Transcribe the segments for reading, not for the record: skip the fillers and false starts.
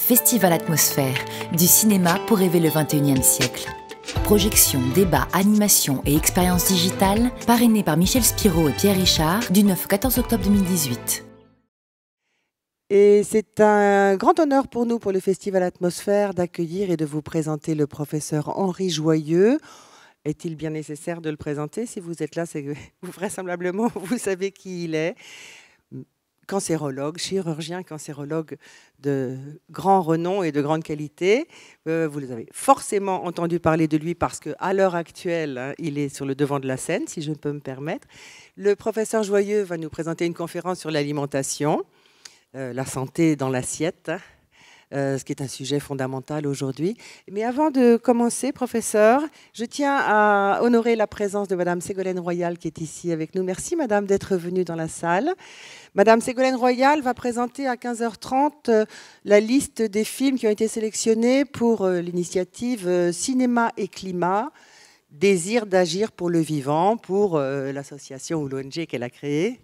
Festival Atmosphère, du cinéma pour rêver le 21e siècle. Projections, débats, animations et expériences digitales, parrainés par Michel Spiro et Pierre Richard, du 9 au 14 octobre 2018. Et c'est un grand honneur pour nous, pour le Festival Atmosphère, d'accueillir et de vous présenter le professeur Henri Joyeux. Est-il bien nécessaire de le présenter? Si vous êtes là, c'est que vraisemblablement, vous savez qui il est. Cancérologue, chirurgien cancérologue de grand renom et de grande qualité. Vous avez forcément entendu parler de lui parce qu'à l'heure actuelle, il est sur le devant de la scène, si je peux me permettre. Le professeur Joyeux va nous présenter une conférence sur l'alimentation, la santé dans l'assiette, ce qui est un sujet fondamental aujourd'hui. Mais avant de commencer, professeur, je tiens à honorer la présence de Madame Ségolène Royal qui est ici avec nous. Merci Madame d'être venue dans la salle. Madame Ségolène Royal va présenter à 15h30 la liste des films qui ont été sélectionnés pour l'initiative Cinéma et Climat, Désir d'agir pour le vivant, pour l'association ou l'ONG qu'elle a créée.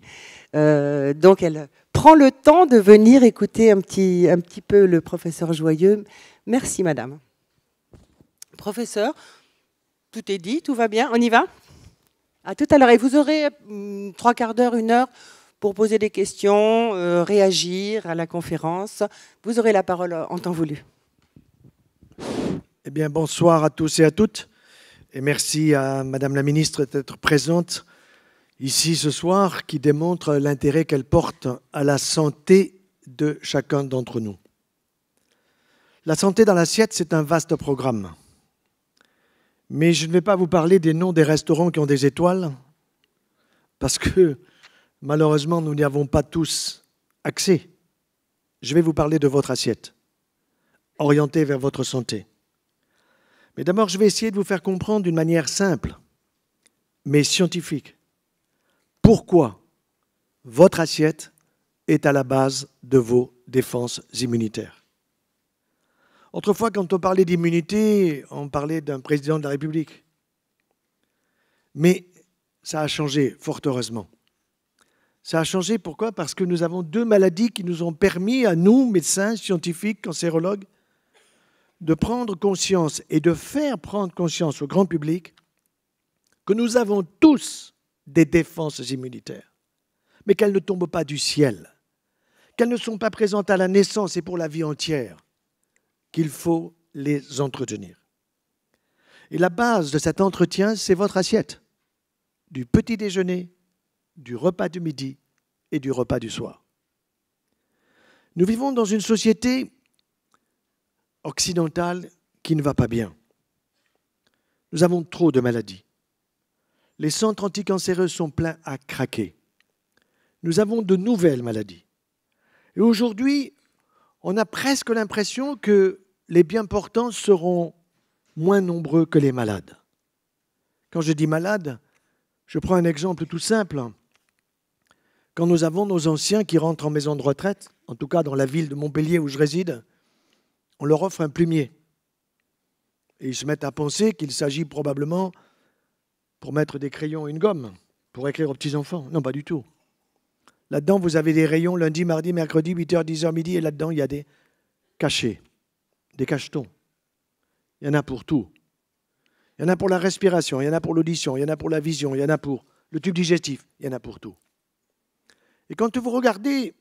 Donc elle prend le temps de venir écouter un petit peu le professeur Joyeux. Merci Madame. Professeur, tout est dit, tout va bien, on y va? À tout à l'heure. Et vous aurez 3/4 d'heure, 1 heure pour poser des questions, réagir à la conférence. Vous aurez la parole en temps voulu. Eh bien, bonsoir à tous et à toutes. Et merci à Madame la Ministre d'être présente ici ce soir, qui démontre l'intérêt qu'elle porte à la santé de chacun d'entre nous. La santé dans l'assiette, c'est un vaste programme. Mais je ne vais pas vous parler des noms des restaurants qui ont des étoiles, parce que malheureusement, nous n'y avons pas tous accès. Je vais vous parler de votre assiette, orientée vers votre santé. Mais d'abord, je vais essayer de vous faire comprendre d'une manière simple, mais scientifique, pourquoi votre assiette est à la base de vos défenses immunitaires. Autrefois, quand on parlait d'immunité, on parlait d'un président de la République. Mais ça a changé, fort heureusement. Ça a changé, pourquoi? Parce que nous avons 2 maladies qui nous ont permis, à nous, médecins, scientifiques, cancérologues, de prendre conscience et de faire prendre conscience au grand public que nous avons tous des défenses immunitaires, mais qu'elles ne tombent pas du ciel, qu'elles ne sont pas présentes à la naissance et pour la vie entière, qu'il faut les entretenir. Et la base de cet entretien, c'est votre assiette, du petit déjeuner, du repas du midi et du repas du soir. Nous vivons dans une société occidentale qui ne va pas bien. Nous avons trop de maladies. Les centres anticancéreux sont pleins à craquer. Nous avons de nouvelles maladies. Et aujourd'hui, on a presque l'impression que les bien portants seront moins nombreux que les malades. Quand je dis malades, je prends un exemple tout simple. Quand nous avons nos anciens qui rentrent en maison de retraite, en tout cas dans la ville de Montpellier où je réside, on leur offre un plumier. Et ils se mettent à penser qu'il s'agit probablement pour mettre des crayons et une gomme, pour écrire aux petits-enfants. Non, pas du tout. Là-dedans, vous avez des rayons lundi, mardi, mercredi, 8h, 10h, midi, et là-dedans, il y a des cachets, des cachetons. Il y en a pour tout. Il y en a pour la respiration, il y en a pour l'audition, il y en a pour la vision, il y en a pour le tube digestif, il y en a pour tout. Et quand vous regardez,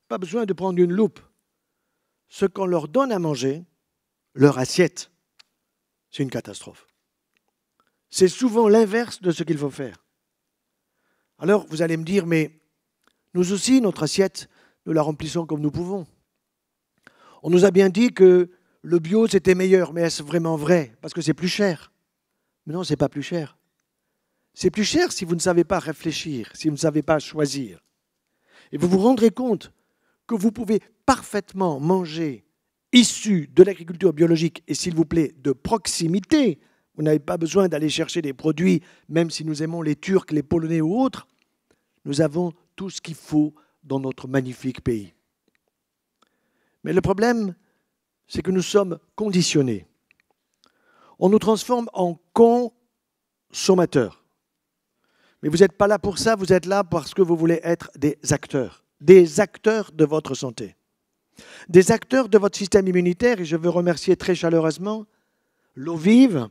pas besoin de prendre une loupe, ce qu'on leur donne à manger, leur assiette, c'est une catastrophe. C'est souvent l'inverse de ce qu'il faut faire. Alors, vous allez me dire, mais nous aussi, notre assiette, nous la remplissons comme nous pouvons. On nous a bien dit que le bio, c'était meilleur, mais est-ce vraiment vrai? Parce que c'est plus cher. Mais non, ce n'est pas plus cher. C'est plus cher si vous ne savez pas réfléchir, si vous ne savez pas choisir. Et vous vous rendrez compte que vous pouvez parfaitement manger issu de l'agriculture biologique et, s'il vous plaît, de proximité. Vous n'avez pas besoin d'aller chercher des produits, même si nous aimons les Turcs, les Polonais ou autres. Nous avons tout ce qu'il faut dans notre magnifique pays. Mais le problème, c'est que nous sommes conditionnés. On nous transforme en consommateurs. Mais vous n'êtes pas là pour ça, vous êtes là parce que vous voulez être des acteurs de votre santé. des acteurs de votre système immunitaire, et je veux remercier très chaleureusement l'eau vive,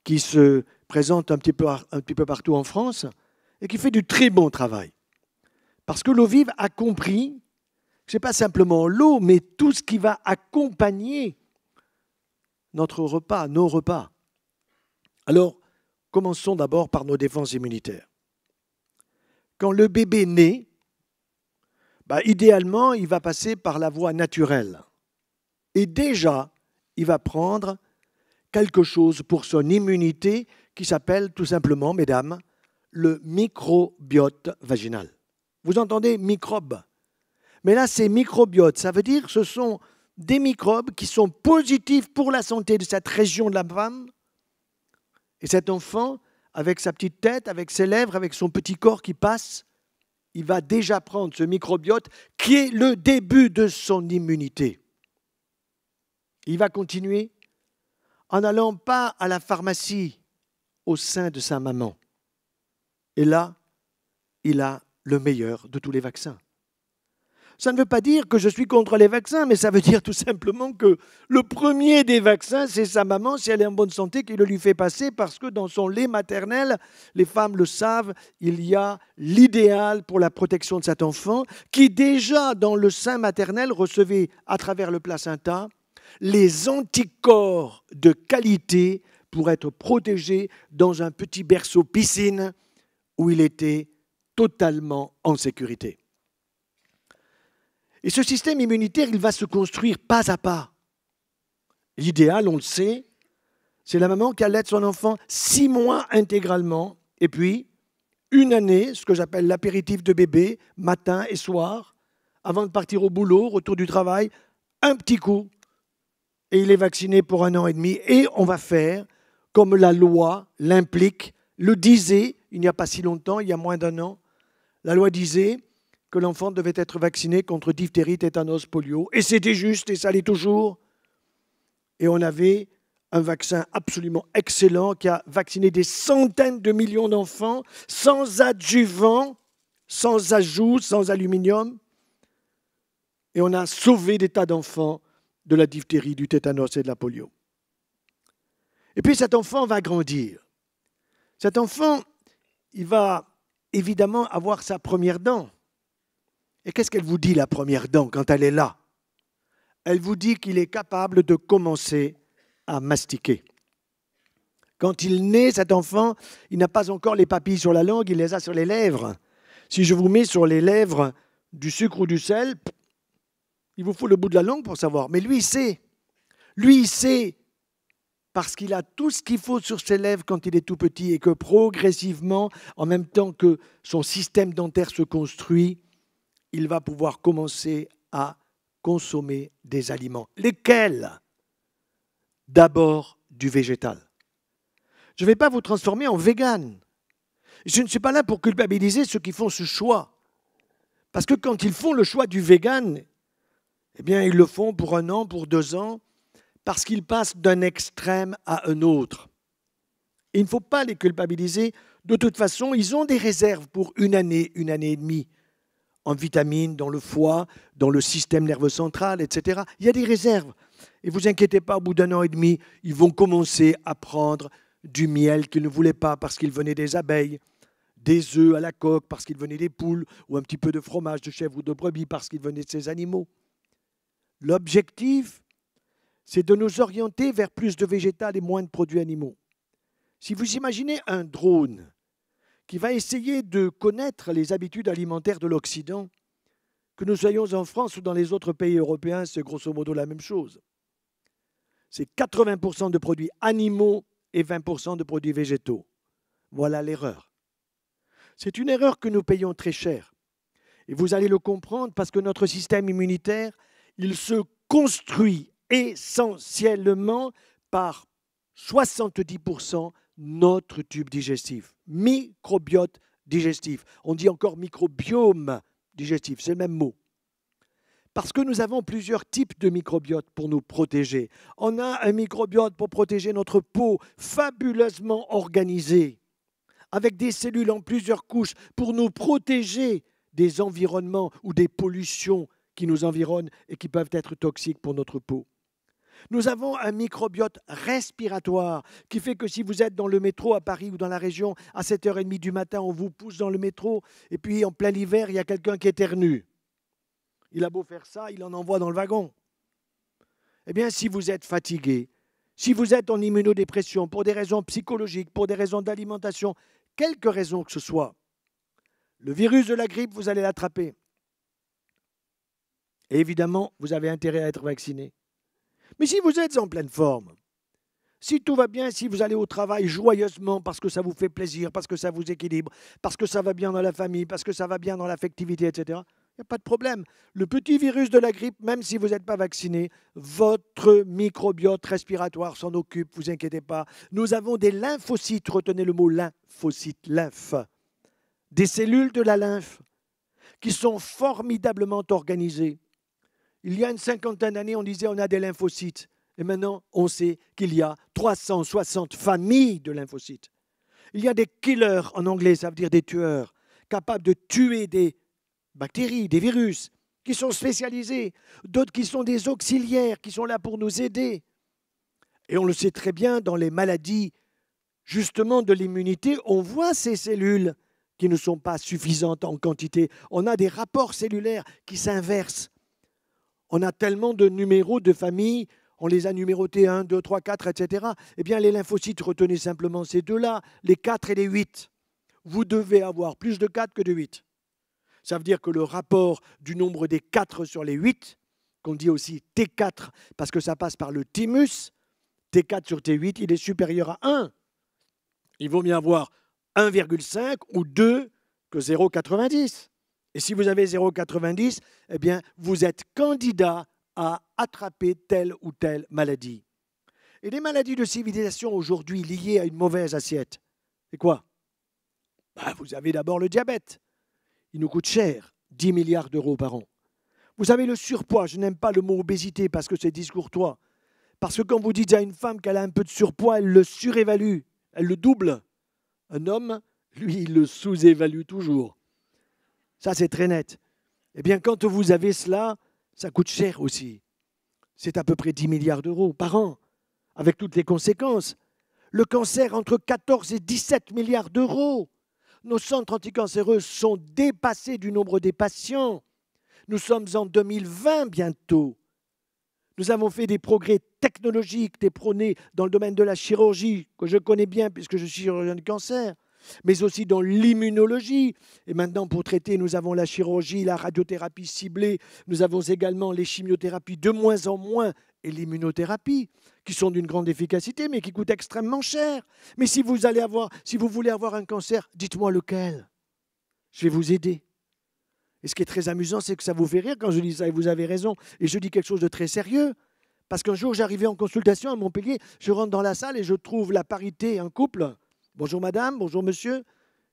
qui se présente un petit peu partout en France, et qui fait du très bon travail. Parce que l'eau vive a compris que ce n'est pas simplement l'eau, mais tout ce qui va accompagner notre repas, nos repas. Alors, commençons d'abord par nos défenses immunitaires. Quand le bébé naît, idéalement, il va passer par la voie naturelle. Et déjà, il va prendre quelque chose pour son immunité qui s'appelle tout simplement, mesdames, le microbiote vaginal. Vous entendez microbe? Mais là, c'est microbiote. Ça veut dire que ce sont des microbes qui sont positifs pour la santé de cette région de la femme. Et cet enfant, avec sa petite tête, avec ses lèvres, avec son petit corps qui passe, il va déjà prendre ce microbiote qui est le début de son immunité. Il va continuer en n'allant pas à la pharmacie au sein de sa maman. Et là, il a le meilleur de tous les vaccins. Ça ne veut pas dire que je suis contre les vaccins, mais ça veut dire tout simplement que le premier des vaccins, c'est sa maman, si elle est en bonne santé, qui le lui fait passer, parce que dans son lait maternel, les femmes le savent, il y a l'idéal pour la protection de cet enfant, qui déjà dans le sein maternel recevait à travers le placenta les anticorps de qualité pour être protégé dans un petit berceau piscine où il était totalement en sécurité. Et ce système immunitaire, il va se construire pas à pas. L'idéal, on le sait, c'est la maman qui allaite son enfant 6 mois intégralement, et puis 1 année, ce que j'appelle l'apéritif de bébé, matin et soir, avant de partir au boulot, retour du travail, un petit coup, et il est vacciné pour 1 an et demi, et on va faire comme la loi l'implique, le disait, il n'y a pas si longtemps, il y a moins d'1 an, la loi disait que l'enfant devait être vacciné contre diphtérie, tétanos, polio. Et c'était juste, et ça l'est toujours. Et on avait un vaccin absolument excellent qui a vacciné des centaines de millions d'enfants sans adjuvant, sans ajout, sans aluminium. Et on a sauvé des tas d'enfants de la diphtérie, du tétanos et de la polio. Et puis cet enfant va grandir. Cet enfant, il va évidemment avoir sa première dent. Et qu'est-ce qu'elle vous dit, la première dent, quand elle est là? Elle vous dit qu'il est capable de commencer à mastiquer. Quand il naît, cet enfant, il n'a pas encore les papilles sur la langue, il les a sur les lèvres. Si je vous mets sur les lèvres du sucre ou du sel, il vous faut le bout de la langue pour savoir. Mais lui, il sait. Lui, il sait parce qu'il a tout ce qu'il faut sur ses lèvres quand il est tout petit et que progressivement, en même temps que son système dentaire se construit, il va pouvoir commencer à consommer des aliments. Lesquels? D'abord du végétal. Je ne vais pas vous transformer en vegan. Je ne suis pas là pour culpabiliser ceux qui font ce choix. Parce que quand ils font le choix du vegan, eh bien, ils le font pour 1 an, pour 2 ans, parce qu'ils passent d'un extrême à un autre. Et il ne faut pas les culpabiliser. De toute façon, ils ont des réserves pour 1 année, 1 année et demie. En vitamines, dans le foie, dans le système nerveux central, etc. Il y a des réserves. Et vous inquiétez pas, au bout d'1 an et demi, ils vont commencer à prendre du miel qu'ils ne voulaient pas parce qu'il venait des abeilles, des œufs à la coque parce qu'il venait des poules, ou un petit peu de fromage de chèvre ou de brebis parce qu'il venait de ces animaux. L'objectif, c'est de nous orienter vers plus de végétal et moins de produits animaux. Si vous imaginez un drone qui va essayer de connaître les habitudes alimentaires de l'Occident, que nous soyons en France ou dans les autres pays européens, c'est grosso modo la même chose. C'est 80% de produits animaux et 20% de produits végétaux. Voilà l'erreur. C'est une erreur que nous payons très cher. Et vous allez le comprendre parce que notre système immunitaire, il se construit essentiellement par 70% notre tube digestif, microbiote digestif. On dit encore microbiome digestif, c'est le même mot. Parce que nous avons plusieurs types de microbiote pour nous protéger. On a un microbiote pour protéger notre peau, fabuleusement organisé, avec des cellules en plusieurs couches pour nous protéger des environnements ou des pollutions qui nous environnent et qui peuvent être toxiques pour notre peau. Nous avons un microbiote respiratoire qui fait que si vous êtes dans le métro à Paris ou dans la région, à 7h30 du matin, on vous pousse dans le métro et puis en plein hiver, il y a quelqu'un qui éternue. Il a beau faire ça, il en envoie dans le wagon. Eh bien, si vous êtes fatigué, si vous êtes en immunodépression pour des raisons psychologiques, pour des raisons d'alimentation, quelque raison que ce soit, le virus de la grippe, vous allez l'attraper. Et évidemment, vous avez intérêt à être vacciné. Mais si vous êtes en pleine forme, si tout va bien, si vous allez au travail joyeusement parce que ça vous fait plaisir, parce que ça vous équilibre, parce que ça va bien dans la famille, parce que ça va bien dans l'affectivité, etc., il n'y a pas de problème. Le petit virus de la grippe, même si vous n'êtes pas vacciné, votre microbiote respiratoire s'en occupe, vous inquiétez pas. Nous avons des lymphocytes, retenez le mot lymphocyte, lymphe, des cellules de la lymphe qui sont formidablement organisées. Il y a une cinquantaine d'années, on disait on a des lymphocytes. Et maintenant, on sait qu'il y a 360 familles de lymphocytes. Il y a des killers, en anglais, ça veut dire des tueurs, capables de tuer des bactéries, des virus, qui sont spécialisés. D'autres qui sont des auxiliaires, qui sont là pour nous aider. Et on le sait très bien, dans les maladies, justement, de l'immunité, on voit ces cellules qui ne sont pas suffisantes en quantité. On a des rapports cellulaires qui s'inversent. On a tellement de numéros de famille, on les a numérotés 1, 2, 3, 4, etc. Eh bien, les lymphocytes, retenez simplement ces deux-là, les 4 et les 8. Vous devez avoir plus de 4 que de 8. Ça veut dire que le rapport du nombre des 4 sur les 8, qu'on dit aussi T4, parce que ça passe par le thymus, T4 sur T8, il est supérieur à 1. Il vaut mieux avoir 1,5 ou 2 que 0,90. Et si vous avez 0,90, eh bien, vous êtes candidat à attraper telle ou telle maladie. Et les maladies de civilisation aujourd'hui liées à une mauvaise assiette, c'est quoi? Vous avez d'abord le diabète. Il nous coûte cher, 10 milliards d'euros par an. Vous avez le surpoids. Je n'aime pas le mot obésité parce que c'est discourtois. Parce que quand vous dites à une femme qu'elle a un peu de surpoids, elle le surévalue, elle le double. Un homme, lui, il le sous-évalue toujours. Ça, c'est très net. Eh bien, quand vous avez cela, ça coûte cher aussi. C'est à peu près 10 milliards d'euros par an, avec toutes les conséquences. Le cancer, entre 14 et 17 milliards d'euros. Nos centres anticancéreux sont dépassés du nombre des patients. Nous sommes en 2020 bientôt. Nous avons fait des progrès technologiques, des progrès dans le domaine de la chirurgie, que je connais bien puisque je suis chirurgien de cancer, mais aussi dans l'immunologie. Et maintenant, pour traiter, nous avons la chirurgie, la radiothérapie ciblée. Nous avons également les chimiothérapies de moins en moins et l'immunothérapie, qui sont d'une grande efficacité, mais qui coûtent extrêmement cher. Mais si vous voulez avoir un cancer, dites-moi lequel. Je vais vous aider. Et ce qui est très amusant, c'est que ça vous fait rire quand je dis ça, et vous avez raison. Et je dis quelque chose de très sérieux. Parce qu'un jour, j'arrivais en consultation à Montpellier, je rentre dans la salle et je trouve la parité, un couple. Bonjour madame, bonjour monsieur,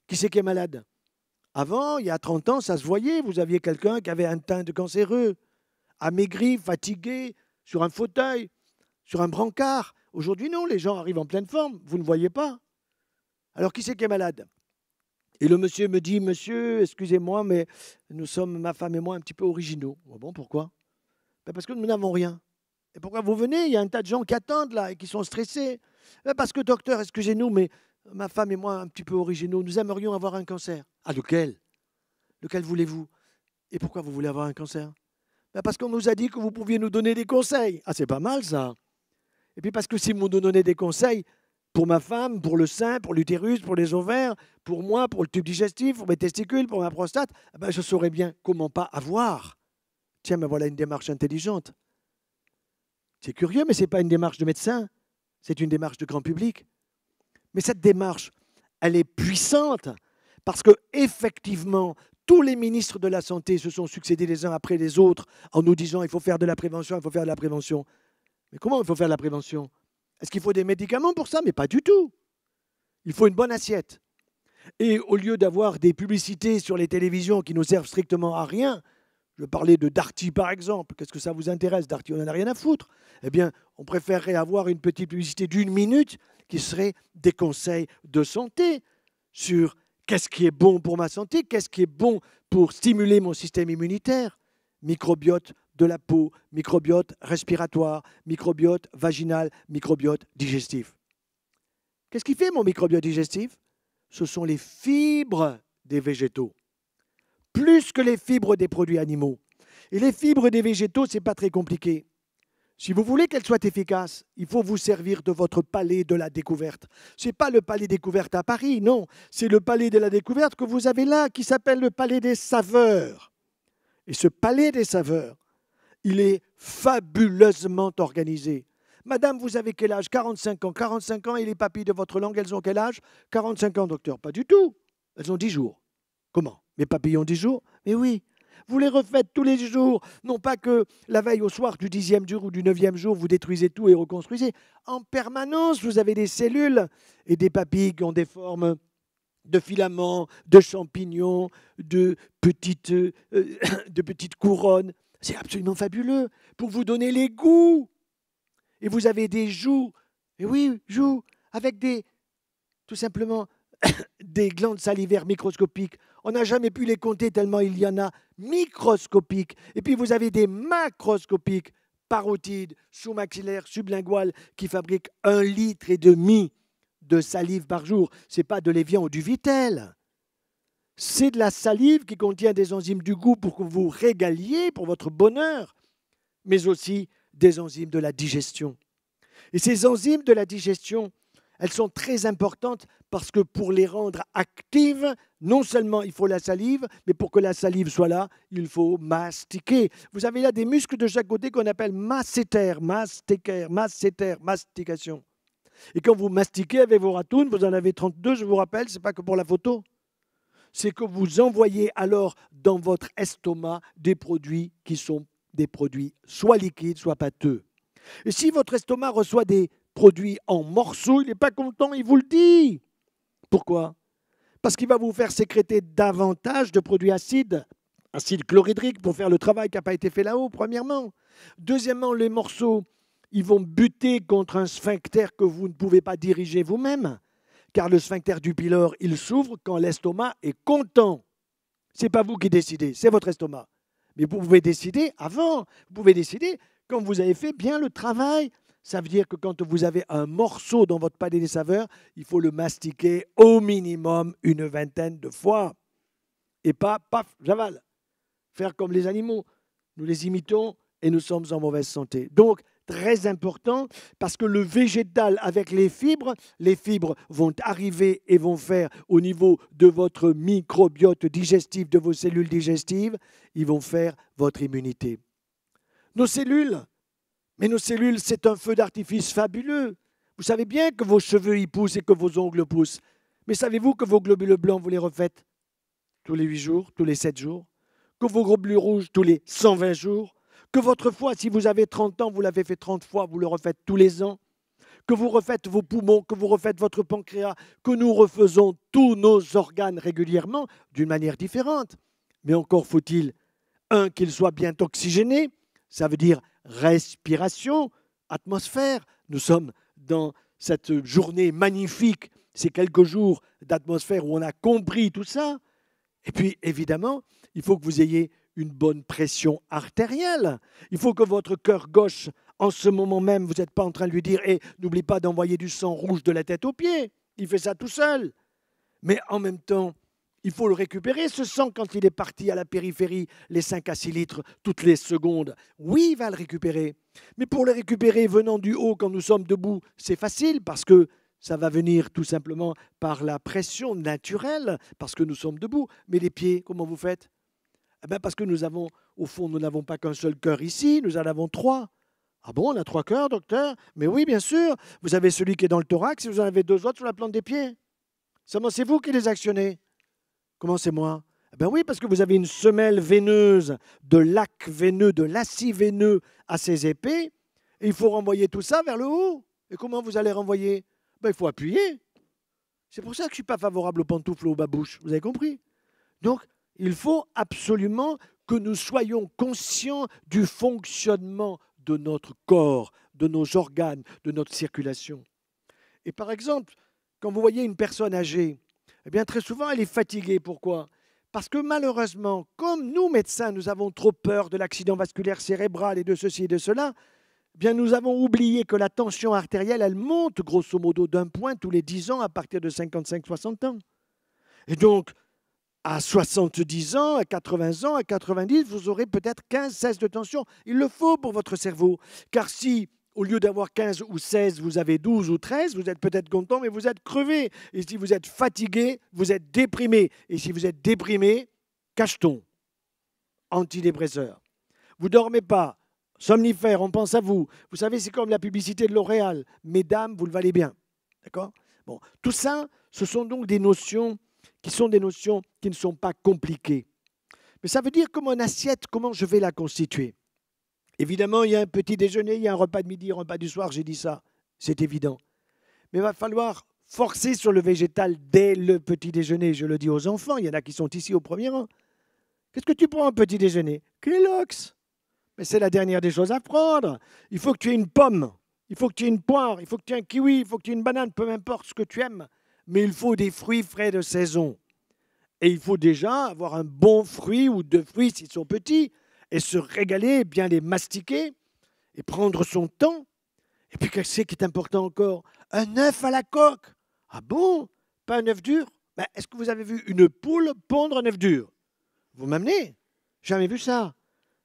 qui c'est qui est malade? Avant, il y a 30 ans, ça se voyait, vous aviez quelqu'un qui avait un teint de cancéreux, amaigri, fatigué, sur un fauteuil, sur un brancard. Aujourd'hui, non, les gens arrivent en pleine forme, vous ne voyez pas. Alors, qui c'est qui est malade? Et le monsieur me dit, monsieur, excusez-moi, mais nous sommes, ma femme et moi, un petit peu originaux. Oh bon, pourquoi? Parce que nous n'avons rien. Et pourquoi vous venez? Il y a un tas de gens qui attendent là et qui sont stressés. Parce que docteur, excusez-nous, mais ma femme et moi, un petit peu originaux, nous aimerions avoir un cancer. Ah, lequel? Lequel voulez-vous? Et pourquoi vous voulez avoir un cancer? Parce qu'on nous a dit que vous pouviez nous donner des conseils. Ah, c'est pas mal ça. Et puis parce que si vous nous donnez des conseils, pour ma femme, pour le sein, pour l'utérus, pour les ovaires, pour moi, pour le tube digestif, pour mes testicules, pour ma prostate, je saurais bien comment pas avoir. Tiens, mais voilà une démarche intelligente. C'est curieux, mais ce n'est pas une démarche de médecin, c'est une démarche de grand public. Mais cette démarche, elle est puissante parce que effectivement, tous les ministres de la Santé se sont succédés les uns après les autres en nous disant il faut faire de la prévention, il faut faire de la prévention. Mais comment il faut faire de la prévention? Est-ce qu'il faut des médicaments pour ça? Mais pas du tout. Il faut une bonne assiette. Et au lieu d'avoir des publicités sur les télévisions qui nous servent strictement à rien, je parlais de Darty par exemple, qu'est-ce que ça vous intéresse? Darty, on n'en a rien à foutre. Eh bien, on préférerait avoir une petite publicité d'1 minute qui serait des conseils de santé sur qu'est-ce qui est bon pour ma santé, qu'est-ce qui est bon pour stimuler mon système immunitaire. microbiote de la peau, microbiote respiratoire, microbiote vaginal, microbiote digestif. Qu'est-ce qui fait mon microbiote digestif? Ce sont les fibres des végétaux, plus que les fibres des produits animaux. Et les fibres des végétaux, ce n'est pas très compliqué. Si vous voulez qu'elles soient efficaces, il faut vous servir de votre palais de la découverte. Ce n'est pas le palais découverte à Paris, non. C'est le palais de la découverte que vous avez là, qui s'appelle le palais des saveurs. Et ce palais des saveurs, il est fabuleusement organisé. Madame, vous avez quel âge? 45 ans. 45 ans et les papilles de votre langue, elles ont quel âge? 45 ans, docteur. Pas du tout. Elles ont 10 jours. Comment? Mes papilles ont 10 jours? Mais oui. Vous les refaites tous les jours. Non pas que la veille au soir du 10e jour ou du 9e jour, vous détruisez tout et reconstruisez. En permanence, vous avez des cellules et des papilles qui ont des formes de filaments, de champignons, de petites couronnes. C'est absolument fabuleux pour vous donner les goûts. Et vous avez des joues, et oui, joues, avec tout simplement, des glandes salivaires microscopiques. On n'a jamais pu les compter tellement il y en a microscopiques. Et puis vous avez des macroscopiques, parotides, sous-maxillaires, sublinguales, qui fabriquent 1,5 litre de salive par jour. Ce n'est pas de l'évian ou du Vitel. C'est de la salive qui contient des enzymes du goût pour que vous régaliez, pour votre bonheur, mais aussi des enzymes de la digestion. Et ces enzymes de la digestion, elles sont très importantes parce que pour les rendre actives, non seulement il faut la salive, mais pour que la salive soit là, il faut mastiquer. Vous avez là des muscles de chaque côté qu'on appelle masséter, mastication. Et quand vous mastiquez avec vos ratounes, vous en avez 32, je vous rappelle, ce n'est pas que pour la photo. C'est que vous envoyez alors dans votre estomac des produits qui sont des produits soit liquides, soit pâteux. Et si votre estomac reçoit des produits en morceaux, il n'est pas content, il vous le dit. Pourquoi? Parce qu'il va vous faire sécréter davantage de produits acides, acide chlorhydrique, pour faire le travail qui n'a pas été fait là-haut, premièrement. Deuxièmement, les morceaux, ils vont buter contre un sphincter que vous ne pouvez pas diriger vous-même, car le sphincter du pylore, il s'ouvre quand l'estomac est content. Ce n'est pas vous qui décidez, c'est votre estomac. Mais vous pouvez décider avant, vous pouvez décider quand vous avez fait bien le travail. Ça veut dire que quand vous avez un morceau dans votre palais des saveurs, il faut le mastiquer au minimum une 20aine de fois. Et pas, paf, j'avale. Faire comme les animaux. Nous les imitons et nous sommes en mauvaise santé. Donc, très important, parce que le végétal avec les fibres vont arriver et vont faire au niveau de votre microbiote digestif, de vos cellules digestives, ils vont faire votre immunité. Nos cellules, c'est un feu d'artifice fabuleux. Vous savez bien que vos cheveux y poussent et que vos ongles poussent. Mais savez-vous que vos globules blancs, vous les refaites tous les 8 jours, tous les 7 jours, que vos globules rouges tous les 120 jours, que votre foie, si vous avez 30 ans, vous l'avez fait 30 fois, vous le refaites tous les ans, que vous refaites vos poumons, que vous refaites votre pancréas, que nous refaisons tous nos organes régulièrement d'une manière différente. Mais encore faut-il, qu'ils soient bien oxygénés, ça veut dire respiration, atmosphère. Nous sommes dans cette journée magnifique, ces quelques jours d'atmosphère où on a compris tout ça. Et puis, évidemment, il faut que vous ayez une bonne pression artérielle. Il faut que votre cœur gauche, en ce moment même, vous n'êtes pas en train de lui dire hey, « n'oublie pas d'envoyer du sang rouge de la tête aux pieds ». Il fait ça tout seul. Mais en même temps, il faut le récupérer, ce sang, quand il est parti à la périphérie, les 5 à 6 litres toutes les secondes. Oui, il va le récupérer. Mais pour le récupérer venant du haut, quand nous sommes debout, c'est facile parce que ça va venir tout simplement par la pression naturelle, parce que nous sommes debout. Mais les pieds, comment vous faites? Eh bien, parce que nous avons, au fond, nous n'avons pas qu'un seul cœur ici, nous en avons 3. Ah bon, on a 3 cœurs, docteur? Mais oui, bien sûr. Vous avez celui qui est dans le thorax et vous en avez 2 autres sur la plante des pieds. Seulement, c'est vous qui les actionnez. Comment c'est moi? Eh bien oui, parce que vous avez une semelle veineuse de lac veineux, de lacis veineux assez épais, et il faut renvoyer tout ça vers le haut. Et comment vous allez renvoyer? Ben, il faut appuyer. C'est pour ça que je ne suis pas favorable aux pantoufles ou aux babouches. Vous avez compris? Donc, il faut absolument que nous soyons conscients du fonctionnement de notre corps, de nos organes, de notre circulation. Et par exemple, quand vous voyez une personne âgée, eh bien très souvent elle est fatiguée. Pourquoi? Parce que malheureusement, comme nous, médecins, nous avons trop peur de l'accident vasculaire cérébral et de ceci et de cela, eh bien, nous avons oublié que la tension artérielle, elle monte grosso modo d'un point tous les 10 ans à partir de 55-60 ans. Et donc, à 70 ans, à 80 ans, à 90, vous aurez peut-être 15-16 de tension. Il le faut pour votre cerveau. Car si, au lieu d'avoir 15 ou 16, vous avez 12 ou 13, vous êtes peut-être content, mais vous êtes crevé. Et si vous êtes fatigué, vous êtes déprimé. Et si vous êtes déprimé, cacheton, antidépresseur. Vous ne dormez pas, somnifère, on pense à vous. Vous savez, c'est comme la publicité de L'Oréal. Mesdames, vous le valez bien. D'accord ? Bon, tout ça, ce sont donc des notions qui sont des notions qui ne sont pas compliquées. Mais ça veut dire que mon assiette, comment je vais la constituer. Évidemment, il y a un petit déjeuner, il y a un repas de midi, un repas du soir, j'ai dit ça, c'est évident. Mais il va falloir forcer sur le végétal dès le petit déjeuner. Je le dis aux enfants, il y en a qui sont ici au premier rang. Qu'est-ce que tu prends un petit déjeuner? Kellogg's. Mais c'est la dernière des choses à prendre. Il faut que tu aies une pomme, il faut que tu aies une poire, il faut que tu aies un kiwi, il faut que tu aies une banane, peu importe ce que tu aimes. Mais il faut des fruits frais de saison. Et il faut déjà avoir un bon fruit ou deux fruits s'ils sont petits et se régaler, bien les mastiquer et prendre son temps. Et puis, qu'est-ce qui est important encore? Un œuf à la coque. Ah bon? Pas un œuf dur? Ben, est-ce que vous avez vu une poule pondre un œuf dur? Vous m'amenez? Jamais vu ça.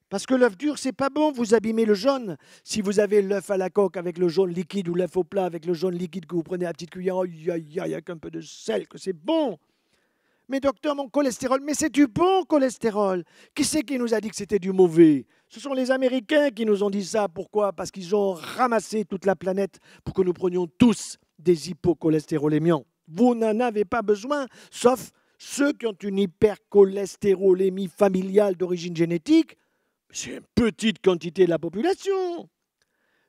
Parce que l'œuf dur, c'est pas bon, vous abîmez le jaune. Si vous avez l'œuf à la coque avec le jaune liquide ou l'œuf au plat avec le jaune liquide que vous prenez à la petite cuillère, aïe, aïe, aïe, avec un peu de sel, que c'est bon. Mais docteur, mon cholestérol, mais c'est du bon cholestérol. Qui c'est qui nous a dit que c'était du mauvais? Ce sont les Américains qui nous ont dit ça. Pourquoi? Parce qu'ils ont ramassé toute la planète pour que nous prenions tous des hypocholestérolémiants. Vous n'en avez pas besoin, sauf ceux qui ont une hypercholestérolémie familiale d'origine génétique. C'est une petite quantité de la population.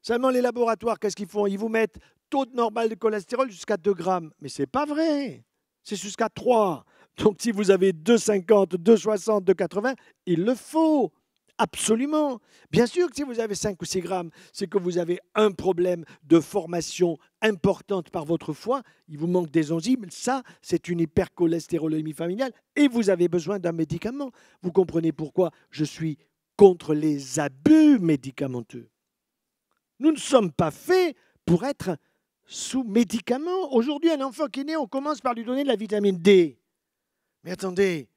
Seulement les laboratoires, qu'est-ce qu'ils font? Ils vous mettent taux normal de cholestérol jusqu'à 2 grammes. Mais ce n'est pas vrai. C'est jusqu'à 3. Donc si vous avez 2,50, 2,60, 2,80, il le faut. Absolument. Bien sûr que si vous avez 5 ou 6 grammes, c'est que vous avez un problème de formation importante par votre foie. Il vous manque des enzymes. Ça, c'est une hypercholestérolémie familiale et vous avez besoin d'un médicament. Vous comprenez pourquoi je suis contre les abus médicamenteux. Nous ne sommes pas faits pour être sous médicaments. Aujourd'hui, un enfant qui est né, on commence par lui donner de la vitamine D. Mais attendez,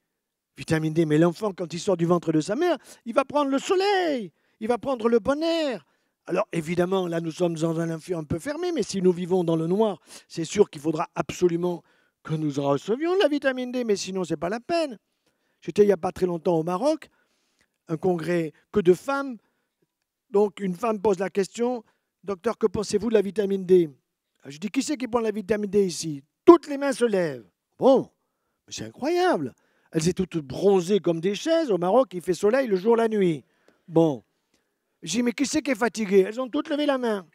vitamine D, mais l'enfant, quand il sort du ventre de sa mère, il va prendre le soleil, il va prendre le bon air. Alors évidemment, là, nous sommes dans un amphi un peu fermé, mais si nous vivons dans le noir, c'est sûr qu'il faudra absolument que nous recevions de la vitamine D, mais sinon, ce n'est pas la peine. J'étais il n'y a pas très longtemps au Maroc, un congrès que de femmes. Donc, une femme pose la question, « Docteur, que pensez-vous de la vitamine D ?» Je dis, « Qui c'est qui prend la vitamine D ici ?» Toutes les mains se lèvent. Bon, mais c'est incroyable. Elles sont toutes bronzées comme des chaises. Au Maroc, il fait soleil le jour, la nuit. Bon. Je dis, mais qui c'est qui est fatigué? Elles ont toutes levé la main.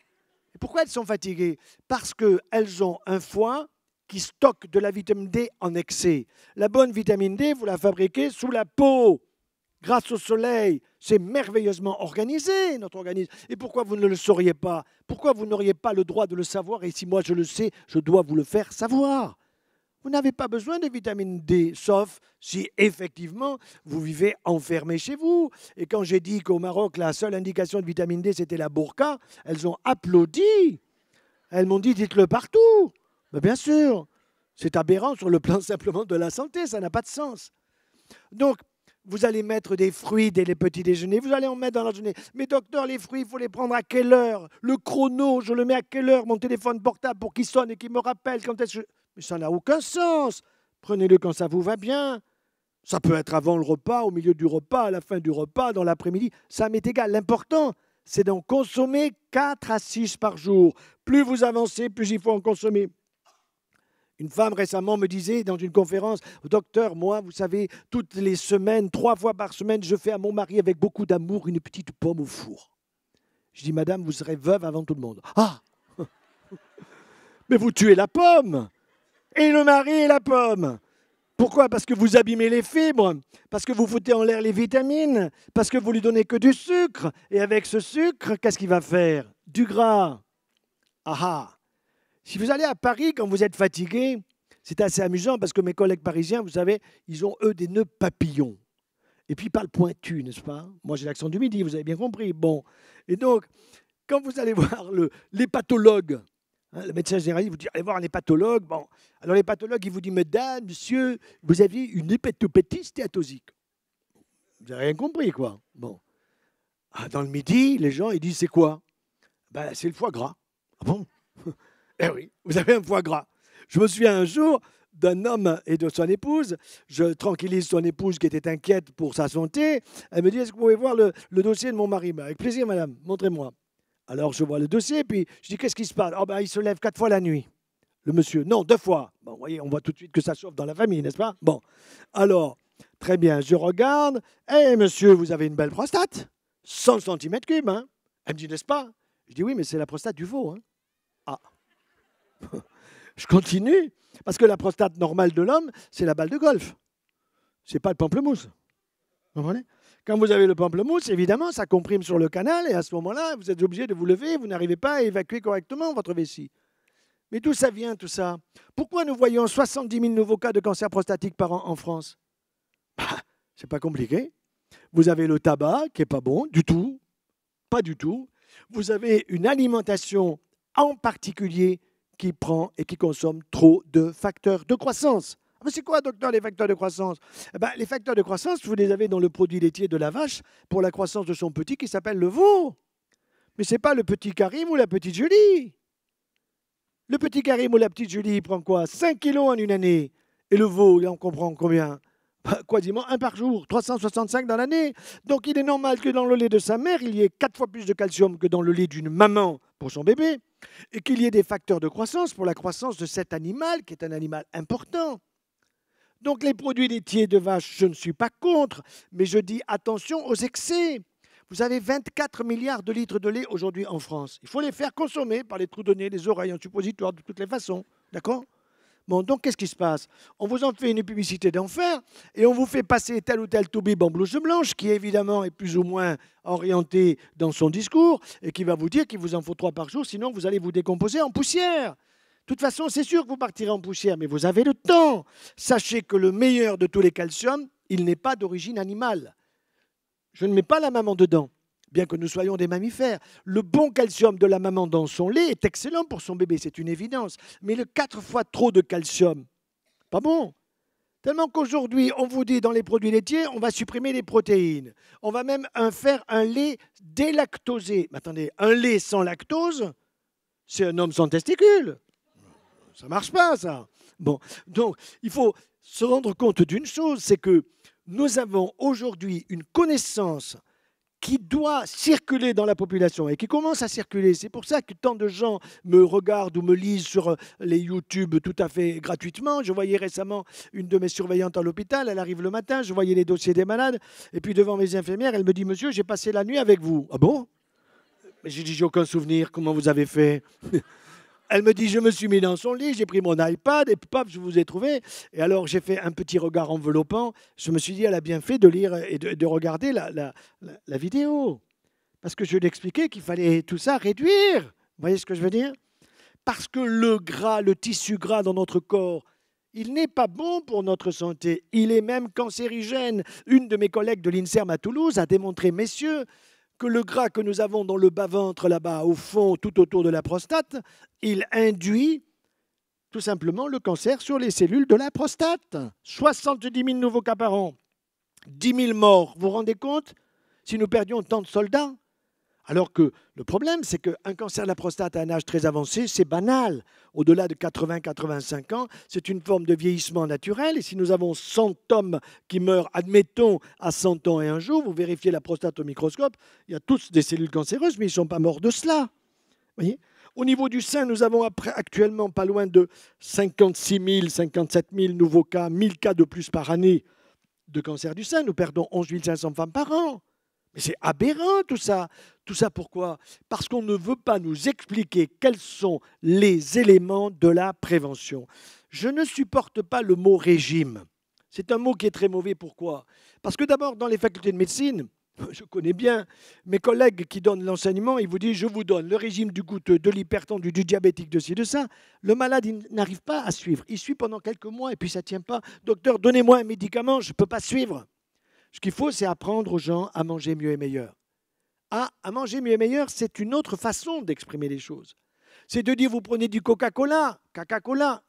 Et pourquoi elles sont fatiguées? Parce qu'elles ont un foie qui stocke de la vitamine D en excès. La bonne vitamine D, vous la fabriquez sous la peau. Grâce au soleil, c'est merveilleusement organisé, notre organisme. Et pourquoi vous ne le sauriez pas? Pourquoi vous n'auriez pas le droit de le savoir? Et si moi je le sais, je dois vous le faire savoir. Vous n'avez pas besoin de vitamine D, sauf si effectivement vous vivez enfermé chez vous. Et quand j'ai dit qu'au Maroc, la seule indication de vitamine D, c'était la burqa, elles ont applaudi. Elles m'ont dit, dites-le partout. Mais bien sûr, c'est aberrant sur le plan simplement de la santé, ça n'a pas de sens. Donc, vous allez mettre des fruits dès les petits déjeuners, vous allez en mettre dans la journée. Mais docteur, les fruits, il faut les prendre à quelle heure? Le chrono, je le mets à quelle heure? Mon téléphone portable pour qu'il sonne et qu'il me rappelle quand est-ce que... Mais ça n'a aucun sens. Prenez-le quand ça vous va bien. Ça peut être avant le repas, au milieu du repas, à la fin du repas, dans l'après-midi. Ça m'est égal. L'important, c'est d'en consommer 4 à 6 par jour. Plus vous avancez, plus il faut en consommer. Une femme récemment me disait dans une conférence, « Docteur, moi, vous savez, toutes les semaines, 3 fois par semaine, je fais à mon mari avec beaucoup d'amour une petite pomme au four. » Je dis, « Madame, vous serez veuve avant tout le monde. » Ah! Mais vous tuez la pomme! Et le mari et la pomme. Pourquoi? Parce que vous abîmez les fibres, parce que vous foutez en l'air les vitamines, parce que vous lui donnez que du sucre. Et avec ce sucre, qu'est-ce qu'il va faire? Du gras. Ah ah! Si vous allez à Paris quand vous êtes fatigué, C'est assez amusant parce que mes collègues parisiens, vous savez, ils ont, eux, des nœuds papillons. Et puis, pas le pointu, n'est-ce pas? Moi, j'ai l'accent du Midi, vous avez bien compris. Bon. Et donc, quand vous allez voir l'hépatologue, hein, le médecin généraliste vous dit, allez voir un hépatologue. Bon. Alors, l'hépatologue, il vous dit, mesdames, monsieur, vous avez une hépatopathie stéatosique. Vous n'avez rien compris, quoi. Bon. Ah, dans le Midi, les gens, ils disent, c'est quoi? Ben, c'est le foie gras. Ah bon? Eh oui, vous avez un foie gras. Je me souviens un jour d'un homme et de son épouse. Je tranquillise son épouse qui était inquiète pour sa santé. Elle me dit, est-ce que vous pouvez voir le dossier de mon mari? Ben, avec plaisir, madame, montrez-moi. Alors, je vois le dossier, puis je dis, qu'est-ce qui se passe? Oh, ben, il se lève 4 fois la nuit. Le monsieur, non, 2 fois. Bon, vous voyez, on voit tout de suite que ça chauffe dans la famille, n'est-ce pas? Bon, alors, très bien, je regarde. Eh, monsieur, vous avez une belle prostate. 100 cm3, hein? Elle me dit, n'est-ce pas? Je dis, oui, mais c'est la prostate du veau. Hein? Ah. Je continue, parce que la prostate normale de l'homme, c'est la balle de golf. Ce n'est pas le pamplemousse. Vous comprenez? Quand vous avez le pamplemousse, évidemment, ça comprime sur le canal, et à ce moment-là, vous êtes obligé de vous lever, vous n'arrivez pas à évacuer correctement votre vessie. Mais d'où ça vient, tout ça? Pourquoi nous voyons 70 000 nouveaux cas de cancer prostatique par an en France? Bah, c'est pas compliqué. Vous avez le tabac, qui n'est pas bon, du tout. Pas du tout. Vous avez une alimentation en particulier qui prend et qui consomme trop de facteurs de croissance. Mais c'est quoi, docteur, les facteurs de croissance? Eh ben, les facteurs de croissance, vous les avez dans le produit laitier de la vache pour la croissance de son petit qui s'appelle le veau. Mais ce n'est pas le petit Karim ou la petite Julie. Le petit Karim ou la petite Julie, il prend quoi? 5 kilos en une année. Et le veau, il en comprend combien? Quasiment 1 par jour, 365 dans l'année. Donc il est normal que dans le lait de sa mère, il y ait 4 fois plus de calcium que dans le lait d'une maman pour son bébé, et qu'il y ait des facteurs de croissance pour la croissance de cet animal, qui est un animal important. Donc les produits laitiers de vache, je ne suis pas contre, mais je dis attention aux excès. Vous avez 24 milliards de litres de lait aujourd'hui en France. Il faut les faire consommer par les trous de nez, les oreilles, en suppositoire, de toutes les façons. D'accord ? Bon, donc qu'est-ce qui se passe? On vous en fait une publicité d'enfer et on vous fait passer tel ou tel toubib en blouse blanche qui évidemment est plus ou moins orienté dans son discours et qui va vous dire qu'il vous en faut 3 par jour, sinon vous allez vous décomposer en poussière. De toute façon, c'est sûr que vous partirez en poussière, mais vous avez le temps. Sachez que le meilleur de tous les calciums, il n'est pas d'origine animale. Je ne mets pas la maman dedans, bien que nous soyons des mammifères. Le bon calcium de la maman dans son lait est excellent pour son bébé, c'est une évidence. Mais le 4 fois trop de calcium, pas bon. Tellement qu'aujourd'hui, on vous dit dans les produits laitiers, on va supprimer les protéines. On va même faire un lait délactosé. Mais attendez, un lait sans lactose, c'est un homme sans testicules. Ça ne marche pas, ça. Bon, donc, il faut se rendre compte d'une chose, c'est que nous avons aujourd'hui une connaissance qui doit circuler dans la population et qui commence à circuler. C'est pour ça que tant de gens me regardent ou me lisent sur les YouTube tout à fait gratuitement. Je voyais récemment une de mes surveillantes à l'hôpital, elle arrive le matin, je voyais les dossiers des malades, et puis devant mes infirmières, elle me dit « Monsieur, j'ai passé la nuit avec vous. » Ah bon? Mais j'ai dit « J'ai aucun souvenir, comment vous avez fait ?» Elle me dit, je me suis mis dans son lit, j'ai pris mon iPad et paf, je vous ai trouvé. Et alors, j'ai fait un petit regard enveloppant. Je me suis dit, elle a bien fait de lire et de regarder la vidéo. Parce que je lui ai expliqué qu'il fallait tout ça réduire. Vous voyez ce que je veux dire? Parce que le gras, le tissu gras dans notre corps, il n'est pas bon pour notre santé. Il est même cancérigène. Une de mes collègues de l'INSERM à Toulouse a démontré, messieurs, que le gras que nous avons dans le bas-ventre, là-bas, au fond, tout autour de la prostate, il induit tout simplement le cancer sur les cellules de la prostate. 70 000 nouveaux cas par an, 10 000 morts. Vous vous rendez compte si nous perdions tant de soldats? Alors que le problème, c'est qu'un cancer de la prostate à un âge très avancé, c'est banal. Au-delà de 80-85 ans, c'est une forme de vieillissement naturel. Et si nous avons 100 hommes qui meurent, admettons, à 100 ans et un jour, vous vérifiez la prostate au microscope, il y a tous des cellules cancéreuses, mais ils ne sont pas morts de cela. Vous voyez ? Au niveau du sein, nous avons actuellement pas loin de 56 000, 57 000 nouveaux cas, 1000 cas de plus par année de cancer du sein. Nous perdons 11 500 femmes par an. Mais c'est aberrant tout ça. Tout ça pourquoi? Parce qu'on ne veut pas nous expliquer quels sont les éléments de la prévention. Je ne supporte pas le mot régime. C'est un mot qui est très mauvais. Pourquoi? Parce que d'abord, dans les facultés de médecine, Je connais bien mes collègues qui donnent l'enseignement, ils vous disent, je vous donne le régime du goutteux, de l'hypertendu, du diabétique, de ci, de ça. Le malade, il n'arrive pas à suivre. Il suit pendant quelques mois et puis ça ne tient pas. Docteur, donnez-moi un médicament, je ne peux pas suivre. Ce qu'il faut, c'est apprendre aux gens à manger mieux et meilleur. À manger mieux et meilleur, c'est une autre façon d'exprimer les choses. C'est de dire, vous prenez du Coca-Cola,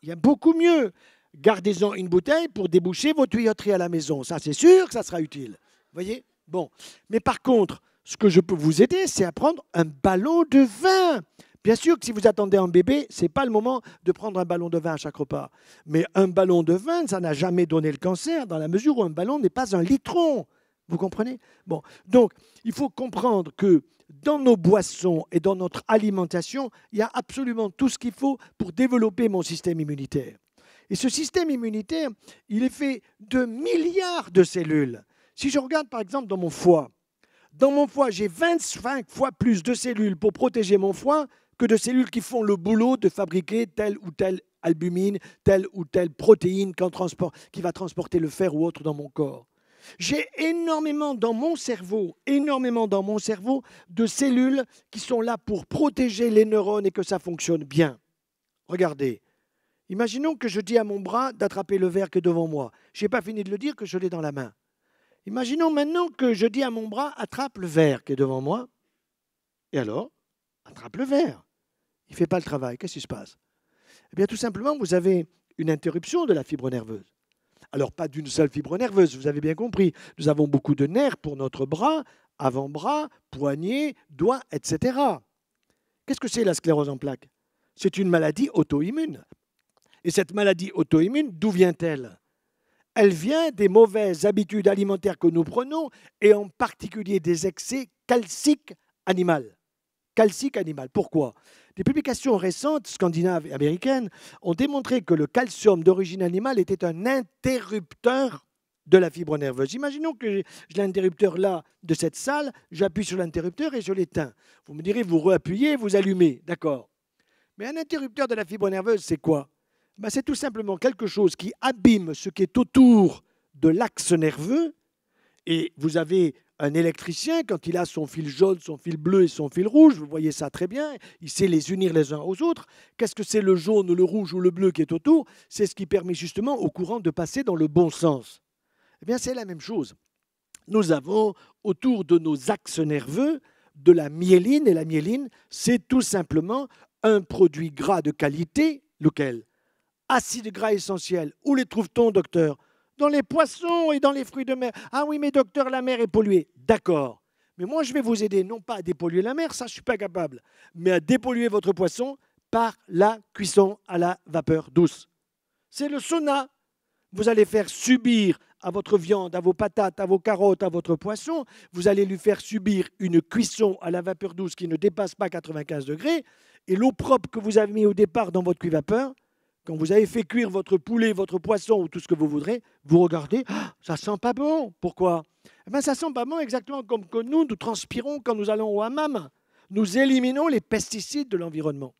il y a beaucoup mieux. Gardez-en une bouteille pour déboucher vos tuyauteries à la maison. Ça, c'est sûr que ça sera utile. Vous voyez ? Bon. Mais par contre, ce que je peux vous aider, c'est à prendre un ballon de vin. Bien sûr que si vous attendez un bébé, ce n'est pas le moment de prendre un ballon de vin à chaque repas. Mais un ballon de vin, ça n'a jamais donné le cancer, dans la mesure où un ballon n'est pas un litron. Vous comprenez ? Bon. Donc, il faut comprendre que dans nos boissons et dans notre alimentation, il y a absolument tout ce qu'il faut pour développer mon système immunitaire. Et ce système immunitaire, il est fait de milliards de cellules. Si je regarde par exemple dans mon foie, j'ai 25 fois plus de cellules pour protéger mon foie que de cellules qui font le boulot de fabriquer telle ou telle albumine, telle ou telle protéine qui va transporter le fer ou autre dans mon corps. J'ai énormément dans mon cerveau de cellules qui sont là pour protéger les neurones et que ça fonctionne bien. Regardez. Imaginons que je dis à mon bras d'attraper le verre qui est devant moi. Je n'ai pas fini de le dire que je l'ai dans la main. Imaginons maintenant que je dis à mon bras, attrape le verre qui est devant moi. Et alors, attrape le verre. Il ne fait pas le travail. Qu'est-ce qui se passe? Eh bien, tout simplement, vous avez une interruption de la fibre nerveuse. Alors, pas d'une seule fibre nerveuse, vous avez bien compris. Nous avons beaucoup de nerfs pour notre bras, avant-bras, poignet, doigt, etc. Qu'est-ce que c'est la sclérose en plaques? C'est une maladie auto-immune. Et cette maladie auto-immune, d'où vient-elle? Elle vient des mauvaises habitudes alimentaires que nous prenons et en particulier des excès calciques animaux. Pourquoi? Des publications récentes, scandinaves et américaines, ont démontré que le calcium d'origine animale était un interrupteur de la fibre nerveuse. Imaginons que j'ai l'interrupteur là de cette salle, j'appuie sur l'interrupteur et je l'éteins. Vous me direz, vous réappuyez, vous allumez, d'accord. Mais un interrupteur de la fibre nerveuse, c'est quoi? C'est tout simplement quelque chose qui abîme ce qui est autour de l'axe nerveux. Et vous avez un électricien, quand il a son fil jaune, son fil bleu et son fil rouge, vous voyez ça très bien, il sait les unir les uns aux autres. Qu'est-ce que c'est le jaune, le rouge ou le bleu qui est autour? C'est ce qui permet justement au courant de passer dans le bon sens. Eh bien, c'est la même chose. Nous avons autour de nos axes nerveux de la myéline, et la myéline, c'est tout simplement un produit gras de qualité, lequel? Acides gras essentiels. Où les trouve-t-on, docteur? Dans les poissons et dans les fruits de mer. Ah oui, mais docteur, la mer est polluée. D'accord. Mais moi, je vais vous aider, non pas à dépolluer la mer, ça, je ne suis pas capable, mais à dépolluer votre poisson par la cuisson à la vapeur douce. C'est le sauna. Vous allez faire subir à votre viande, à vos patates, à vos carottes, à votre poisson, vous allez lui faire subir une cuisson à la vapeur douce qui ne dépasse pas 95 degrés, et l'eau propre que vous avez mis au départ dans votre cuit-vapeur, quand vous avez fait cuire votre poulet, votre poisson ou tout ce que vous voudrez, vous regardez, ça sent pas bon. Pourquoi? Ça sent pas bon exactement comme que nous transpirons quand nous allons au hammam. Nous éliminons les pesticides de l'environnement.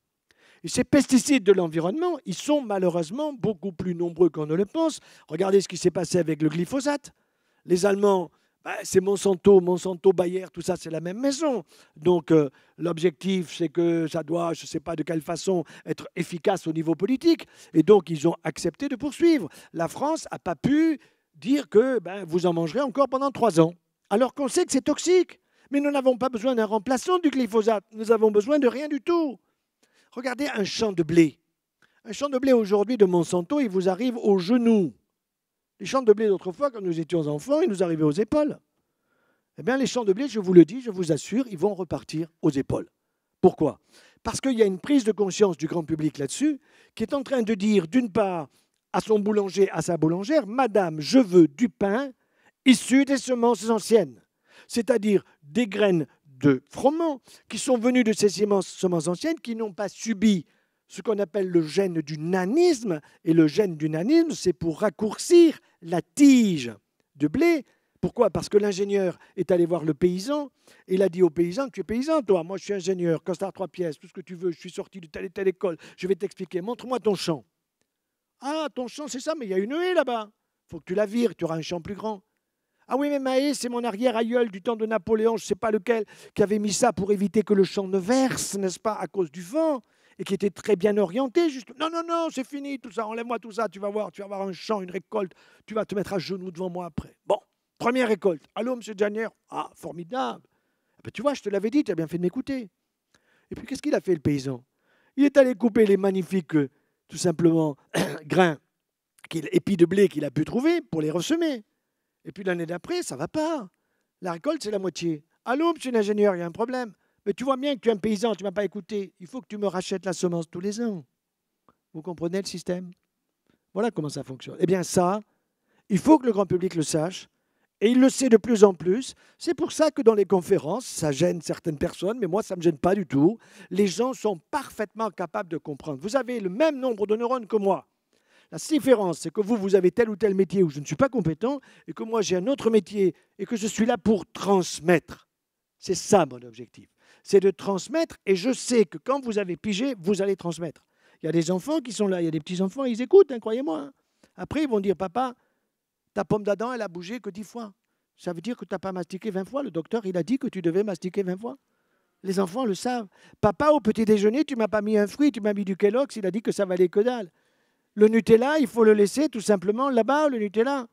Et ces pesticides de l'environnement, ils sont malheureusement beaucoup plus nombreux qu'on ne le pense. Regardez ce qui s'est passé avec le glyphosate. Les Allemands, c'est Monsanto, Bayer, tout ça, c'est la même maison. Donc, l'objectif, c'est que ça doit, je ne sais pas de quelle façon, être efficace au niveau politique. Et donc, ils ont accepté de poursuivre. La France n'a pas pu dire que vous en mangerez encore pendant 3 ans. Alors qu'on sait que c'est toxique. Mais nous n'avons pas besoin d'un remplaçant du glyphosate. Nous avons besoin de rien du tout. Regardez un champ de blé. Un champ de blé aujourd'hui de Monsanto, il vous arrive aux genoux. Les champs de blé d'autrefois, quand nous étions enfants, ils nous arrivaient aux épaules. Eh bien, les champs de blé, je vous le dis, je vous assure, ils vont repartir aux épaules. Pourquoi? Parce qu'il y a une prise de conscience du grand public là-dessus, qui est en train de dire, d'une part, à son boulanger, à sa boulangère, « Madame, je veux du pain issu des semences anciennes. » C'est-à-dire des graines de froment qui sont venues de ces semences anciennes, qui n'ont pas subi ce qu'on appelle le gène du nanisme. Et le gène du nanisme, c'est pour raccourcir la tige de blé. Pourquoi? Parce que l'ingénieur est allé voir le paysan et il a dit au paysan, tu es paysan toi, moi je suis ingénieur, costard 3 pièces, tout ce que tu veux, je suis sorti de telle et telle école, je vais t'expliquer, montre-moi ton champ. Ah, ton champ c'est ça, mais il y a une haie là-bas, il faut que tu la vires, tu auras un champ plus grand. Ah oui, mais Mahé, c'est mon arrière-aïeul du temps de Napoléon, je ne sais pas lequel, qui avait mis ça pour éviter que le champ ne verse, n'est-ce pas, à cause du vent, et qui était très bien orienté. Juste. Non, non, non, c'est fini, tout ça, enlève-moi tout ça, tu vas voir un champ, une récolte, tu vas te mettre à genoux devant moi après. Bon, première récolte. Allô, monsieur Janier? Ah, formidable. Ah ben, tu vois, je te l'avais dit, tu as bien fait de m'écouter. Et puis, qu'est-ce qu'il a fait, le paysan? Il est allé couper les magnifiques, tout simplement, grains, épis de blé qu'il a pu trouver pour les ressemer. Et puis l'année d'après, ça ne va pas. La récolte, c'est la moitié. Allô, monsieur l'ingénieur, il y a un problème. Mais tu vois bien que tu es un paysan, tu ne m'as pas écouté. Il faut que tu me rachètes la semence tous les ans. Vous comprenez le système? Voilà comment ça fonctionne. Eh bien ça, il faut que le grand public le sache. Et il le sait de plus en plus. C'est pour ça que dans les conférences, ça gêne certaines personnes, mais moi, ça ne me gêne pas du tout. Les gens sont parfaitement capables de comprendre. Vous avez le même nombre de neurones que moi. La différence, c'est que vous avez tel ou tel métier où je ne suis pas compétent et que moi, j'ai un autre métier et que je suis là pour transmettre. C'est ça mon objectif. C'est de transmettre et je sais que quand vous avez pigé, vous allez transmettre. Il y a des enfants qui sont là, il y a des petits-enfants, ils écoutent, hein, croyez-moi. Hein. Après, ils vont dire, papa, ta pomme d'Adam, elle a bougé que 10 fois. Ça veut dire que tu n'as pas mastiqué 20 fois. Le docteur, il a dit que tu devais mastiquer 20 fois. Les enfants le savent. Papa, au petit déjeuner, tu ne m'as pas mis un fruit, tu m'as mis du Kellogg's, il a dit que ça valait que dalle. Le Nutella, il faut le laisser tout simplement là-bas, le Nutella,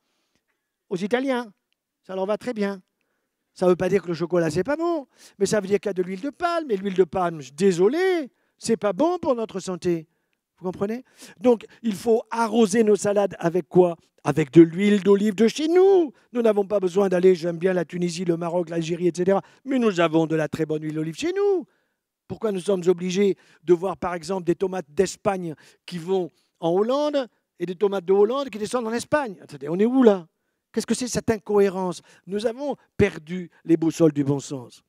aux Italiens. Ça leur va très bien. Ça ne veut pas dire que le chocolat, c'est pas bon, mais ça veut dire qu'il y a de l'huile de palme. Et l'huile de palme, désolé, c'est pas bon pour notre santé. Vous comprenez? Donc, il faut arroser nos salades avec quoi? Avec de l'huile d'olive de chez nous. Nous n'avons pas besoin d'aller, j'aime bien la Tunisie, le Maroc, l'Algérie, etc. Mais nous avons de la très bonne huile d'olive chez nous. Pourquoi nous sommes obligés de voir, par exemple, des tomates d'Espagne qui vont en Hollande et des tomates de Hollande qui descendent en Espagne? Attendez, on est où là? Qu'est-ce que c'est cette incohérence? Nous avons perdu les boussoles du bon sens.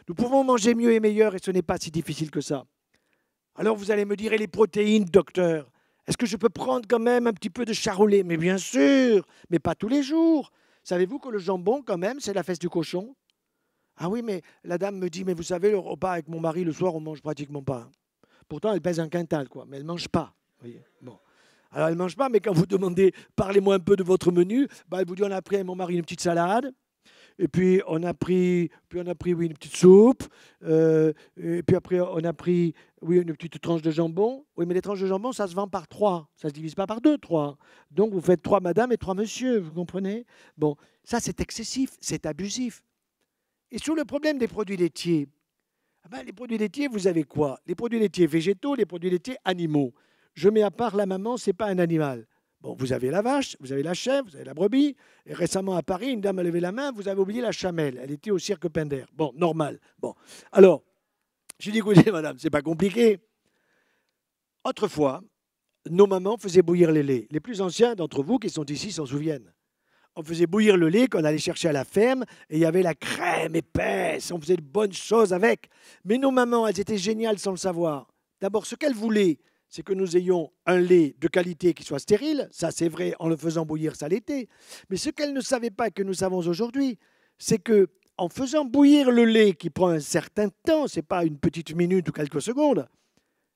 Nous pouvons manger mieux et meilleur et ce n'est pas si difficile que ça. Alors vous allez me dire, et les protéines, docteur? Est-ce que je peux prendre quand même un petit peu de charolais? Mais bien sûr, mais pas tous les jours. Savez-vous que le jambon, quand même, c'est la fesse du cochon? Ah oui, mais la dame me dit, mais vous savez, le repas avec mon mari, le soir, on ne mange pratiquement pas. Pourtant, elle pèse un quintal, quoi, mais elle ne mange pas. Vous voyez, bon. Alors, elle ne mange pas, mais quand vous demandez, parlez-moi un peu de votre menu, bah, elle vous dit, on a pris avec mon mari une petite salade, et puis on a pris oui, une petite soupe, et puis après, on a pris oui, une petite tranche de jambon. Oui, mais les tranches de jambon, ça se vend par 3. Ça ne se divise pas par 2, 3. Donc, vous faites 3 madame et 3 monsieur, vous comprenez? Bon, ça, c'est excessif, c'est abusif. Et sur le problème des produits laitiers, les produits laitiers, vous avez quoi? Les produits laitiers végétaux, les produits laitiers animaux. Je mets à part la maman, ce n'est pas un animal. Bon, vous avez la vache, vous avez la chèvre, vous avez la brebis. Et récemment à Paris, une dame a levé la main, vous avez oublié la chamelle. Elle était au cirque Pinder. Bon, normal. Bon, alors, je dis, écoutez, madame, c'est pas compliqué. Autrefois, nos mamans faisaient bouillir les laits. Les plus anciens d'entre vous qui sont ici s'en souviennent. On faisait bouillir le lait qu'on allait chercher à la ferme et il y avait la crème épaisse. On faisait de bonnes choses avec. Mais nos mamans, elles étaient géniales sans le savoir. D'abord, ce qu'elles voulaient, c'est que nous ayons un lait de qualité qui soit stérile. Ça, c'est vrai, en le faisant bouillir, ça l'était. Mais ce qu'elles ne savaient pas, que nous savons aujourd'hui, c'est que en faisant bouillir le lait qui prend un certain temps, ce n'est pas une petite minute ou quelques secondes,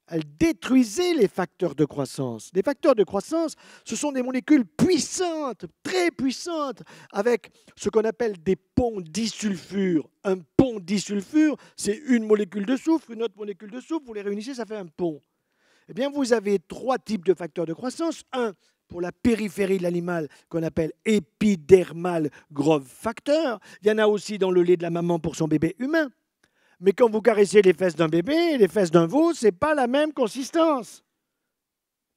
elle détruisait les facteurs de croissance. Les facteurs de croissance, ce sont des molécules puissantes, très puissantes, avec ce qu'on appelle des ponts disulfures. Un pont disulfure, c'est une molécule de soufre, une autre molécule de soufre, vous les réunissez, ça fait un pont. Eh bien, vous avez 3 types de facteurs de croissance. Un, pour la périphérie de l'animal, qu'on appelle épidermal growth factor. Il y en a aussi dans le lait de la maman pour son bébé humain. Mais quand vous caressez les fesses d'un bébé et les fesses d'un veau, ce n'est pas la même consistance.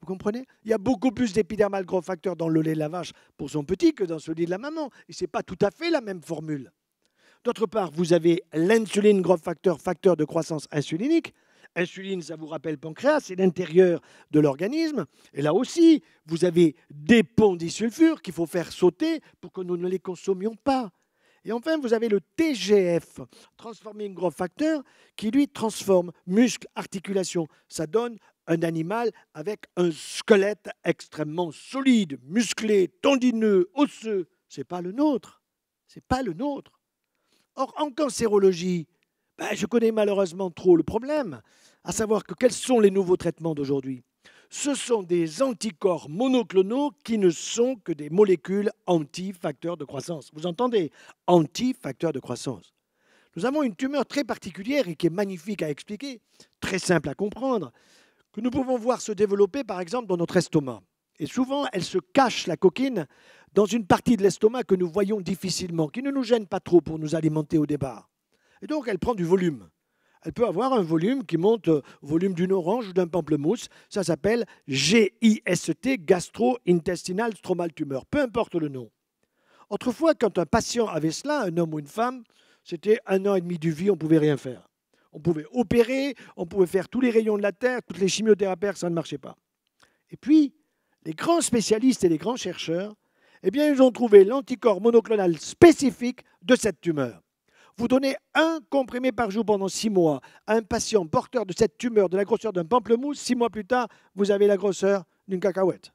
Vous comprenez? Il y a beaucoup plus d'épidermal growth factor dans le lait de la vache pour son petit que dans celui de la maman. Et ce n'est pas tout à fait la même formule. D'autre part, vous avez l'insuline growth factor, facteur de croissance insulinique. Insuline, ça vous rappelle pancréas, c'est l'intérieur de l'organisme. Et là aussi, vous avez des ponts disulfures qu'il faut faire sauter pour que nous ne les consommions pas. Et enfin, vous avez le TGF, Transforming Growth Factor, qui lui transforme muscles, articulations. Ça donne un animal avec un squelette extrêmement solide, musclé, tendineux, osseux. Ce n'est pas le nôtre. C'est pas le nôtre. Or, en cancérologie, je connais malheureusement trop le problème, à savoir que quels sont les nouveaux traitements d'aujourd'hui? ce sont des anticorps monoclonaux qui ne sont que des molécules anti-facteurs de croissance. Vous entendez? Anti-facteurs de croissance. Nous avons une tumeur très particulière et qui est magnifique à expliquer, très simple à comprendre, que nous pouvons voir se développer par exemple dans notre estomac. Et souvent, elle se cache, la coquine, dans une partie de l'estomac que nous voyons difficilement, qui ne nous gêne pas trop pour nous alimenter au départ. Et donc, elle prend du volume. Elle peut avoir un volume qui monte au volume d'une orange ou d'un pamplemousse. Ça s'appelle GIST, gastro-intestinal stromal tumor, peu importe le nom. Autrefois, quand un patient avait cela, un homme ou une femme, c'était 1 an et demi de vie, on ne pouvait rien faire. On pouvait opérer, on pouvait faire tous les rayons de la Terre, toutes les chimiothérapies, ça ne marchait pas. Et puis, les grands spécialistes et les grands chercheurs, eh bien, ils ont trouvé l'anticorps monoclonal spécifique de cette tumeur. Vous donnez un comprimé par jour pendant 6 mois à un patient porteur de cette tumeur de la grosseur d'un pamplemousse, 6 mois plus tard, vous avez la grosseur d'une cacahuète.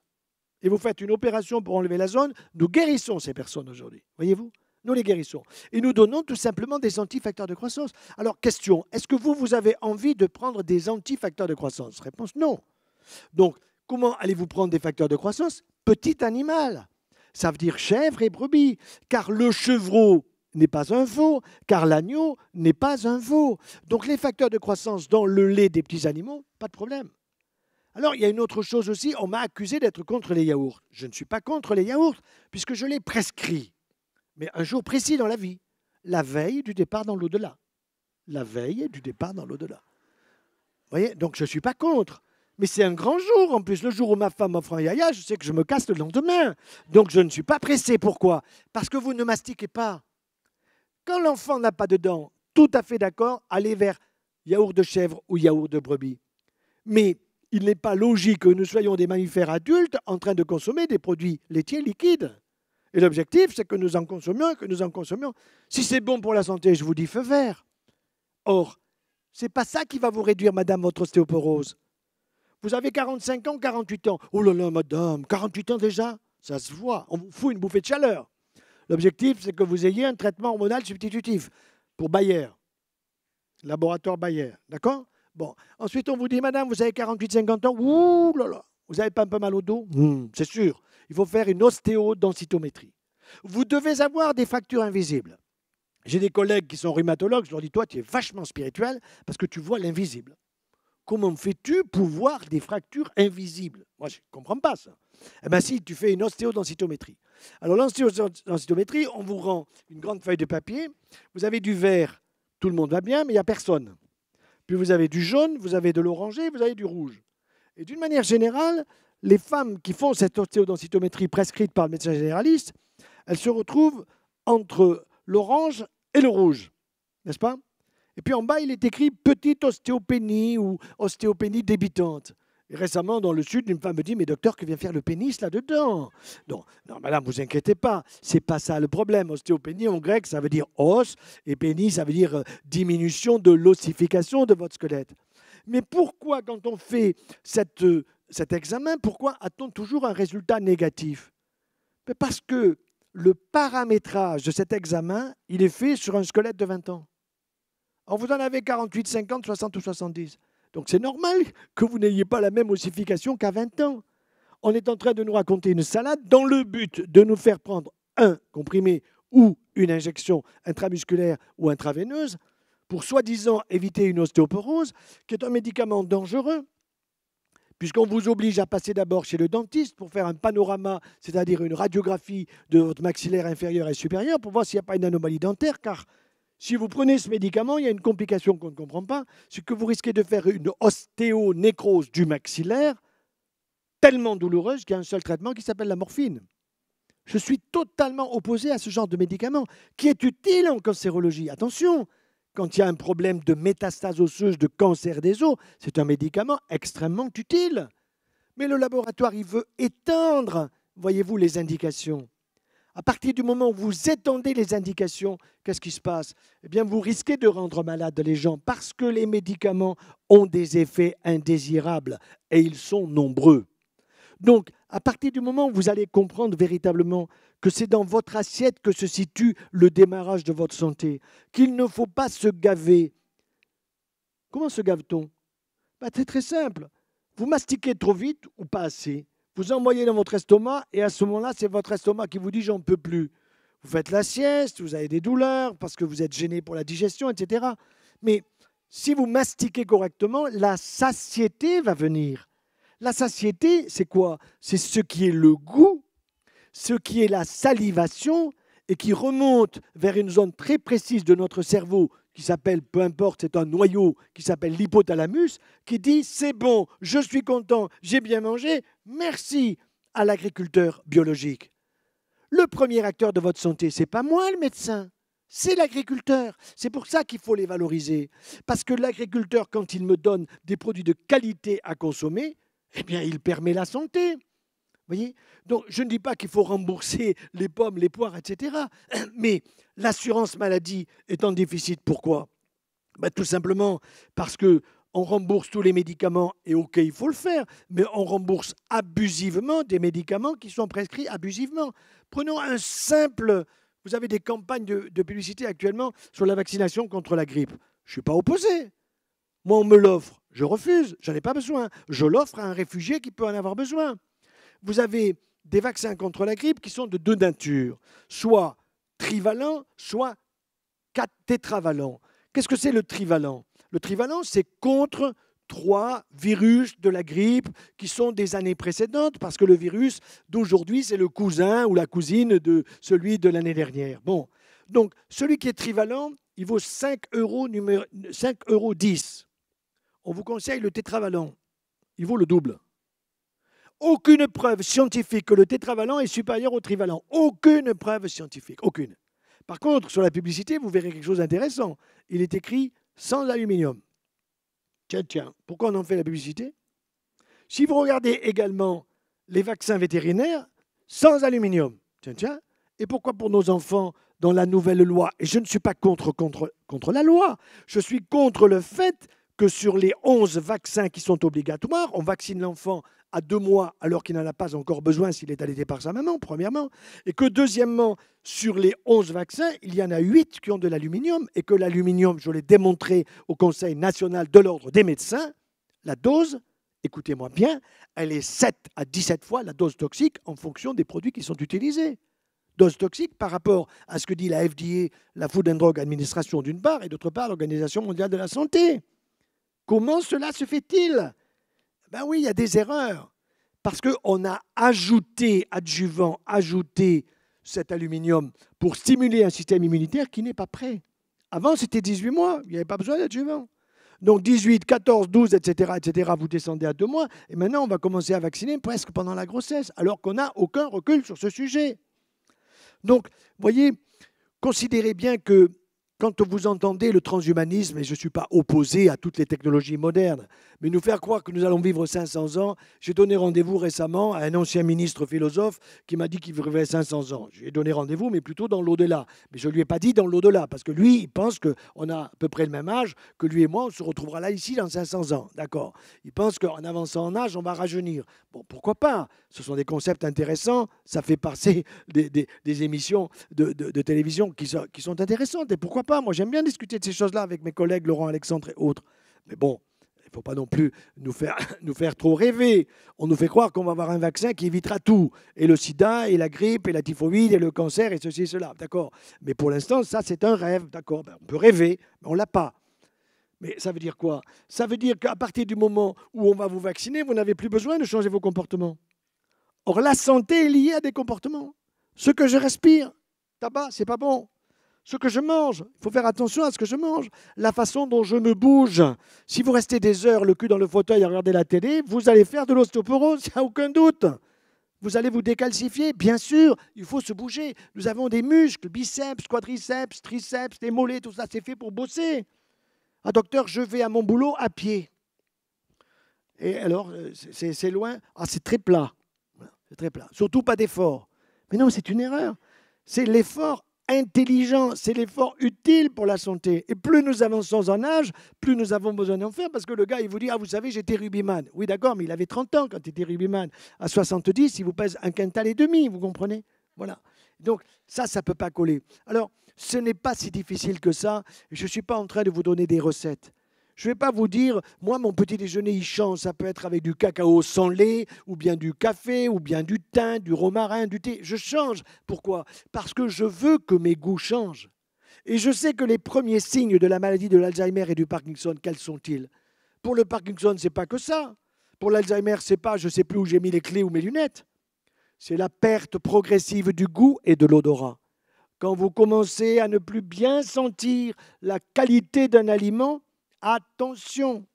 Et vous faites une opération pour enlever la zone. Nous guérissons ces personnes aujourd'hui, voyez-vous? Nous les guérissons. Et nous donnons tout simplement des antifacteurs de croissance. Alors, question, est-ce que vous avez envie de prendre des antifacteurs de croissance? Réponse, non. Donc, comment allez-vous prendre des facteurs de croissance? Petit animal. Ça veut dire chèvre et brebis. Car le chevreau n'est pas un veau, car l'agneau n'est pas un veau. Donc, les facteurs de croissance dans le lait des petits animaux, pas de problème. Alors, il y a une autre chose aussi, on m'a accusé d'être contre les yaourts. Je ne suis pas contre les yaourts, puisque je les prescris. Mais un jour précis dans la vie, la veille du départ dans l'au-delà. La veille du départ dans l'au-delà. Vous voyez, donc je ne suis pas contre. Mais c'est un grand jour, en plus. Le jour où ma femme m'offre un yaya, je sais que je me casse le lendemain. Donc je ne suis pas pressé. Pourquoi? Parce que vous ne mastiquez pas. Quand l'enfant n'a pas de dents, tout à fait d'accord, allez vers yaourt de chèvre ou yaourt de brebis. Mais il n'est pas logique que nous soyons des mammifères adultes en train de consommer des produits laitiers liquides. Et l'objectif, c'est que nous en consommions, que nous en consommions. Si c'est bon pour la santé, je vous dis feu vert. Or, ce n'est pas ça qui va vous réduire, madame, votre ostéoporose. Vous avez 45 ans, 48 ans. Oh là là, madame, 48 ans déjà? Ça se voit. On vous fout une bouffée de chaleur. L'objectif, c'est que vous ayez un traitement hormonal substitutif pour Bayer, laboratoire Bayer. D'accord? Bon. Ensuite, on vous dit, madame, vous avez 48-50 ans. Ouh là là. Vous n'avez pas un peu mal au dos? C'est sûr. Il faut faire une ostéodensitométrie. Vous devez avoir des fractures invisibles. J'ai des collègues qui sont rhumatologues, je leur dis, toi, tu es vachement spirituel parce que tu vois l'invisible. Comment fais-tu pour voir des fractures invisibles? Moi, je ne comprends pas ça. Eh bien, si, tu fais une ostéodensitométrie. Alors, l'ostéodensitométrie, on vous rend une grande feuille de papier. Vous avez du vert, tout le monde va bien, mais il n'y a personne. Puis vous avez du jaune, vous avez de l'orangé, vous avez du rouge. Et d'une manière générale, les femmes qui font cette ostéodensitométrie prescrite par le médecin généraliste, elles se retrouvent entre l'orange et le rouge, n'est-ce pas? Et puis en bas, il est écrit petite ostéopénie ou ostéopénie débutante. Et récemment, dans le Sud, une femme me dit, mais docteur, que vient faire le pénis là-dedans? Non, madame, vous inquiétez pas, c'est pas ça le problème. Ostéopénie en grec, ça veut dire os, et pénis, ça veut dire diminution de l'ossification de votre squelette. Mais pourquoi, quand on fait cet examen, pourquoi a-t-on toujours un résultat négatif? Parce que le paramétrage de cet examen, il est fait sur un squelette de 20 ans. Alors vous en avez 48, 50, 60 ou 70. Donc c'est normal que vous n'ayez pas la même ossification qu'à 20 ans. On est en train de nous raconter une salade dans le but de nous faire prendre un comprimé ou une injection intramusculaire ou intraveineuse pour soi-disant éviter une ostéoporose, qui est un médicament dangereux, puisqu'on vous oblige à passer d'abord chez le dentiste pour faire un panorama, c'est-à-dire une radiographie de votre maxillaire inférieur et supérieur, pour voir s'il n'y a pas une anomalie dentaire, car si vous prenez ce médicament, il y a une complication qu'on ne comprend pas, c'est que vous risquez de faire une ostéonécrose du maxillaire tellement douloureuse qu'il y a un seul traitement qui s'appelle la morphine. Je suis totalement opposé à ce genre de médicament qui est utile en cancérologie. Attention, quand il y a un problème de métastase osseuse, de cancer des os, c'est un médicament extrêmement utile. Mais le laboratoire, il veut étendre, voyez-vous, les indications. À partir du moment où vous étendez les indications, qu'est-ce qui se passe? Eh bien, vous risquez de rendre malades les gens parce que les médicaments ont des effets indésirables et ils sont nombreux. Donc, à partir du moment où vous allez comprendre véritablement que c'est dans votre assiette que se situe le démarrage de votre santé, qu'il ne faut pas se gaver. Comment se gave-t-on? C'est très simple. Vous mastiquez trop vite ou pas assez. Vous envoyez dans votre estomac et à ce moment-là, c'est votre estomac qui vous dit « j'en peux plus ». Vous faites la sieste, vous avez des douleurs parce que vous êtes gêné pour la digestion, etc. Mais si vous mastiquez correctement, la satiété va venir. La satiété, c'est quoi? C'est ce qui est le goût, ce qui est la salivation et qui remonte vers une zone très précise de notre cerveau qui s'appelle, peu importe, c'est un noyau qui s'appelle l'hypothalamus, qui dit « c'est bon, je suis content, j'ai bien mangé, merci à l'agriculteur biologique ». Le premier acteur de votre santé, ce n'est pas moi le médecin, c'est l'agriculteur. C'est pour ça qu'il faut les valoriser. Parce que l'agriculteur, quand il me donne des produits de qualité à consommer, eh bien, il permet la santé. Voyez? Donc, je ne dis pas qu'il faut rembourser les pommes, les poires, etc. Mais l'assurance maladie est en déficit. Pourquoi? Ben, tout simplement parce qu'on rembourse tous les médicaments, et OK, il faut le faire, mais on rembourse abusivement des médicaments qui sont prescrits abusivement. Prenons un simple... Vous avez des campagnes de publicité actuellement sur la vaccination contre la grippe. Je ne suis pas opposé. Moi, on me l'offre. Je refuse. Je n'en ai pas besoin. Je l'offre à un réfugié qui peut en avoir besoin. Vous avez des vaccins contre la grippe qui sont de deux natures, soit trivalent, soit tétravalent. Qu'est-ce que c'est le trivalent? Le trivalent, c'est contre 3 virus de la grippe qui sont des années précédentes, parce que le virus d'aujourd'hui, c'est le cousin ou la cousine de celui de l'année dernière. Bon, donc celui qui est trivalent, il vaut 5 €, 10. On vous conseille le tétravalent, il vaut le double. Aucune preuve scientifique que le tétravalent est supérieur au trivalent. Aucune preuve scientifique, aucune. Par contre, sur la publicité, vous verrez quelque chose d'intéressant. Il est écrit sans aluminium. Tiens, pourquoi on en fait la publicité? Si vous regardez également les vaccins vétérinaires, sans aluminium. Tiens. Et pourquoi pour nos enfants, dans la nouvelle loi? Et je ne suis pas contre la loi. Je suis contre le fait que sur les 11 vaccins qui sont obligatoires, on vaccine l'enfant à 2 mois alors qu'il n'en a pas encore besoin s'il est allaité par sa maman, premièrement. Et que deuxièmement, sur les 11 vaccins, il y en a 8 qui ont de l'aluminium. Et que l'aluminium, je l'ai démontré au Conseil national de l'ordre des médecins, la dose, écoutez-moi bien, elle est 7 à 17 fois la dose toxique en fonction des produits qui sont utilisés. Dose toxique par rapport à ce que dit la FDA, la Food and Drug Administration d'une part, et d'autre part l'Organisation mondiale de la santé. Comment cela se fait-il? Ben oui, il y a des erreurs. Parce qu'on a ajouté cet aluminium pour stimuler un système immunitaire qui n'est pas prêt. Avant, c'était 18 mois, il n'y avait pas besoin d'adjuvant. Donc 18, 14, 12, etc., vous descendez à 2 mois, et maintenant on va commencer à vacciner presque pendant la grossesse, alors qu'on n'a aucun recul sur ce sujet. Donc, voyez, considérez bien que quand vous entendez le transhumanisme, et je ne suis pas opposé à toutes les technologies modernes, mais nous faire croire que nous allons vivre 500 ans, j'ai donné rendez-vous récemment à un ancien ministre philosophe qui m'a dit qu'il vivrait 500 ans. Je lui ai donné rendez-vous, mais plutôt dans l'au-delà. Mais je ne lui ai pas dit dans l'au-delà, parce que lui, il pense qu'on a à peu près le même âge, que lui et moi, on se retrouvera là, ici, dans 500 ans. D'accord. Il pense qu'en avançant en âge, on va rajeunir. Bon, pourquoi pas? Ce sont des concepts intéressants, ça fait passer des émissions de télévision qui sont intéressantes. Et pourquoi pas? Moi, j'aime bien discuter de ces choses-là avec mes collègues Laurent Alexandre et autres. Mais bon, il ne faut pas non plus nous faire trop rêver. On nous fait croire qu'on va avoir un vaccin qui évitera tout. Et le sida, et la grippe, et la typhoïde, et le cancer, et ceci et cela. D'accord. Mais pour l'instant, ça, c'est un rêve. D'accord. Ben, on peut rêver, mais on ne l'a pas. Mais ça veut dire quoi? Ça veut dire qu'à partir du moment où on va vous vacciner, vous n'avez plus besoin de changer vos comportements. Or, la santé est liée à des comportements. Ce que je respire, tabac, c'est pas bon. Ce que je mange, il faut faire attention à ce que je mange. La façon dont je me bouge. Si vous restez des heures le cul dans le fauteuil à regarder la télé, vous allez faire de l'ostéoporose, il n'y a aucun doute. Vous allez vous décalcifier, bien sûr, il faut se bouger. Nous avons des muscles, biceps, quadriceps, triceps, les mollets, tout ça, c'est fait pour bosser. Ah docteur, je vais à mon boulot à pied. Et alors, c'est loin? Ah, c'est très plat. C'est très plat. Surtout pas d'effort. Mais non, c'est une erreur. C'est l'effort intelligent, c'est l'effort utile pour la santé. Et plus nous avançons en âge, plus nous avons besoin d'en faire, parce que le gars, il vous dit « Ah, vous savez, j'étais rugbyman ». Oui, d'accord, mais il avait 30 ans quand il était rugbyman. À 70, il vous pèse 1,5 quintal, vous comprenez? Voilà. Donc, ça ne peut pas coller. Alors, ce n'est pas si difficile que ça. Je ne suis pas en train de vous donner des recettes. Je ne vais pas vous dire, moi, mon petit déjeuner, il change. Ça peut être avec du cacao sans lait, ou bien du café, ou bien du thym, du romarin, du thé. Je change. Pourquoi? Parce que je veux que mes goûts changent. Et je sais que les premiers signes de la maladie de l'Alzheimer et du Parkinson, quels sont-ils? Pour le Parkinson, ce n'est pas que ça. Pour l'Alzheimer, ce n'est pas je ne sais plus où j'ai mis les clés ou mes lunettes. C'est la perte progressive du goût et de l'odorat. Quand vous commencez à ne plus bien sentir la qualité d'un aliment, attention.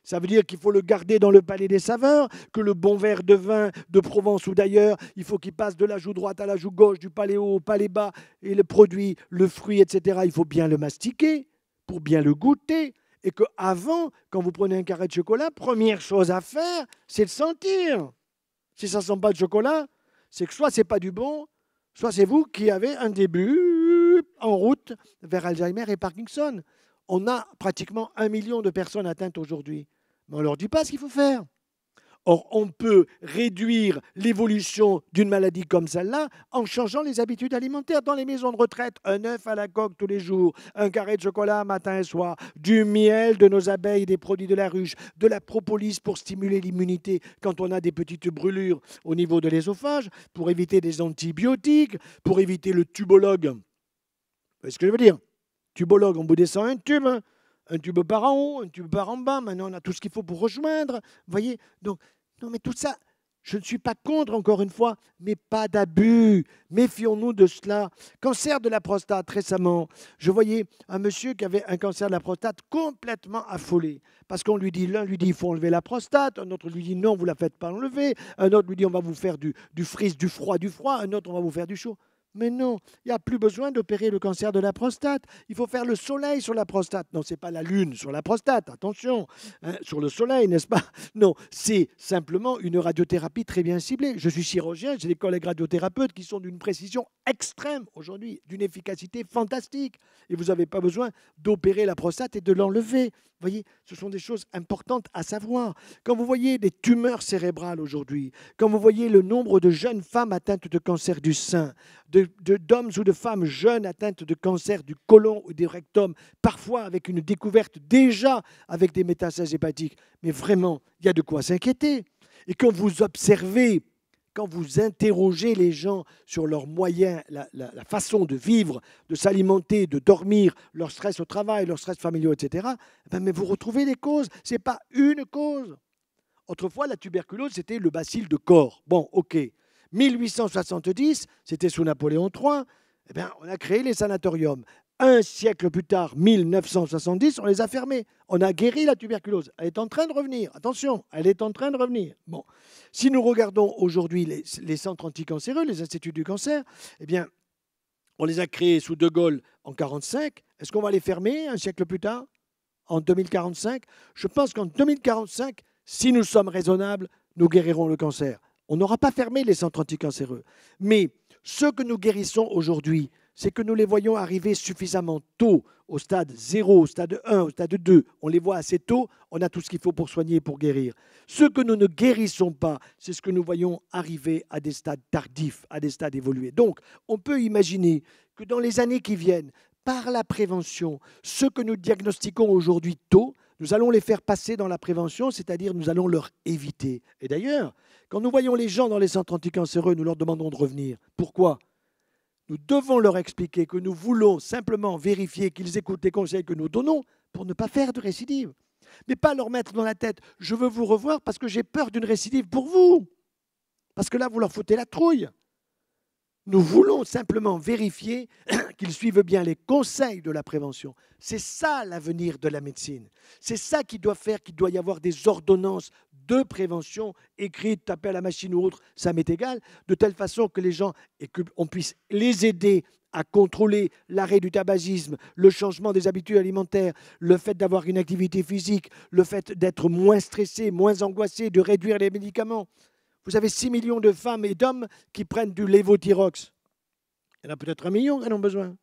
Ça veut dire qu'il faut le garder dans le palais des saveurs, que le bon verre de vin de Provence ou d'ailleurs, il faut qu'il passe de la joue droite à la joue gauche, du palais haut au palais bas, et le produit, le fruit, etc., il faut bien le mastiquer pour bien le goûter. Et qu'avant, quand vous prenez un carré de chocolat, première chose à faire, c'est le sentir. Si ça ne sent pas de chocolat, c'est que soit ce n'est pas du bon, soit c'est vous qui avez un début en route vers Alzheimer et Parkinson. On a pratiquement 1 million de personnes atteintes aujourd'hui. Mais on ne leur dit pas ce qu'il faut faire. Or, on peut réduire l'évolution d'une maladie comme celle-là en changeant les habitudes alimentaires. Dans les maisons de retraite, un œuf à la coque tous les jours, un carré de chocolat matin et soir, du miel de nos abeilles, des produits de la ruche, de la propolis pour stimuler l'immunité quand on a des petites brûlures au niveau de l'ésophage, pour éviter des antibiotiques, pour éviter le tubologue. Vous voyez ce que je veux dire? Tubologue, on vous descend un tube par en haut, un tube par en bas. Maintenant, on a tout ce qu'il faut pour rejoindre. Vous voyez? Donc, non, mais tout ça, je ne suis pas contre, encore une fois, mais pas d'abus. Méfions-nous de cela. Cancer de la prostate, récemment, je voyais un monsieur qui avait un cancer de la prostate complètement affolé. Parce qu'on lui dit, l'un lui dit, il faut enlever la prostate, un autre lui dit, non, vous ne la faites pas enlever, un autre lui dit, on va vous faire du frise, du froid, un autre, on va vous faire du chaud. Mais non, il n'y a plus besoin d'opérer le cancer de la prostate. Il faut faire le soleil sur la prostate. Non, ce n'est pas la lune sur la prostate, attention, hein, sur le soleil, n'est-ce pas? Non, c'est simplement une radiothérapie très bien ciblée. Je suis chirurgien, j'ai des collègues radiothérapeutes qui sont d'une précision extrême aujourd'hui, d'une efficacité fantastique. Et vous n'avez pas besoin d'opérer la prostate et de l'enlever. Vous voyez, ce sont des choses importantes à savoir. Quand vous voyez des tumeurs cérébrales aujourd'hui, quand vous voyez le nombre de jeunes femmes atteintes de cancer du sein, d'hommes ou de femmes jeunes atteintes de cancer du côlon ou du rectum, parfois avec une découverte déjà avec des métastases hépatiques, mais vraiment, il y a de quoi s'inquiéter. Et quand vous observez, quand vous interrogez les gens sur leurs moyens, la façon de vivre, de s'alimenter, de dormir, leur stress au travail, leur stress familial, etc., mais vous retrouvez des causes. Ce n'est pas une cause. Autrefois, la tuberculose, c'était le bacille de Koch. Bon, ok. 1870, c'était sous Napoléon III, on a créé les sanatoriums. Un siècle plus tard, 1970, on les a fermés. On a guéri la tuberculose. Elle est en train de revenir. Attention, elle est en train de revenir. Bon. Si nous regardons aujourd'hui les centres anticancéreux, les instituts du cancer, on les a créés sous De Gaulle en 1945. Est-ce qu'on va les fermer un siècle plus tard, en 2045? Je pense qu'en 2045, si nous sommes raisonnables, nous guérirons le cancer. On n'aura pas fermé les centres anticancéreux. Mais ce que nous guérissons aujourd'hui, c'est que nous les voyons arriver suffisamment tôt, au stade 0, au stade 1, au stade 2. On les voit assez tôt, on a tout ce qu'il faut pour soigner et pour guérir. Ce que nous ne guérissons pas, c'est ce que nous voyons arriver à des stades tardifs, à des stades évolués. Donc, on peut imaginer que dans les années qui viennent, par la prévention, ce que nous diagnostiquons aujourd'hui tôt, nous allons les faire passer dans la prévention, c'est-à-dire nous allons leur éviter. Et d'ailleurs, quand nous voyons les gens dans les centres anticancéreux, nous leur demandons de revenir. Pourquoi ? Nous devons leur expliquer que nous voulons simplement vérifier qu'ils écoutent les conseils que nous donnons pour ne pas faire de récidive. Mais pas leur mettre dans la tête « je veux vous revoir parce que j'ai peur d'une récidive pour vous ». Parce que là, vous leur foutez la trouille. Nous voulons simplement vérifier qu'ils suivent bien les conseils de la prévention. C'est ça l'avenir de la médecine. C'est ça qui doit faire qu'il doit y avoir des ordonnances de prévention écrites, tapées à la machine ou autre, ça m'est égal, de telle façon que les gens, et qu'on puisse les aider à contrôler l'arrêt du tabagisme, le changement des habitudes alimentaires, le fait d'avoir une activité physique, le fait d'être moins stressé, moins angoissé, de réduire les médicaments. Vous avez 6 millions de femmes et d'hommes qui prennent du lévothyrox. Il y en a peut-être 1 million qui en ont besoin.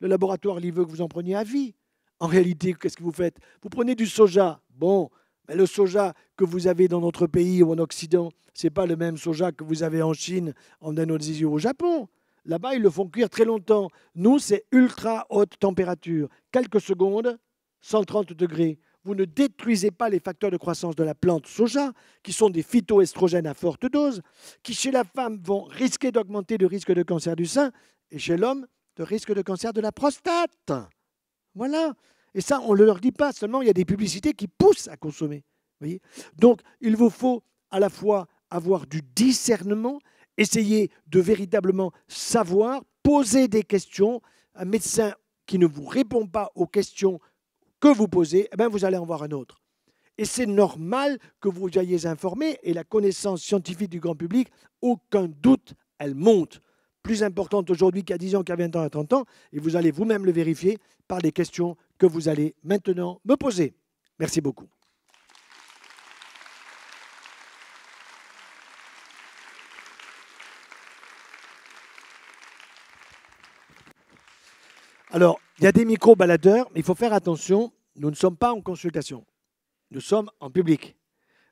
Le laboratoire il veut que vous en preniez à vie. En réalité, qu'est-ce que vous faites? Vous prenez du soja. Bon, mais le soja que vous avez dans notre pays ou en Occident, ce n'est pas le même soja que vous avez en Chine, en Indonésie ou au Japon. Là-bas, ils le font cuire très longtemps. Nous, c'est ultra haute température. Quelques secondes, 130 degrés. vous ne détruisez pas les facteurs de croissance de la plante soja, qui sont des phytoestrogènes à forte dose, qui chez la femme vont risquer d'augmenter le risque de cancer du sein, et chez l'homme, le risque de cancer de la prostate. Voilà. Et ça, on ne leur dit pas, seulement il y a des publicités qui poussent à consommer. Voyez. Donc, il vous faut à la fois avoir du discernement, essayer de véritablement savoir, poser des questions. Un médecin qui ne vous répond pas aux questions que vous posez, eh bien, vous allez en voir un autre. Et c'est normal que vous ayez informé, et la connaissance scientifique du grand public, aucun doute, elle monte. Plus importante aujourd'hui qu'il y a 10 ans, qu'il y a 20 ans, à 30 ans, et vous allez vous-même le vérifier par les questions que vous allez maintenant me poser. Merci beaucoup. Alors, il y a des micro-baladeurs, mais il faut faire attention, nous ne sommes pas en consultation, nous sommes en public.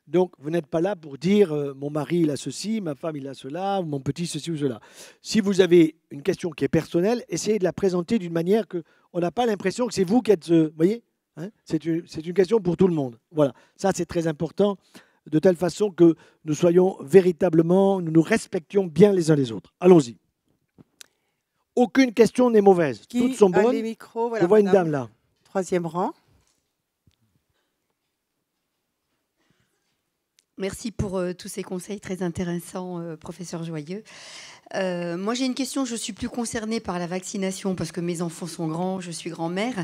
Donc, vous n'êtes pas là pour dire mon mari il a ceci, ma femme il a cela, ou mon petit ceci ou cela. Si vous avez une question qui est personnelle, essayez de la présenter d'une manière qu'on n'a pas l'impression que c'est vous qui êtes... vous voyez, hein, c'est une question pour tout le monde. Voilà, ça c'est très important, de telle façon que nous soyons véritablement, nous nous respections bien les uns les autres. Allons-y. Aucune question n'est mauvaise. Toutes sont bonnes. Voilà, je vois une dame là. Troisième rang. Merci pour tous ces conseils très intéressants, professeur Joyeux. Moi, j'ai une question. Je suis plus concernée par la vaccination parce que mes enfants sont grands, je suis grand-mère.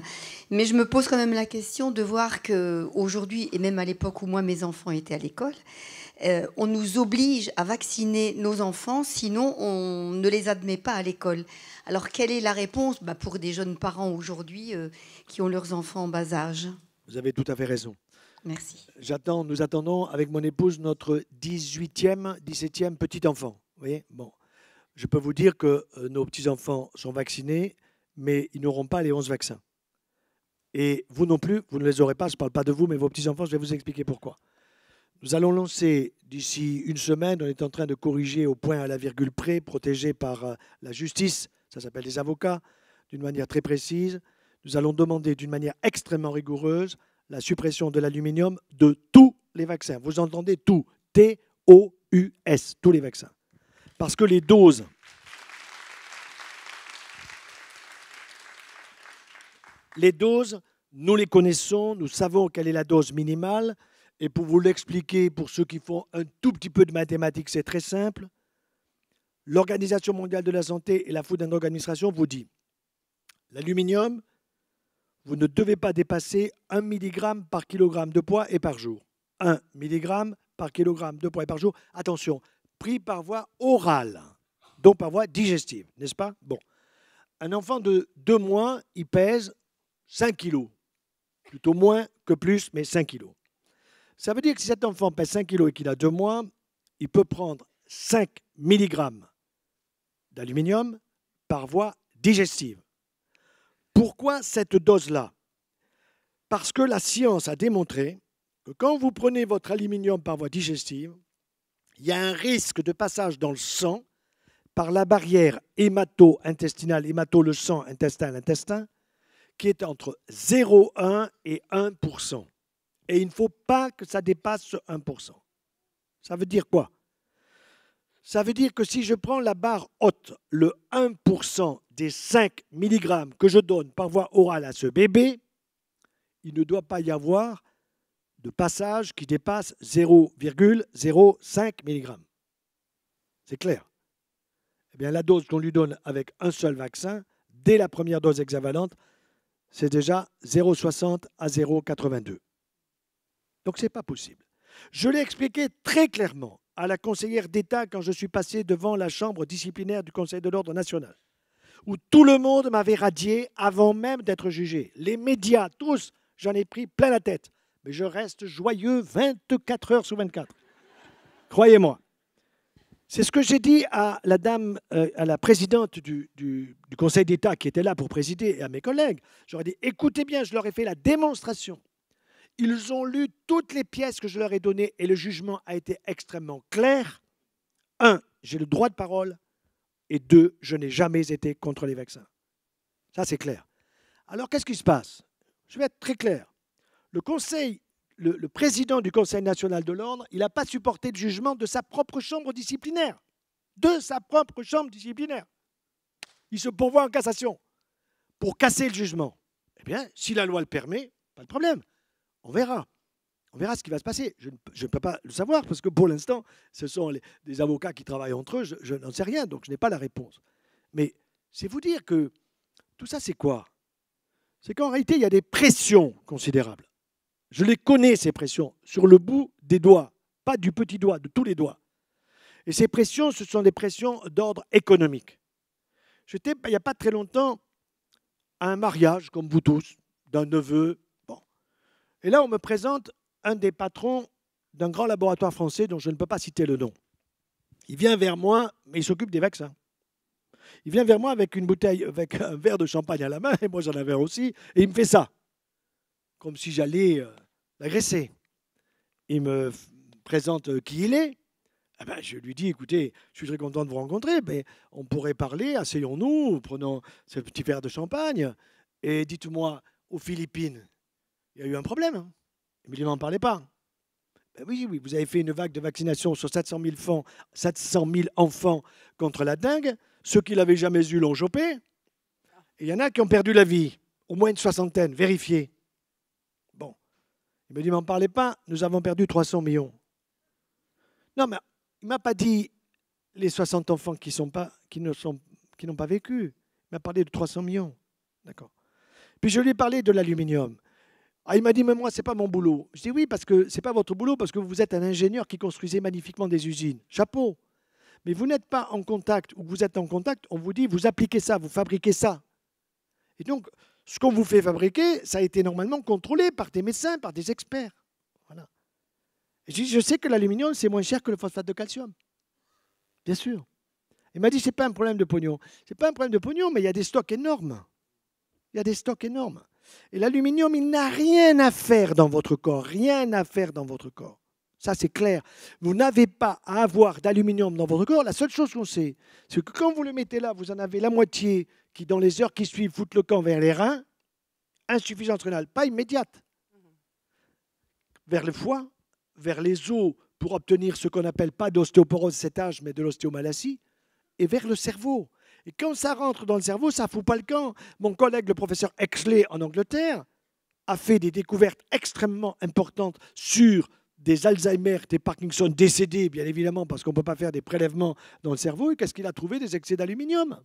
Mais je me pose quand même la question de voir qu'aujourd'hui, et même à l'époque où moi, mes enfants étaient à l'école, on nous oblige à vacciner nos enfants, sinon on ne les admet pas à l'école. Alors, quelle est la réponse pour des jeunes parents aujourd'hui qui ont leurs enfants en bas âge? Vous avez tout à fait raison. Merci. Nous attendons avec mon épouse notre 17e petit enfant. Vous voyez, bon, je peux vous dire que nos petits-enfants sont vaccinés, mais ils n'auront pas les 11 vaccins. Et vous non plus, vous ne les aurez pas. Je ne parle pas de vous, mais vos petits-enfants, je vais vous expliquer pourquoi. Nous allons lancer d'ici une semaine, on est en train de corriger au point à la virgule près, protégé par la justice, ça s'appelle les avocats, d'une manière très précise. Nous allons demander d'une manière extrêmement rigoureuse la suppression de l'aluminium de tous les vaccins. Vous entendez tout, T-O-U-S, tous les vaccins. Parce que les doses, nous les connaissons, nous savons quelle est la dose minimale. Et pour vous l'expliquer, pour ceux qui font un tout petit peu de mathématiques, c'est très simple. L'Organisation mondiale de la santé et la Food and Drug Administration vous dit l'aluminium, vous ne devez pas dépasser 1 mg par kilogramme de poids et par jour. 1 mg par kilogramme de poids et par jour. Attention, pris par voie orale, donc par voie digestive, n'est-ce pas? Bon. Un enfant de 2 mois, il pèse 5 kg. Plutôt moins que plus, mais 5 kg. Ça veut dire que si cet enfant pèse 5 kg et qu'il a 2 mois, il peut prendre 5 mg d'aluminium par voie digestive. Pourquoi cette dose-là? Parce que la science a démontré que quand vous prenez votre aluminium par voie digestive, il y a un risque de passage dans le sang par la barrière hémato-intestinale, hémato le sang, intestin l'intestin, qui est entre 0,1 et 1%. Et il ne faut pas que ça dépasse ce 1%. Ça veut dire quoi? Ça veut dire que si je prends la barre haute, le 1% des 5 mg que je donne par voie orale à ce bébé, il ne doit pas y avoir de passage qui dépasse 0,05 mg. C'est clair? Eh bien, la dose qu'on lui donne avec un seul vaccin, dès la première dose hexavalente, c'est déjà 0,60 à 0,82. Donc, ce n'est pas possible. Je l'ai expliqué très clairement à la conseillère d'État quand je suis passé devant la chambre disciplinaire du Conseil de l'ordre national, où tout le monde m'avait radié avant même d'être jugé. Les médias, tous, j'en ai pris plein la tête. Mais je reste joyeux 24 heures sur 24. Croyez-moi. C'est ce que j'ai dit à la dame, à la présidente du Conseil d'État qui était là pour présider et à mes collègues. J'aurais dit, écoutez bien, je leur ai fait la démonstration. Ils ont lu toutes les pièces que je leur ai données et le jugement a été extrêmement clair. 1, j'ai le droit de parole. Et 2, je n'ai jamais été contre les vaccins. Ça, c'est clair. Alors, qu'est-ce qui se passe? Je vais être très clair. le conseil, le président du Conseil national de l'ordre, il n'a pas supporté le jugement de sa propre chambre disciplinaire. De sa propre chambre disciplinaire. Il se pourvoit en cassation pour casser le jugement. Eh bien, si la loi le permet, pas de problème. On verra. On verra ce qui va se passer. Je ne peux pas le savoir parce que pour l'instant, ce sont des avocats qui travaillent entre eux. Je n'en sais rien, donc je n'ai pas la réponse. Mais c'est vous dire que tout ça, c'est quoi? C'est qu'en réalité, il y a des pressions considérables. Je les connais, ces pressions, sur le bout des doigts, pas du petit doigt, de tous les doigts. Et ces pressions, ce sont des pressions d'ordre économique. J'étais, il n'y a pas très longtemps, à un mariage, comme vous tous, d'un neveu. Bon. Et là, on me présente un des patrons d'un grand laboratoire français dont je ne peux pas citer le nom. Il vient vers moi, mais il s'occupe des vaccins. Il vient vers moi avec une bouteille, avec un verre de champagne à la main, et moi j'en avais aussi, et il me fait ça, comme si j'allais l'agresser. Il me présente qui il est. Eh ben, je lui dis, écoutez, je suis très content de vous rencontrer, mais on pourrait parler, asseyons-nous, prenons ce petit verre de champagne, et dites-moi, aux Philippines, il y a eu un problème, hein? Mais il n'en parlait pas. Ben oui, vous avez fait une vague de vaccination sur 700 000 enfants contre la dengue. Ceux qui ne l'avaient jamais eu l'ont chopé. Et il y en a qui ont perdu la vie. Au moins une soixantaine, vérifiez. Bon. Il me dit, m'en parlez pas, nous avons perdu 300 millions. Non, mais il ne m'a pas dit les 60 enfants qui n'ont pas vécu. Il m'a parlé de 300 millions. D'accord. Puis je lui ai parlé de l'aluminium. Ah, il m'a dit, mais moi, ce n'est pas mon boulot. Je dis, oui, parce que ce n'est pas votre boulot, parce que vous êtes un ingénieur qui construisait magnifiquement des usines. Chapeau. Mais vous n'êtes pas en contact, ou vous êtes en contact, on vous dit, vous appliquez ça, vous fabriquez ça. Et donc, ce qu'on vous fait fabriquer, ça a été normalement contrôlé par des médecins, par des experts. Voilà. Et je sais que l'aluminium, c'est moins cher que le phosphate de calcium. Bien sûr. Il m'a dit, ce n'est pas un problème de pognon. Ce n'est pas un problème de pognon, mais il y a des stocks énormes. Il y a des stocks énormes. Et l'aluminium, il n'a rien à faire dans votre corps. Rien à faire dans votre corps. Ça, c'est clair. Vous n'avez pas à avoir d'aluminium dans votre corps. La seule chose qu'on sait, c'est que quand vous le mettez là, vous en avez la moitié qui, dans les heures qui suivent, foutent le camp vers les reins. Insuffisance rénale, pas immédiate. Vers le foie, vers les os, pour obtenir ce qu'on appelle pas d'ostéoporose cet âge, mais de l'ostéomalacie, et vers le cerveau. Et quand ça rentre dans le cerveau, ça ne fout pas le camp. Mon collègue, le professeur Exley, en Angleterre, a fait des découvertes extrêmement importantes sur des Alzheimer, des Parkinson décédés, bien évidemment, parce qu'on ne peut pas faire des prélèvements dans le cerveau. Et qu'est-ce qu'il a trouvé? Des excès d'aluminium.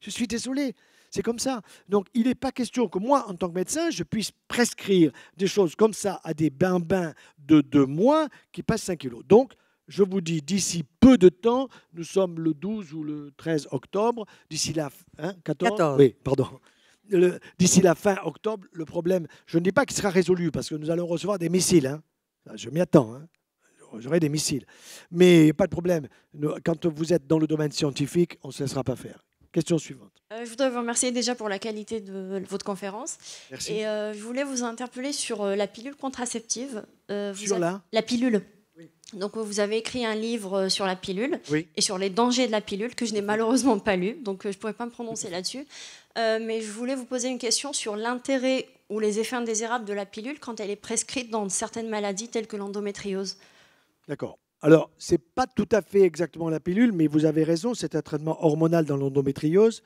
Je suis désolé, c'est comme ça. Donc, il n'est pas question que moi, en tant que médecin, je puisse prescrire des choses comme ça à des bambins de 2 mois qui passent 5 kilos. Donc, je vous dis, d'ici peu de temps, nous sommes le 12 ou le 13 octobre, d'ici la 14. Oui, pardon. D'ici la fin octobre, le problème, je ne dis pas qu'il sera résolu, parce que nous allons recevoir des missiles. Hein. Je m'y attends. Hein. J'aurai des missiles. Mais pas de problème. Quand vous êtes dans le domaine scientifique, on ne se laissera pas faire. Question suivante. Je voudrais vous remercier déjà pour la qualité de votre conférence. Merci. Et je voulais vous interpeller sur la pilule contraceptive. Sur la pilule. Oui. Donc vous avez écrit un livre sur la pilule Oui. et sur les dangers de la pilule que je n'ai malheureusement pas lu, donc je ne pourrais pas me prononcer là-dessus. Mais je voulais vous poser une question sur l'intérêt ou les effets indésirables de la pilule quand elle est prescrite dans certaines maladies telles que l'endométriose. D'accord. Alors, ce n'est pas tout à fait exactement la pilule, mais vous avez raison, c'est un traitement hormonal dans l'endométriose.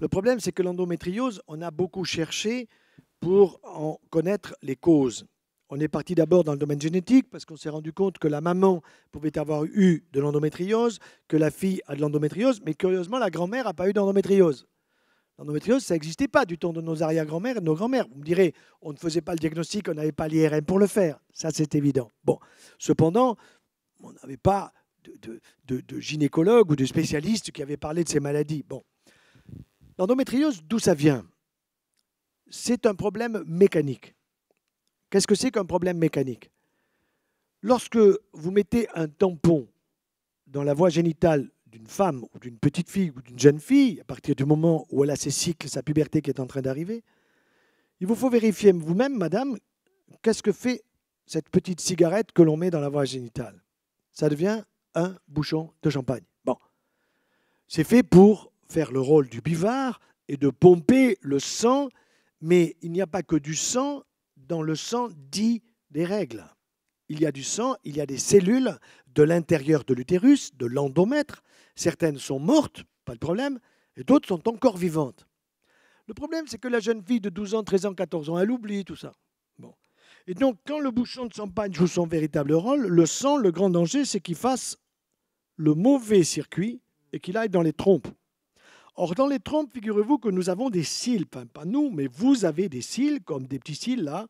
Le problème, c'est que l'endométriose, on a beaucoup cherché pour en connaître les causes. On est parti d'abord dans le domaine génétique parce qu'on s'est rendu compte que la maman pouvait avoir eu de l'endométriose, que la fille a de l'endométriose, mais curieusement, la grand-mère n'a pas eu d'endométriose. L'endométriose, ça n'existait pas du temps de nos arrière-grand-mères et de nos grand-mères. Vous me direz, on ne faisait pas le diagnostic, on n'avait pas l'IRM pour le faire. Ça, c'est évident. Bon, cependant, on n'avait pas de gynécologue ou de spécialiste qui avait parlé de ces maladies. Bon. L'endométriose, d'où ça vient? C'est un problème mécanique. Qu'est-ce que c'est qu'un problème mécanique? Lorsque vous mettez un tampon dans la voie génitale d'une femme ou d'une petite fille ou d'une jeune fille, à partir du moment où elle a ses cycles, sa puberté qui est en train d'arriver, il vous faut vérifier vous-même, madame, qu'est-ce que fait cette petite cigarette que l'on met dans la voie génitale? Ça devient un bouchon de champagne. Bon. C'est fait pour faire le rôle du buvard et de pomper le sang, mais il n'y a pas que du sang dans le sang dit des règles. Il y a du sang, il y a des cellules de l'intérieur de l'utérus, de l'endomètre. Certaines sont mortes, pas de problème, et d'autres sont encore vivantes. Le problème, c'est que la jeune fille de 12 ans, 13 ans, 14 ans, elle oublie tout ça. Bon. Et donc, quand le bouchon de champagne joue son véritable rôle, le sang, le grand danger, c'est qu'il fasse le mauvais circuit et qu'il aille dans les trompes. Or, dans les trompes, figurez-vous que nous avons des cils, enfin, pas nous, mais vous avez des cils, comme des petits cils là,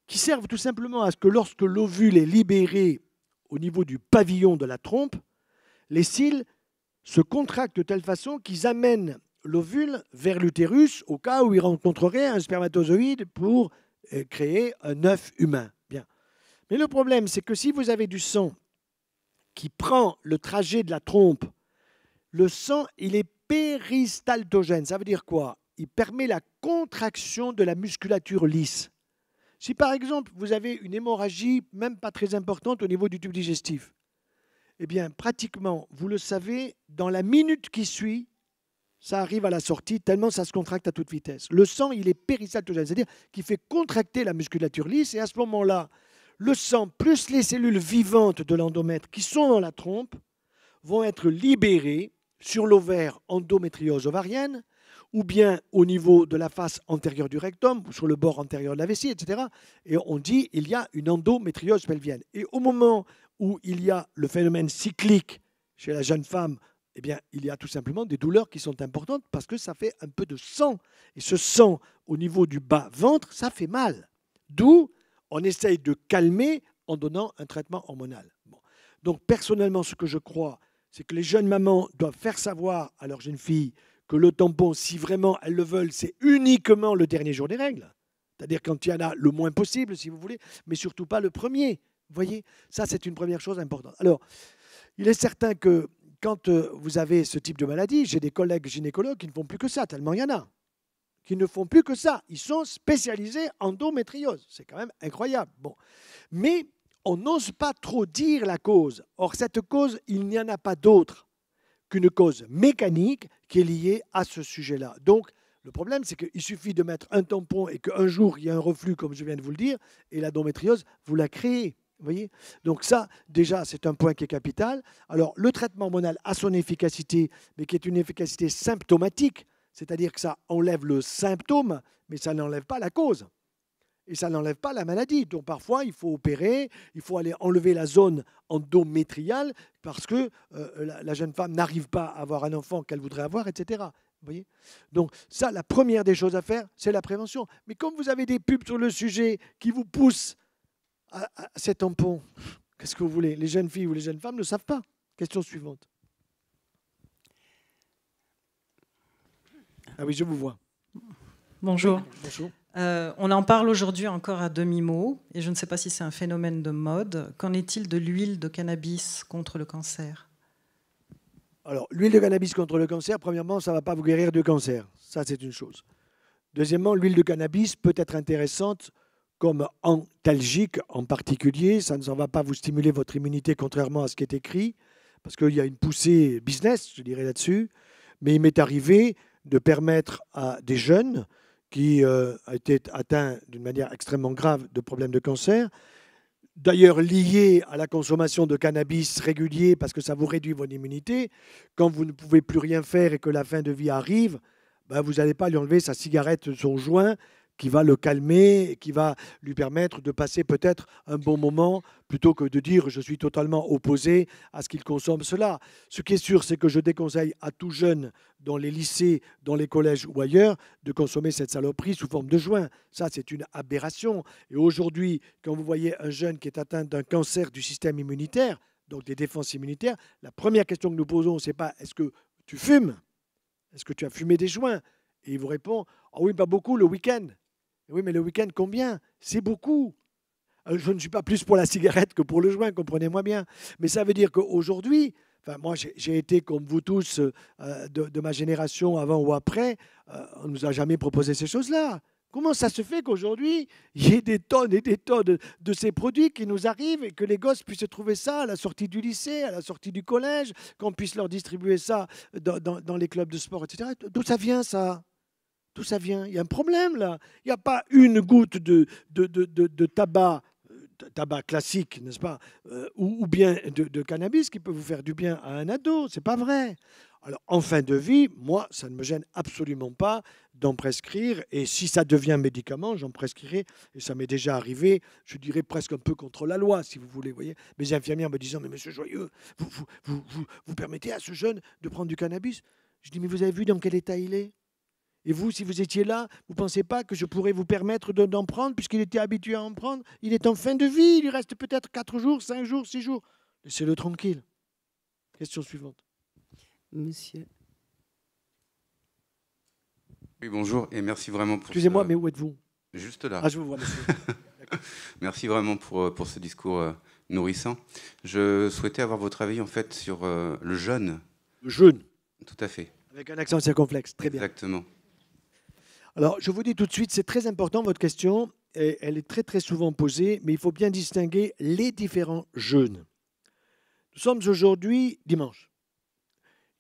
qui servent tout simplement à ce que lorsque l'ovule est libéré au niveau du pavillon de la trompe, les cils se contractent de telle façon qu'ils amènent l'ovule vers l'utérus au cas où il rencontrerait un spermatozoïde pour créer un œuf humain. Bien. Mais le problème, c'est que si vous avez du sang qui prend le trajet de la trompe, le sang, il est péristaltogène. Ça veut dire quoi? Il permet la contraction de la musculature lisse. Si par exemple, vous avez une hémorragie, même pas très importante au niveau du tube digestif, eh bien, pratiquement, vous le savez, dans la minute qui suit, ça arrive à la sortie, tellement ça se contracte à toute vitesse. Le sang, il est péristaltogène, c'est-à-dire qu'il fait contracter la musculature lisse, et à ce moment-là, le sang plus les cellules vivantes de l'endomètre qui sont dans la trompe vont être libérées sur l'ovaire endométriose ovarienne, ou bien au niveau de la face antérieure du rectum, ou sur le bord antérieur de la vessie, etc. Et on dit qu'il y a une endométriose pelvienne. Et au moment où il y a le phénomène cyclique chez la jeune femme, eh bien, il y a tout simplement des douleurs qui sont importantes parce que ça fait un peu de sang. Et ce sang, au niveau du bas-ventre, ça fait mal. D'où on essaye de calmer en donnant un traitement hormonal. Bon. Donc, personnellement, ce que je crois, c'est que les jeunes mamans doivent faire savoir à leurs jeunes filles que le tampon, si vraiment elles le veulent, c'est uniquement le dernier jour des règles. C'est-à-dire quand il y en a le moins possible, si vous voulez, mais surtout pas le premier. Vous voyez, ça, c'est une première chose importante. Alors, il est certain que quand vous avez ce type de maladie, j'ai des collègues gynécologues qui ne font plus que ça, tellement il y en a, qui ne font plus que ça. Ils sont spécialisés en endométriose. C'est quand même incroyable. Bon. Mais on n'ose pas trop dire la cause. Or, cette cause, il n'y en a pas d'autre qu'une cause mécanique qui est liée à ce sujet-là. Donc, le problème, c'est qu'il suffit de mettre un tampon et qu'un jour, il y a un reflux, comme je viens de vous le dire, et l'endométriose, vous la créez. Vous voyez? Donc ça, déjà, c'est un point qui est capital. Alors, le traitement hormonal a son efficacité, mais qui est une efficacité symptomatique, c'est-à-dire que ça enlève le symptôme, mais ça n'enlève pas la cause. Et ça n'enlève pas la maladie. Donc parfois, il faut opérer, il faut aller enlever la zone endométriale parce que la jeune femme n'arrive pas à avoir un enfant qu'elle voudrait avoir, etc. Vous voyez? Donc ça, la première des choses à faire, c'est la prévention. Mais comme vous avez des pubs sur le sujet qui vous poussent à ces tampons, qu'est-ce que vous voulez? Les jeunes filles ou les jeunes femmes ne savent pas. Question suivante. Ah oui, je vous vois. Bonjour. Bonjour. On en parle aujourd'hui encore à demi-mot, et je ne sais pas si c'est un phénomène de mode. Qu'en est-il de l'huile de cannabis contre le cancer? Alors, l'huile de cannabis contre le cancer, premièrement, ça ne va pas vous guérir du cancer. Ça, c'est une chose. Deuxièmement, l'huile de cannabis peut être intéressante comme antalgique en particulier. Ça ne va pas vous stimuler votre immunité, contrairement à ce qui est écrit, parce qu'il y a une poussée business, je dirais, là-dessus. Mais il m'est arrivé de permettre à des jeunes qui étaient atteints d'une manière extrêmement grave de problèmes de cancer, d'ailleurs liés à la consommation de cannabis régulier parce que ça vous réduit votre immunité. Quand vous ne pouvez plus rien faire et que la fin de vie arrive, ben vous n'allez pas lui enlever sa cigarette, son joint, qui va le calmer et qui va lui permettre de passer peut-être un bon moment plutôt que de dire je suis totalement opposé à ce qu'il consomme cela. Ce qui est sûr, c'est que je déconseille à tout jeune dans les lycées, dans les collèges ou ailleurs de consommer cette saloperie sous forme de joint. Ça, c'est une aberration. Et aujourd'hui, quand vous voyez un jeune qui est atteint d'un cancer du système immunitaire, donc des défenses immunitaires, la première question que nous posons, c'est pas est-ce que tu fumes? Est-ce que tu as fumé des joints? Et il vous répond ah oui, pas beaucoup le week-end. Oui, mais le week-end, combien? C'est beaucoup. Je ne suis pas plus pour la cigarette que pour le joint, comprenez-moi bien. Mais ça veut dire qu'aujourd'hui, enfin, moi j'ai été comme vous tous de ma génération avant ou après, on ne nous a jamais proposé ces choses-là. Comment ça se fait qu'aujourd'hui, il y ait des tonnes et des tonnes de ces produits qui nous arrivent et que les gosses puissent trouver ça à la sortie du lycée, à la sortie du collège, qu'on puisse leur distribuer ça dans les clubs de sport, etc. D'où ça vient ça? D'où ça vient? Il y a un problème là. Il n'y a pas une goutte de tabac, tabac classique, n'est-ce pas, ou bien de cannabis qui peut vous faire du bien à un ado. C'est pas vrai. Alors, en fin de vie, moi, ça ne me gêne absolument pas d'en prescrire. Et si ça devient un médicament, j'en prescrirai. Et ça m'est déjà arrivé, je dirais presque un peu contre la loi, si vous voulez. Voyez, mes infirmières me disant, mais monsieur Joyeux, vous permettez à ce jeune de prendre du cannabis? Je dis, mais vous avez vu dans quel état il est? Et vous, si vous étiez là, vous ne pensez pas que je pourrais vous permettre d'en prendre, puisqu'il était habitué à en prendre? Il est en fin de vie, il lui reste peut-être 4 jours, 5 jours, 6 jours. Laissez-le tranquille. Question suivante. Monsieur. Oui, bonjour, et merci vraiment pour... Excusez-moi, mais où êtes-vous? Juste là. Ah, je vous vois, monsieur. Merci vraiment pour ce discours nourrissant. Je souhaitais avoir votre avis, en fait, sur le jeûne. Le jeûne. Tout à fait. Avec un accent circonflexe, très bien. Exactement. Alors, je vous dis tout de suite, c'est très important, votre question. Et elle est très, très souvent posée, mais il faut bien distinguer les différents jeûnes. Nous sommes aujourd'hui dimanche.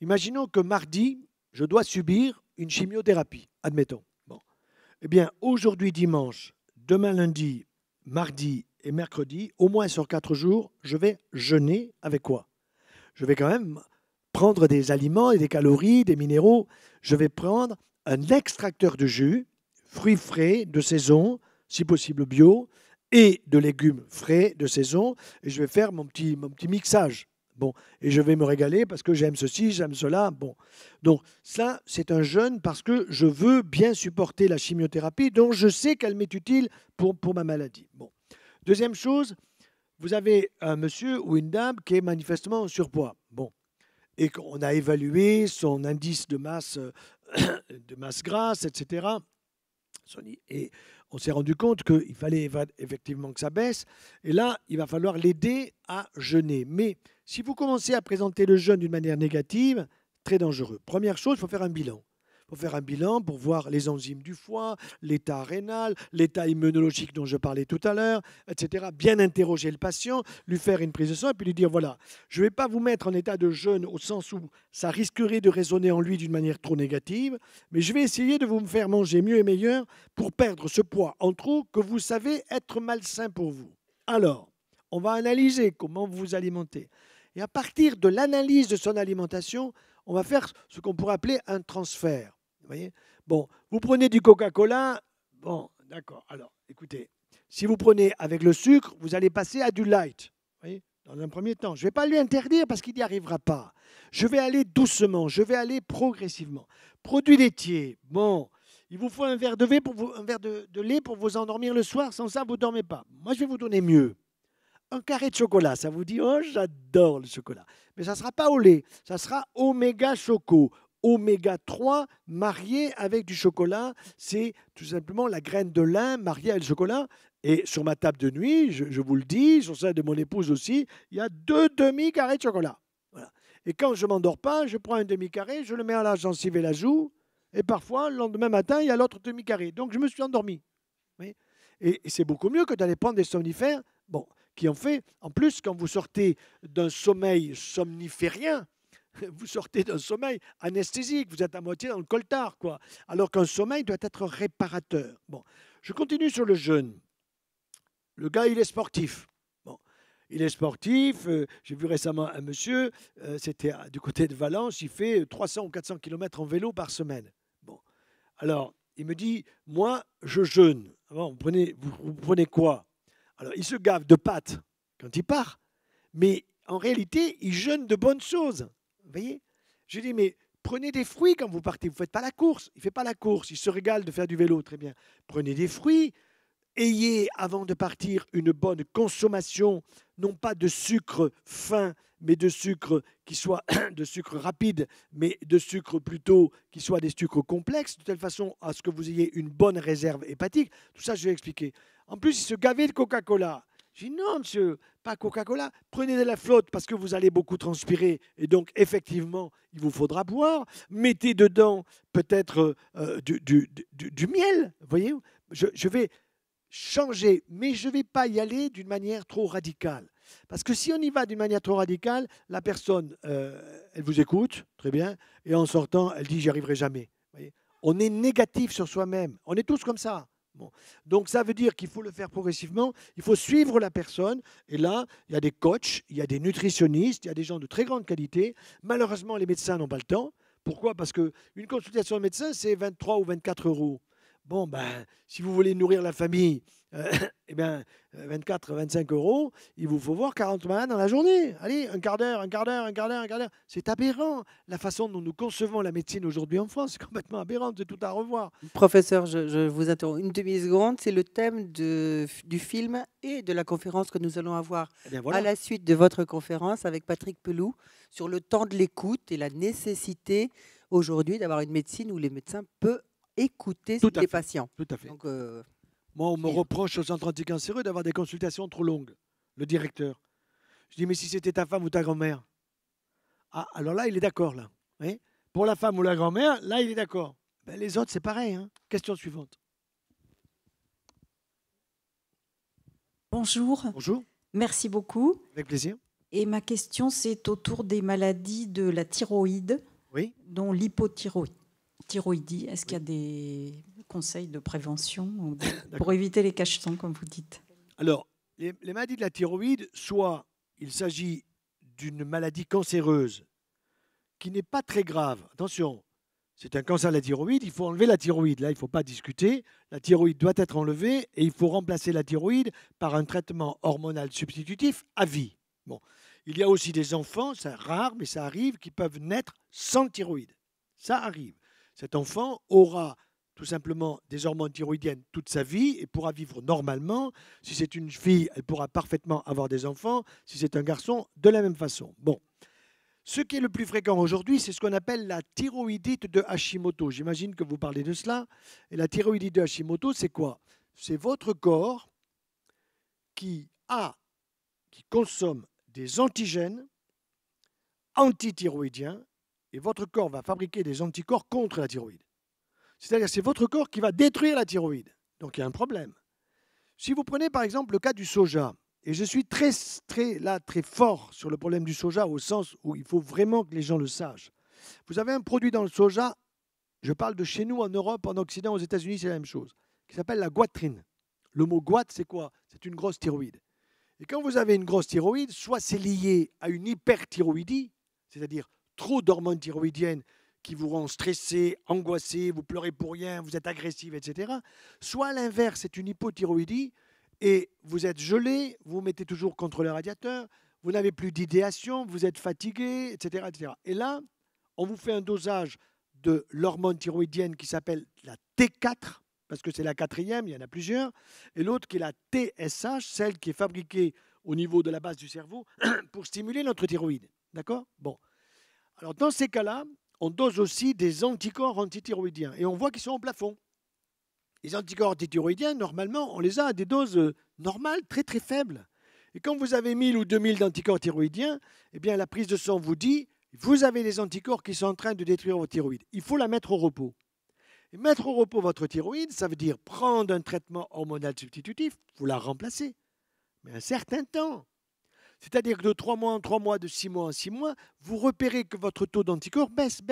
Imaginons que mardi, je dois subir une chimiothérapie, admettons. Bon. Eh bien, aujourd'hui dimanche, demain lundi, mardi et mercredi, au moins sur 4 jours, je vais jeûner avec quoi? Je vais quand même prendre des aliments et des calories, des minéraux. Je vais prendre un extracteur de jus, fruits frais de saison, si possible bio, et de légumes frais de saison, et je vais faire mon petit mixage. Bon, et je vais me régaler parce que j'aime ceci, j'aime cela. Bon, donc ça, c'est un jeûne parce que je veux bien supporter la chimiothérapie, dont je sais qu'elle m'est utile pour ma maladie. Bon, deuxième chose, vous avez un monsieur ou une dame qui est manifestement en surpoids. Bon, et qu'on a évalué son indice de masse grasse, etc. Et on s'est rendu compte qu'il fallait effectivement que ça baisse. Et là, il va falloir l'aider à jeûner. Mais si vous commencez à présenter le jeûne d'une manière négative, très dangereux. Première chose, il faut faire un bilan. Il faut faire un bilan pour voir les enzymes du foie, l'état rénal, l'état immunologique dont je parlais tout à l'heure, etc. Bien interroger le patient, lui faire une prise de sang et puis lui dire, voilà, je ne vais pas vous mettre en état de jeûne au sens où ça risquerait de résonner en lui d'une manière trop négative, mais je vais essayer de vous faire manger mieux et meilleur pour perdre ce poids en trop que vous savez être malsain pour vous. Alors, on va analyser comment vous vous alimentez. Et à partir de l'analyse de son alimentation, on va faire ce qu'on pourrait appeler un transfert. Vous voyez? Bon, vous prenez du Coca-Cola, bon, d'accord. Alors, écoutez, si vous prenez avec le sucre, vous allez passer à du light. Vous voyez? Dans un premier temps, je ne vais pas lui interdire parce qu'il n'y arrivera pas. Je vais aller doucement, je vais aller progressivement. Produits laitiers, bon, il vous faut un verre de lait pour vous endormir le soir. Sans ça, vous ne dormez pas. Moi, je vais vous donner mieux. Un carré de chocolat, ça vous dit, oh, j'adore le chocolat. Mais ça ne sera pas au lait, ça sera Oméga Choco. Oméga 3 marié avec du chocolat, c'est tout simplement la graine de lin mariée avec le chocolat. Et sur ma table de nuit, je vous le dis, sur celle de mon épouse aussi, il y a 2 demi-carrés de chocolat. Voilà. Et quand je ne m'endors pas, je prends un demi-carré, je le mets à la gencive et la joue, et parfois, le lendemain matin, il y a l'autre demi-carré. Donc, je me suis endormi. Oui. Et c'est beaucoup mieux que d'aller prendre des somnifères, bon, qui en fait, en plus, quand vous sortez d'un sommeil somniférien, vous sortez d'un sommeil anesthésique, vous êtes à moitié dans le coltard, quoi. Alors qu'un sommeil doit être réparateur. Bon, je continue sur le jeûne. Le gars, il est sportif. Bon, il est sportif. J'ai vu récemment un monsieur, c'était du côté de Valence, il fait 300 ou 400 km en vélo par semaine. Bon, alors, il me dit, moi, je jeûne. Bon, vous prenez quoi? Alors, il se gave de pâtes quand il part, mais en réalité, il jeûne de bonnes choses. Vous voyez? Je dis, mais prenez des fruits quand vous partez. Vous ne faites pas la course. Il ne fait pas la course. Il se régale de faire du vélo. Très bien. Prenez des fruits. Ayez, avant de partir, une bonne consommation, non pas de sucre fin, mais de sucre qui soit de sucre rapide, mais de sucre plutôt qui soit des sucres complexes, de telle façon à ce que vous ayez une bonne réserve hépatique. Tout ça, je vais expliquer. En plus, il se gavait de Coca-Cola. Je dis non, monsieur, pas Coca-Cola. Prenez de la flotte parce que vous allez beaucoup transpirer et donc effectivement, il vous faudra boire. Mettez dedans peut-être du miel. Vous voyez, je vais changer, mais je ne vais pas y aller d'une manière trop radicale. Parce que si on y va d'une manière trop radicale, la personne, elle vous écoute, très bien, et en sortant, elle dit j'y arriverai jamais. Vous voyez, On est négatif sur soi-même. On est tous comme ça. Bon. Donc ça veut dire qu'il faut le faire progressivement. Il faut suivre la personne. Et là, il y a des coachs, il y a des nutritionnistes, il y a des gens de très grande qualité. Malheureusement, les médecins n'ont pas le temps. Pourquoi? Parce qu'une consultation de médecin, c'est 23 ou 24 euros. Bon, ben, si vous voulez nourrir la famille, eh bien, 24, 25 euros, il vous faut voir 40 malades dans la journée. Allez, un quart d'heure, un quart d'heure, un quart d'heure, un quart d'heure. C'est aberrant. La façon dont nous concevons la médecine aujourd'hui en France, c'est complètement aberrant. C'est tout à revoir. Professeur, je vous interromps une demi-seconde. C'est le thème du film et de la conférence que nous allons avoir Eh bien, voilà. à la suite de votre conférence avec Patrick Pelou sur le temps de l'écoute et la nécessité aujourd'hui d'avoir une médecine où les médecins peuvent écouter Tout à les fait. patients. Tout à fait. Donc, Moi, on me reproche au centre anticancéreux d'avoir des consultations trop longues. Le directeur. Je dis, mais si c'était ta femme ou ta grand-mère. Ah, alors là, il est d'accord, là. Oui. Pour la femme ou la grand-mère, là, il est d'accord. Ben, les autres, c'est pareil. Hein. Question suivante. Bonjour, Bonjour. merci beaucoup. Avec plaisir. Et ma question, c'est autour des maladies de la thyroïde, Oui. dont l'hypothyroïdie. Est-ce qu'il y a des conseils de prévention pour éviter les cachetons, comme vous dites? Alors, les maladies de la thyroïde, soit il s'agit d'une maladie cancéreuse qui n'est pas très grave. Attention, c'est un cancer de la thyroïde, il faut enlever la thyroïde. Là, il ne faut pas discuter. La thyroïde doit être enlevée et il faut remplacer la thyroïde par un traitement hormonal substitutif à vie. Bon. Il y a aussi des enfants, c'est rare, mais ça arrive, qui peuvent naître sans thyroïde. Ça arrive. Cet enfant aura tout simplement des hormones thyroïdiennes toute sa vie et pourra vivre normalement. Si c'est une fille, elle pourra parfaitement avoir des enfants. Si c'est un garçon, de la même façon. Bon. Ce qui est le plus fréquent aujourd'hui, c'est ce qu'on appelle la thyroïdite de Hashimoto. J'imagine que vous parlez de cela. Et la thyroïdite de Hashimoto, c'est quoi? C'est votre corps qui consomme des antigènes antithyroïdiens et votre corps va fabriquer des anticorps contre la thyroïde. C'est-à-dire que c'est votre corps qui va détruire la thyroïde. Donc il y a un problème. Si vous prenez par exemple le cas du soja, et je suis très fort sur le problème du soja au sens où il faut vraiment que les gens le sachent. Vous avez un produit dans le soja, je parle de chez nous en Europe, en Occident, aux États-Unis, c'est la même chose, qui s'appelle la goitrine. Le mot goitre, c'est quoi? C'est une grosse thyroïde. Et quand vous avez une grosse thyroïde, soit c'est lié à une hyperthyroïdie, c'est-à-dire trop d'hormones thyroïdiennes qui vous rend stressé, angoissé, vous pleurez pour rien, vous êtes agressif, etc. Soit à l'inverse, c'est une hypothyroïdie et vous êtes gelé, vous vous mettez toujours contre le radiateur, vous n'avez plus d'idéation, vous êtes fatigué, etc., etc. Et là, on vous fait un dosage de l'hormone thyroïdienne qui s'appelle la T4, parce que c'est la quatrième, il y en a plusieurs, et l'autre qui est la TSH, celle qui est fabriquée au niveau de la base du cerveau pour stimuler notre thyroïde. D'accord? Bon. Alors, dans ces cas-là, on dose aussi des anticorps antithyroïdiens et on voit qu'ils sont au plafond. Les anticorps antithyroïdiens, normalement, on les a à des doses normales, très très faibles. Et quand vous avez 1000 ou 2000 d'anticorps thyroïdiens, eh bien, la prise de sang vous dit vous avez des anticorps qui sont en train de détruire votre thyroïde. Il faut la mettre au repos. Et mettre au repos votre thyroïde, ça veut dire prendre un traitement hormonal substitutif, vous la remplacer, mais un certain temps. C'est-à-dire que de 3 mois en 3 mois, de 6 mois en 6 mois, vous repérez que votre taux d'anticorps baisse.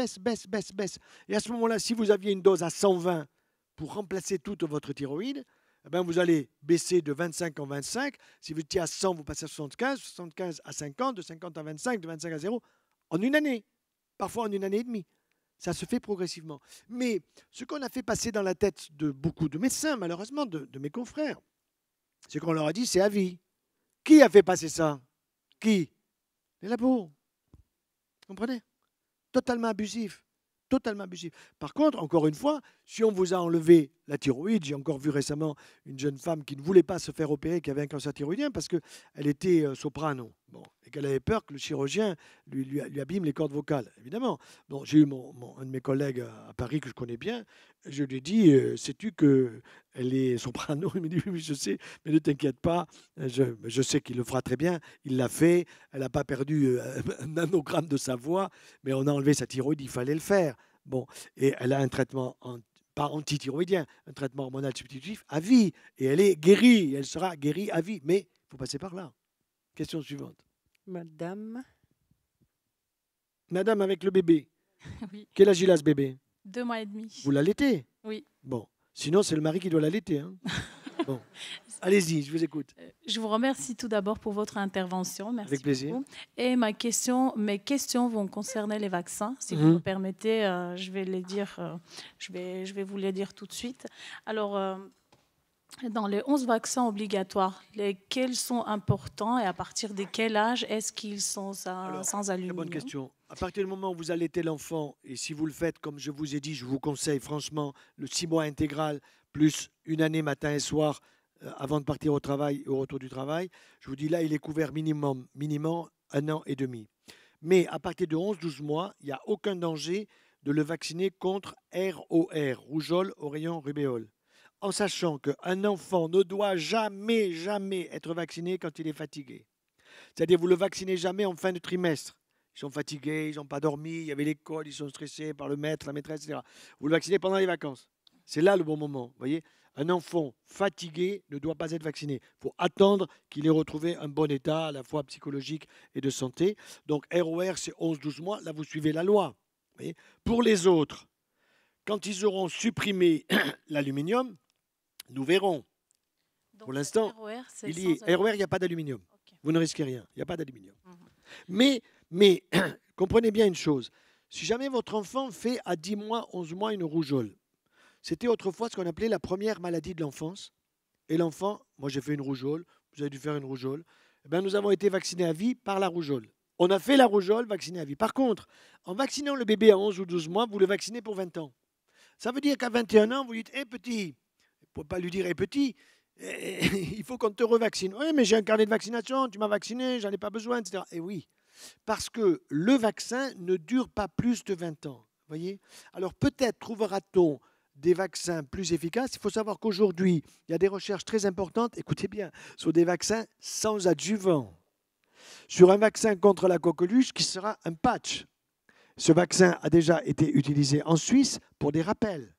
Et à ce moment-là, si vous aviez une dose à 120 pour remplacer toute votre thyroïde, eh bien vous allez baisser de 25 en 25. Si vous étiez à 100, vous passez à 75, 75 à 50, de 50 à 25, de 25 à 0, en une année, parfois en une année et demie. Ça se fait progressivement. Mais ce qu'on a fait passer dans la tête de beaucoup de médecins, malheureusement, de mes confrères, c'est qu'on leur a dit c'est à vie. Qui a fait passer ça? Qui? Les labos. Vous comprenez? Totalement abusif. Totalement abusif. Par contre, encore une fois, si on vous a enlevé la thyroïde, j'ai encore vu récemment une jeune femme qui ne voulait pas se faire opérer, qui avait un cancer thyroïdien parce qu'elle était soprano. Bon, et qu'elle avait peur que le chirurgien lui abîme les cordes vocales, évidemment. Bon, j'ai eu un de mes collègues à Paris que je connais bien, je lui ai dit, sais-tu qu'elle est soprano? Il me dit, oui, je sais, mais ne t'inquiète pas, je sais qu'il le fera très bien, il l'a fait, elle n'a pas perdu un nanogramme de sa voix, mais on a enlevé sa thyroïde, il fallait le faire. Bon, et elle a un traitement pas antithyroïdien, un traitement hormonal substitutif à vie, et elle est guérie, elle sera guérie à vie, mais il faut passer par là. Question suivante. Madame. Madame avec le bébé. Oui. Quel âge il a ce bébé? 2 mois et demi. Vous l'allaitez? Oui. Bon. Sinon, c'est le mari qui doit l'allaiter. Hein. Bon. Allez-y, je vous écoute. Je vous remercie tout d'abord pour votre intervention. Merci Avec plaisir. beaucoup. Et mes questions vont concerner les vaccins. Si vous me permettez, je vais les dire, je vais vous les dire tout de suite. Alors, dans les 11 vaccins obligatoires, lesquels sont importants et à partir de quel âge est-ce qu'ils sont sans aluminium? Très bonne question. À partir du moment où vous allaitez l'enfant, et si vous le faites, comme je vous ai dit, je vous conseille franchement le 6 mois intégral plus une année matin et soir avant de partir au travail et au retour du travail, je vous dis là, il est couvert minimum 1 an et demi. Mais à partir de 11-12 mois, il n'y a aucun danger de le vacciner contre ROR, rougeole, oreillon, rubéole. En sachant qu'un enfant ne doit jamais être vacciné quand il est fatigué. C'est-à-dire, vous ne le vaccinez jamais en fin de trimestre. Ils sont fatigués, ils n'ont pas dormi, il y avait l'école, ils sont stressés par le maître, la maîtresse, etc. Vous le vaccinez pendant les vacances. C'est là le bon moment. Vous voyez, un enfant fatigué ne doit pas être vacciné. Il faut attendre qu'il ait retrouvé un bon état, à la fois psychologique et de santé. Donc, ROR, c'est 11-12 mois. Là, vous suivez la loi. Vous voyez. Pour les autres, quand ils auront supprimé l'aluminium, nous verrons. Donc, pour l'instant, ROR, il n'y a pas d'aluminium. Okay. Vous ne risquez rien. Il n'y a pas d'aluminium. Mais comprenez bien une chose. Si jamais votre enfant fait à 10 mois, 11 mois une rougeole, c'était autrefois ce qu'on appelait la première maladie de l'enfance. Et l'enfant, moi j'ai fait une rougeole, vous avez dû faire une rougeole, eh bien, nous avons été vaccinés à vie par la rougeole. On a fait la rougeole, vacciné à vie. Par contre, en vaccinant le bébé à 11 ou 12 mois, vous le vaccinez pour 20 ans. Ça veut dire qu'à 21 ans, vous dites « Hé petit », il ne faut pas lui dire « Hé petit », il faut qu'on te revaccine. Oui, mais j'ai un carnet de vaccination, tu m'as vacciné, j'en ai pas besoin, etc. Et oui, parce que le vaccin ne dure pas plus de 20 ans. Voyez. Alors peut-être trouvera-t-on des vaccins plus efficaces. Il faut savoir qu'aujourd'hui, il y a des recherches très importantes, écoutez bien, sur des vaccins sans adjuvant. Sur un vaccin contre la coqueluche qui sera un patch. Ce vaccin a déjà été utilisé en Suisse pour des rappels.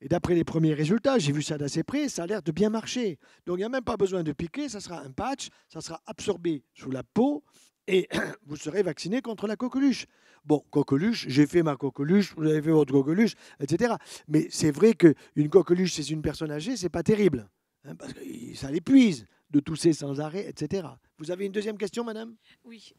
Et d'après les premiers résultats, j'ai vu ça d'assez près, ça a l'air de bien marcher. Donc il n'y a même pas besoin de piquer, ça sera un patch, ça sera absorbé sous la peau et vous serez vacciné contre la coqueluche. Bon, coqueluche, j'ai fait ma coqueluche, vous avez fait votre coqueluche, etc. Mais c'est vrai qu'une coqueluche chez une personne âgée, c'est pas terrible, hein, parce que ça l'épuise de tousser sans arrêt, etc. Vous avez une deuxième question, madame? Oui.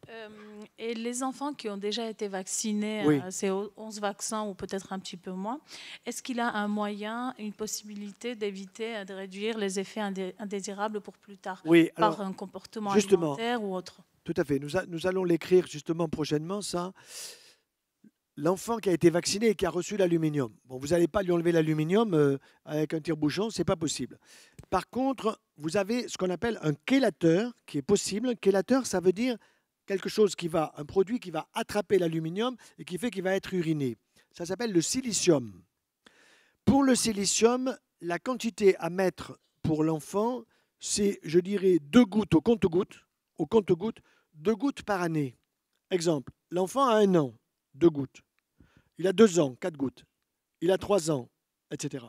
Et les enfants qui ont déjà été vaccinés, oui. Ces 11 vaccins ou peut-être un petit peu moins, est-ce qu'il a un moyen, une possibilité d'éviter, de réduire les effets indésirables pour plus tard, oui, par un comportement alimentaire ou autre? Tout à fait. Nous allons l'écrire justement prochainement, ça. L'enfant qui a été vacciné et qui a reçu l'aluminium. Bon, vous n'allez pas lui enlever l'aluminium avec un tire-bouchon, ce n'est pas possible. Par contre, vous avez ce qu'on appelle un chélateur qui est possible. Un chélateur, ça veut dire quelque chose un produit qui va attraper l'aluminium et qui fait qu'il va être uriné. Ça s'appelle le silicium. Pour le silicium, la quantité à mettre pour l'enfant, c'est, je dirais, 2 gouttes au compte-gouttes. Au compte-gouttes, 2 gouttes par année. Exemple, l'enfant a 1 an. 2 gouttes. Il a 2 ans, 4 gouttes. Il a 3 ans, etc.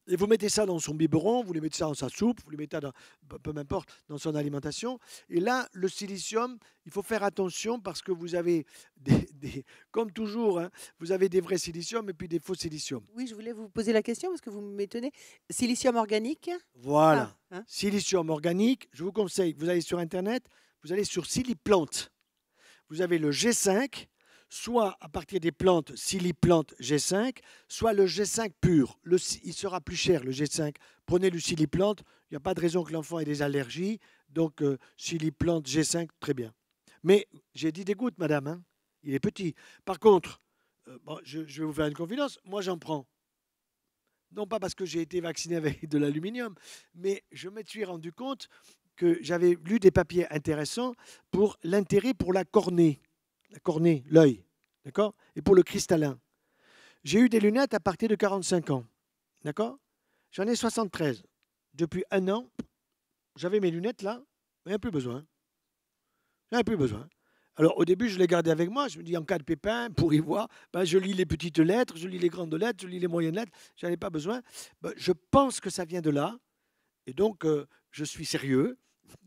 Et vous mettez ça dans son biberon, vous lui mettez ça dans sa soupe, vous lui mettez dans, peu m'importe, dans son alimentation. Et là, le silicium, il faut faire attention parce que vous avez, comme toujours, hein, vous avez des vrais siliciums et puis des faux siliciums. Oui, je voulais vous poser la question parce que vous m'étonnez. Silicium organique? Voilà. Ah, hein. Silicium organique, je vous conseille, vous allez sur Internet, vous allez sur Siliplante. Vous avez le G5, soit à partir des plantes Siliplante G5, soit le G5 pur. Il sera plus cher, le G5. Prenez le Siliplante, il n'y a pas de raison que l'enfant ait des allergies. Donc, Siliplante G5, très bien. Mais j'ai dit des gouttes, madame. Hein, il est petit. Par contre, bon, je vais vous faire une confidence. Moi, j'en prends. Non pas parce que j'ai été vacciné avec de l'aluminium, mais je me suis rendu compte que j'avais lu des papiers intéressants pour l'intérêt pour la cornée. La cornée, l'œil, d'accord? Et pour le cristallin. J'ai eu des lunettes à partir de 45 ans, d'accord? J'en ai 73. Depuis 1 an, j'avais mes lunettes là, mais il n'y a plus besoin. J'en ai plus besoin. Alors au début, je les gardais avec moi. Je me dis, en cas de pépin, pour y voir, ben, je lis les petites lettres, je lis les grandes lettres, je lis les moyennes lettres. Je n'en ai pas besoin. Ben, je pense que ça vient de là. Et donc, je suis sérieux.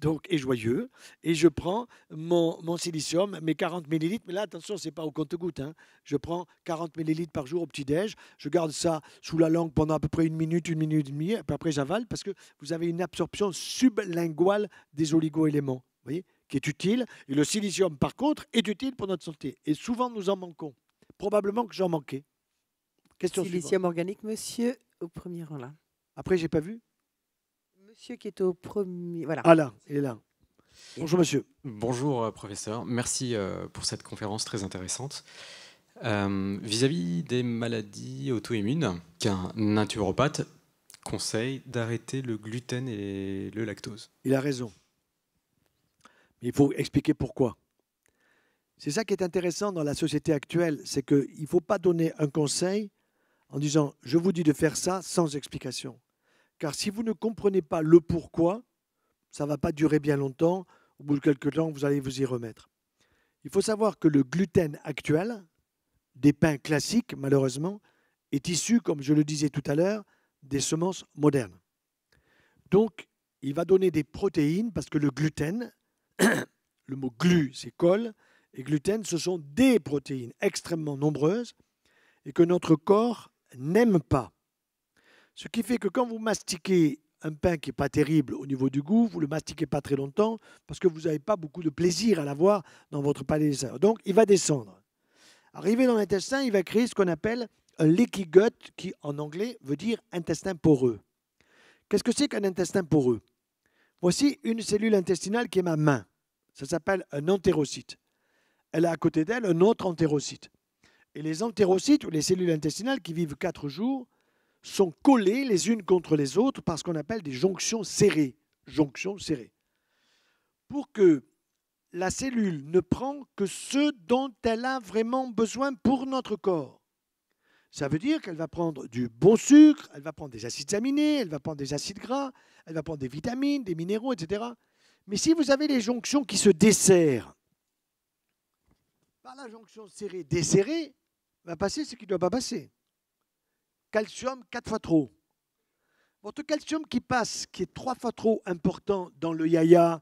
donc, et joyeux, et je prends mon silicium, mes 40 millilitres, mais là, attention, ce n'est pas au compte-gouttes. Hein. Je prends 40 millilitres par jour au petit-déj, je garde ça sous la langue pendant à peu près une minute et demie, et puis après j'avale, parce que vous avez une absorption sublinguale des oligo-éléments, vous voyez, qui est utile, et le silicium, par contre, est utile pour notre santé, et souvent nous en manquons. Probablement que j'en manquais. Question silicium suivante. organique, monsieur, au premier rang là. Après, j'ai pas vu. Monsieur qui est au premier. Voilà. Ah là, il est là. Bonjour monsieur. Bonjour professeur, merci pour cette conférence très intéressante. Vis-à-vis des maladies auto-immunes, qu'un naturopathe conseille d'arrêter le gluten et le lactose. Il a raison. Mais il faut expliquer pourquoi. C'est ça qui est intéressant dans la société actuelle, c'est qu'il ne faut pas donner un conseil en disant « je vous dis de faire ça » sans explication. Car si vous ne comprenez pas le pourquoi, ça ne va pas durer bien longtemps. Au bout de quelques temps, vous allez vous y remettre. Il faut savoir que le gluten actuel, des pains classiques, malheureusement, est issu, comme je le disais tout à l'heure, des semences modernes. Donc, il va donner des protéines, parce que le gluten, le mot glu, c'est colle, et gluten, ce sont des protéines extrêmement nombreuses, et que notre corps n'aime pas. Ce qui fait que quand vous mastiquez un pain qui n'est pas terrible au niveau du goût, vous ne le mastiquez pas très longtemps parce que vous n'avez pas beaucoup de plaisir à l'avoir dans votre palais. Donc, il va descendre. Arrivé dans l'intestin, il va créer ce qu'on appelle un leaky gut, qui en anglais veut dire intestin poreux. Qu'est-ce que c'est qu'un intestin poreux? Voici une cellule intestinale qui est ma main. Ça s'appelle un entérocyte. Elle a à côté d'elle un autre entérocyte. Et les entérocytes, ou les cellules intestinales qui vivent 4 jours, sont collées les unes contre les autres par ce qu'on appelle des jonctions serrées. Jonctions serrées. Pour que la cellule ne prend que ce dont elle a vraiment besoin pour notre corps. Ça veut dire qu'elle va prendre du bon sucre, elle va prendre des acides aminés, elle va prendre des acides gras, elle va prendre des vitamines, des minéraux, etc. Mais si vous avez les jonctions qui se desserrent, par la jonction serrée desserrée, va passer ce qui ne doit pas passer. Calcium 4 fois trop. Votre calcium qui passe, qui est 3 fois trop important dans le yaya,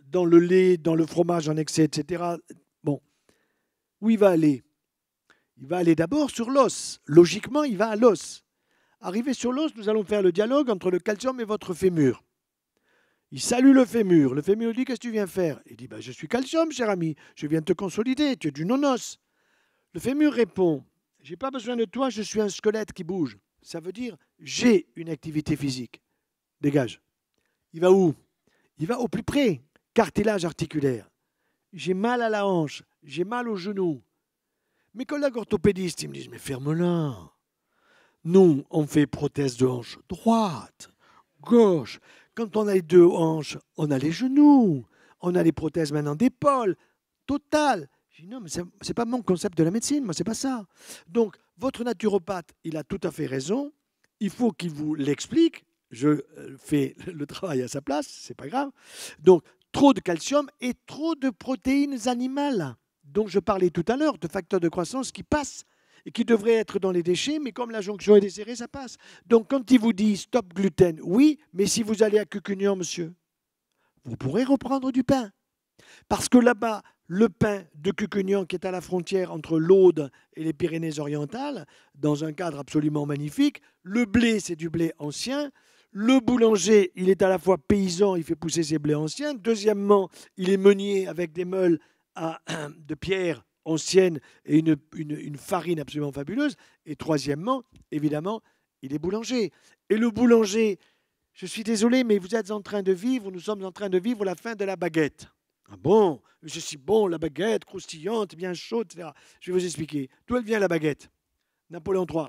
dans le lait, dans le fromage en excès, etc. Bon, où il va aller? Il va aller d'abord sur l'os. Logiquement, il va à l'os. Arrivé sur l'os, nous allons faire le dialogue entre le calcium et votre fémur. Il salue le fémur. Le fémur dit « Qu'est-ce que tu viens faire ?» Il dit « Je suis calcium, cher ami. Je viens te consolider. Tu es du non-os. » Le fémur répond « J'ai pas besoin de toi, je suis un squelette qui bouge. » Ça veut dire « J'ai une activité physique. » Dégage. Il va où? Il va au plus près. Cartilage articulaire. J'ai mal à la hanche. J'ai mal au genou. Mes collègues orthopédistes, ils me disent « Mais ferme-la. » Nous, on fait prothèse de hanche droite, gauche. Quand on a les deux hanches, on a les genoux. On a les prothèses maintenant d'épaule. Total. Je dis non, mais ce n'est pas mon concept de la médecine, moi, ce n'est pas ça. Donc, votre naturopathe, il a tout à fait raison. Il faut qu'il vous l'explique. Je fais le travail à sa place, ce n'est pas grave. Donc, trop de calcium et trop de protéines animales, dont je parlais tout à l'heure, de facteurs de croissance qui passent et qui devraient être dans les déchets, mais comme la jonction est desserrée, ça passe. Donc, quand il vous dit stop gluten, oui, mais si vous allez à Cucugnan, monsieur, vous pourrez reprendre du pain. Parce que là-bas, le pain de Cucugnan, qui est à la frontière entre l'Aude et les Pyrénées-Orientales, dans un cadre absolument magnifique, le blé, c'est du blé ancien. Le boulanger, il est à la fois paysan, il fait pousser ses blés anciens. Deuxièmement, il est meunier avec des meules de pierre ancienne et une farine absolument fabuleuse. Et troisièmement, évidemment, il est boulanger. Et le boulanger, je suis désolé, mais vous êtes en train de vivre, nous sommes en train de vivre la fin de la baguette. Ah bon, c'est si bon, la baguette, croustillante, bien chaude, etc. Je vais vous expliquer. D'où elle vient la baguette? Napoléon III.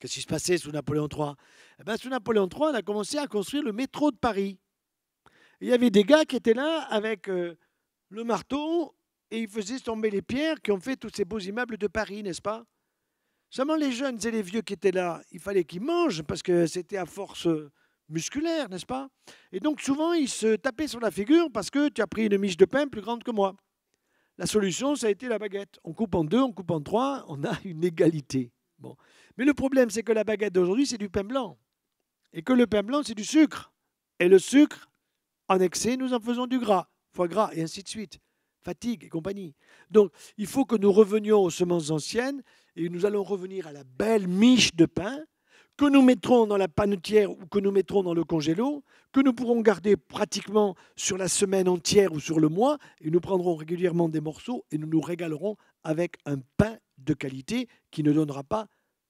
Qu'est-ce qui se passait sous Napoléon III? Eh bien, sous Napoléon III, on a commencé à construire le métro de Paris. Et il y avait des gars qui étaient là avec le marteau et ils faisaient tomber les pierres qui ont fait tous ces beaux immeubles de Paris, n'est-ce pas? Seulement les jeunes et les vieux qui étaient là, il fallait qu'ils mangent parce que c'était à force musculaire, n'est-ce pas? Et donc souvent, ils se tapaient sur la figure parce que tu as pris une miche de pain plus grande que moi. La solution, ça a été la baguette. On coupe en deux, on coupe en trois, on a une égalité. Bon. Mais le problème, c'est que la baguette d'aujourd'hui, c'est du pain blanc. Et que le pain blanc, c'est du sucre. Et le sucre En excès, nous en faisons du gras, foie gras, et ainsi de suite. Fatigue et compagnie. Donc, il faut que nous revenions aux semences anciennes, et nous allons revenir à la belle miche de pain que nous mettrons dans la panetière ou que nous mettrons dans le congélo, que nous pourrons garder pratiquement sur la semaine entière ou sur le mois, et nous prendrons régulièrement des morceaux et nous nous régalerons avec un pain de qualité qui ne donnera pas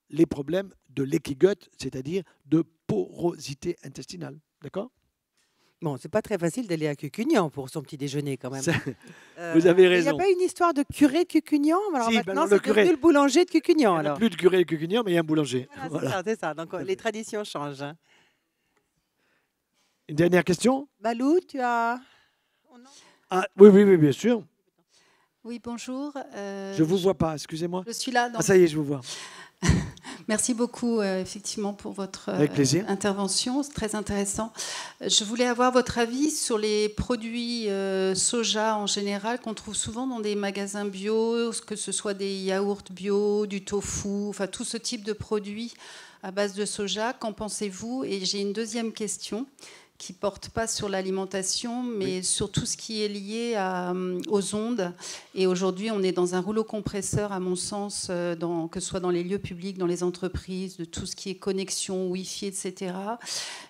les problèmes de leaky gut, c'est-à-dire de porosité intestinale. D'accord ? Bon, c'est pas très facile d'aller à Cucugnan pour son petit déjeuner quand même. Vous avez Il n'y raison. a pas une histoire de curé de Cucugnan? Alors Si, maintenant, le c'est curé. devenu le boulanger de Cucugnan. Il n'y a Alors. plus de curé de Cucugnan, mais il y a un boulanger. Voilà, Voilà. c'est ça. Donc les traditions changent. Hein. Une dernière question ? Malou, tu as... Ah, oui, bien sûr. Oui, bonjour. Je ne vous vois pas, excusez-moi. Je suis là. Ah, ça y est, je vous vois. Merci beaucoup, effectivement, pour votre Avec plaisir. intervention. C'est très intéressant. Je voulais avoir votre avis sur les produits soja en général qu'on trouve souvent dans des magasins bio, que ce soit des yaourts bio, du tofu, enfin tout ce type de produits à base de soja. Qu'en pensez-vous? Et j'ai une deuxième question qui ne porte pas sur l'alimentation, mais sur tout ce qui est lié aux ondes. Et aujourd'hui, on est dans un rouleau compresseur, à mon sens, que ce soit dans les lieux publics, dans les entreprises, de tout ce qui est connexion, Wi-Fi, etc.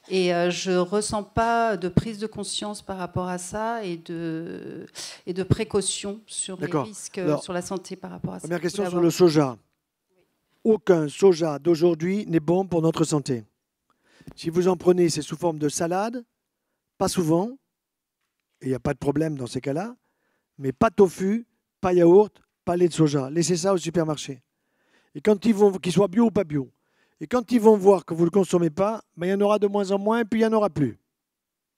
Et je ne ressens pas de prise de conscience par rapport à ça et de précaution sur les risques sur la santé par rapport à ça. Première question sur le soja. Aucun soja d'aujourd'hui n'est bon pour notre santé. Si vous en prenez, c'est sous forme de salade, pas souvent, et il n'y a pas de problème dans ces cas-là, mais pas tofu, pas yaourt, pas lait de soja. Laissez ça au supermarché. Et quand ils vont, qu'ils soient bio ou pas bio, et quand ils vont voir que vous ne le consommez pas, ben, il y en aura de moins en moins, et puis il n'y en aura plus.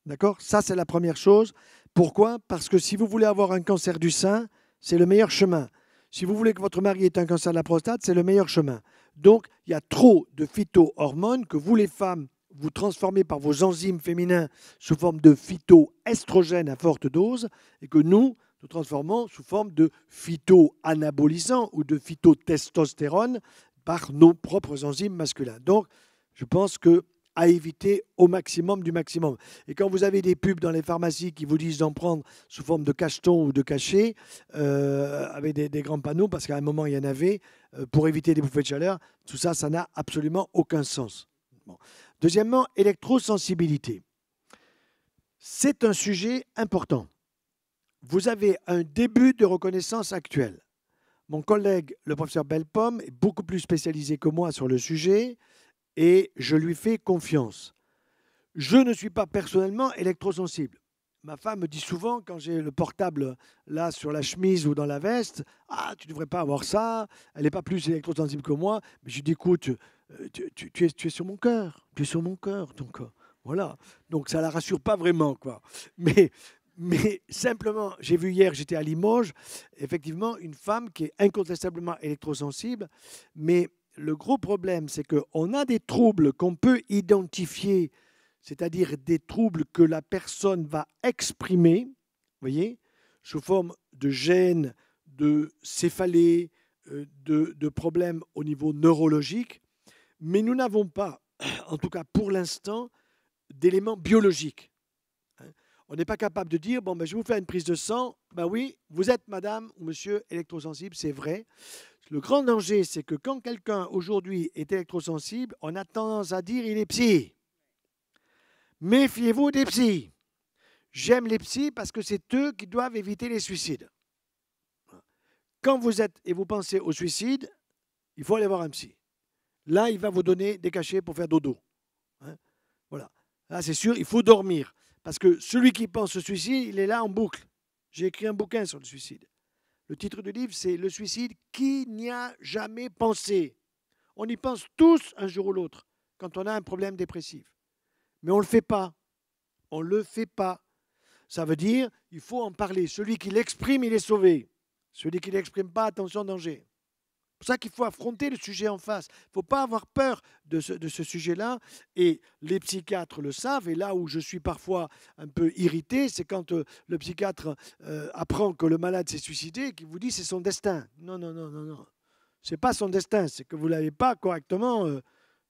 D'accord ? Ça, c'est la première chose. Pourquoi ? Parce que si vous voulez avoir un cancer du sein, c'est le meilleur chemin. Si vous voulez que votre mari ait un cancer de la prostate, c'est le meilleur chemin. Donc, il y a trop de phytohormones que vous, les femmes, vous transformez par vos enzymes féminins sous forme de phytoestrogènes à forte dose et que nous transformons sous forme de phytoanabolisants ou de phytotestostérone par nos propres enzymes masculins. Donc, je pense qu'à éviter au maximum du maximum. Et quand vous avez des pubs dans les pharmacies qui vous disent d'en prendre sous forme de cacheton ou de cachet, avec des grands panneaux, parce qu'à un moment il y en avait, pour éviter les bouffées de chaleur, tout ça, ça n'a absolument aucun sens. Bon. Deuxièmement, électrosensibilité. C'est un sujet important. Vous avez un début de reconnaissance actuelle. Mon collègue, le professeur Bellepomme, est beaucoup plus spécialisé que moi sur le sujet et je lui fais confiance. Je ne suis pas personnellement électrosensible. Ma femme me dit souvent, quand j'ai le portable là sur la chemise ou dans la veste, « Ah, tu ne devrais pas avoir ça, elle n'est pas plus électrosensible que moi. » Mais je dis, écoute, tu es sur mon cœur, tu es sur mon cœur. Donc, voilà. Donc, ça ne la rassure pas vraiment, quoi. Mais simplement, j'ai vu hier, j'étais à Limoges, effectivement, une femme qui est incontestablement électrosensible. Mais le gros problème, c'est qu'on a des troubles qu'on peut identifier, c'est-à-dire des troubles que la personne va exprimer, vous voyez, sous forme de gêne, de céphalée, de problèmes au niveau neurologique. Mais nous n'avons pas, en tout cas pour l'instant, d'éléments biologiques. On n'est pas capable de dire, bon, ben, je vais vous faire une prise de sang. Ben oui, vous êtes madame ou monsieur électrosensible, c'est vrai. Le grand danger, c'est que quand quelqu'un aujourd'hui est électrosensible, on a tendance à dire il est psy. Méfiez-vous des psys. J'aime les psys parce que c'est eux qui doivent éviter les suicides. Quand vous êtes et vous pensez au suicide, il faut aller voir un psy. Là, il va vous donner des cachets pour faire dodo. Hein? Voilà. Là, c'est sûr, il faut dormir. Parce que celui qui pense au suicide, il est là en boucle. J'ai écrit un bouquin sur le suicide. Le titre du livre, c'est « Le suicide qui n'y a jamais pensé ». On y pense tous un jour ou l'autre quand on a un problème dépressif. Mais on ne le fait pas. On ne le fait pas. Ça veut dire il faut en parler. Celui qui l'exprime, il est sauvé. Celui qui ne l'exprime pas, attention, danger. C'est pour ça qu'il faut affronter le sujet en face. Il ne faut pas avoir peur de ce sujet-là. Et les psychiatres le savent. Et là où je suis parfois un peu irrité, c'est quand le psychiatre apprend que le malade s'est suicidé et qu'il vous dit c'est son destin. Non, non, non, non, non. Ce n'est pas son destin. C'est que vous ne l'avez pas correctement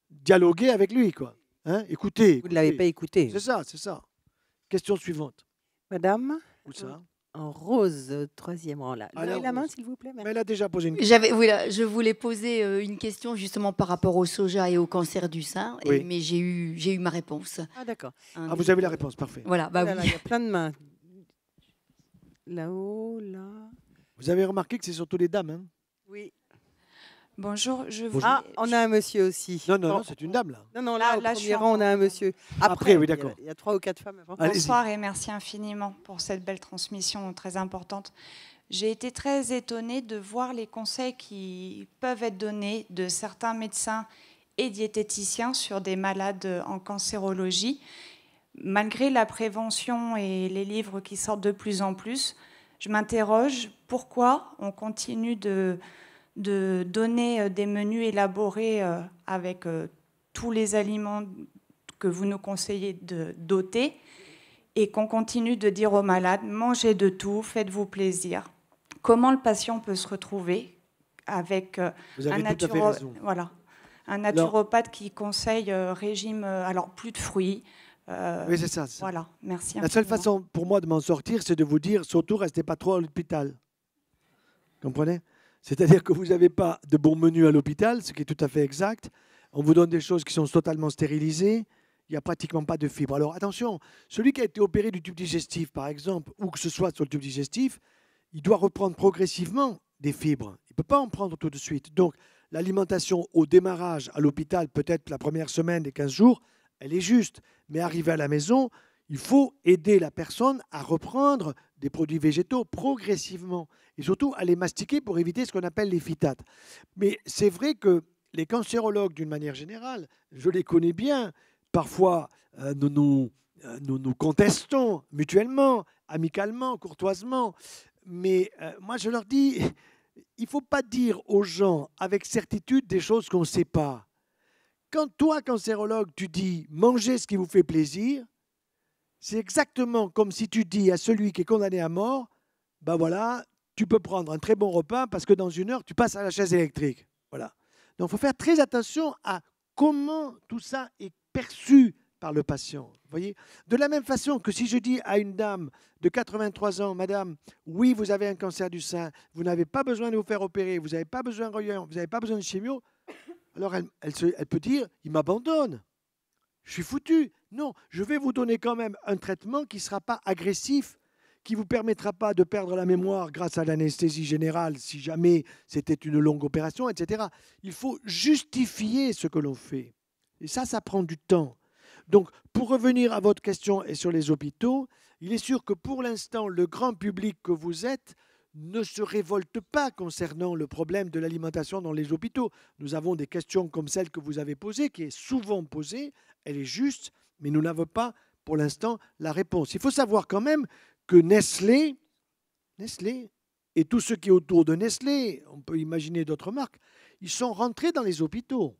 dialogué avec lui, quoi. Hein? Écoutez. Vous ne l'avez pas écouté. C'est ça, c'est ça. Question suivante. Madame, Où ça? en rose, troisième rang là. Levez la main, s'il vous plaît. Mais elle a déjà posé une question. Je voulais poser une question justement par rapport au soja et au cancer du sein, Oui. mais j'ai eu ma réponse. Ah, d'accord. Ah, vous avez la réponse, parfait. Voilà, bah Oh là oui. là, il y a plein de mains. Là-haut, là. Vous avez remarqué que c'est surtout les dames, hein? Oui. Bonjour, je vous. Ah, on a un monsieur aussi. Non, non, non, c'est une dame, là. Non, non, là, au je premier suis rang, on a un monsieur. Après, oui, d'accord. Il y a 3 ou 4 femmes avant. Bonsoir et merci infiniment pour cette belle transmission très importante. J'ai été très étonnée de voir les conseils qui peuvent être donnés de certains médecins et diététiciens sur des malades en cancérologie. Malgré la prévention et les livres qui sortent de plus en plus, je m'interroge pourquoi on continue de donner des menus élaborés avec tous les aliments que vous nous conseillez de doter et qu'on continue de dire aux malades, mangez de tout, faites-vous plaisir. Comment le patient peut se retrouver avec un naturopathe qui conseille régime, alors plus de fruits. Oui, c'est ça. Voilà, merci. La seule infiniment. façon pour moi de m'en sortir, c'est de vous dire, surtout, restez pas trop à l'hôpital. Comprenez? C'est-à-dire que vous n'avez pas de bons menus à l'hôpital, ce qui est tout à fait exact. On vous donne des choses qui sont totalement stérilisées. Il n'y a pratiquement pas de fibres. Alors attention, celui qui a été opéré du tube digestif, par exemple, ou que ce soit sur le tube digestif, il doit reprendre progressivement des fibres. Il ne peut pas en prendre tout de suite. Donc l'alimentation au démarrage à l'hôpital, peut-être la première semaine, les 15 jours, elle est juste. Mais arrivé à la maison, il faut aider la personne à reprendre des produits végétaux progressivement et surtout à les mastiquer pour éviter ce qu'on appelle les phytates. Mais c'est vrai que les cancérologues, d'une manière générale, je les connais bien, parfois nous contestons mutuellement, amicalement, courtoisement, mais moi je leur dis, il ne faut pas dire aux gens avec certitude des choses qu'on ne sait pas. Quand toi, cancérologue, tu dis « mangez ce qui vous fait plaisir », c'est exactement comme si tu dis à celui qui est condamné à mort, ben voilà, tu peux prendre un très bon repas parce que dans 1 heure, tu passes à la chaise électrique. Voilà. Donc, il faut faire très attention à comment tout ça est perçu par le patient. Vous voyez ? De la même façon que si je dis à une dame de 83 ans, madame, oui, vous avez un cancer du sein, vous n'avez pas besoin de vous faire opérer, vous n'avez pas besoin de rayon, vous n'avez pas besoin de chimio, alors elle peut dire, il m'abandonne. Je suis foutu. Non, je vais vous donner quand même un traitement qui ne sera pas agressif, qui ne vous permettra pas de perdre la mémoire grâce à l'anesthésie générale si jamais c'était une longue opération, etc. Il faut justifier ce que l'on fait. Et ça prend du temps. Donc, pour revenir à votre question et sur les hôpitaux, il est sûr que pour l'instant, le grand public que vous êtes ne se révolte pas concernant le problème de l'alimentation dans les hôpitaux. Nous avons des questions comme celle que vous avez posée, qui est souvent posée, elle est juste, mais nous n'avons pas pour l'instant la réponse. Il faut savoir quand même que Nestlé et tout ce qui est autour de Nestlé, on peut imaginer d'autres marques, ils sont rentrés dans les hôpitaux.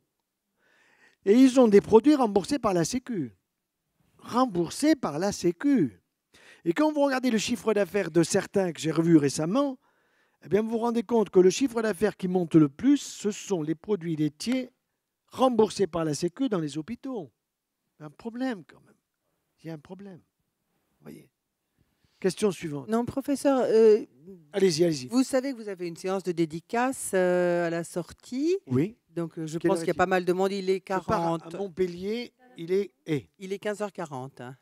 Et ils ont des produits remboursés par la Sécu. Remboursés par la Sécu. Et quand vous regardez le chiffre d'affaires de certains que j'ai revus récemment, eh bien vous vous rendez compte que le chiffre d'affaires qui monte le plus, ce sont les produits laitiers remboursés par la Sécu dans les hôpitaux. Il y a un problème quand même. Il y a un problème. Vous voyez. Question suivante. Non, professeur, allez-y, allez-y. Vous savez que vous avez une séance de dédicace à la sortie. Oui. Donc je pense qu'il y a pas mal de monde. Il est 40. À Montpellier, il est 15h40. Hein.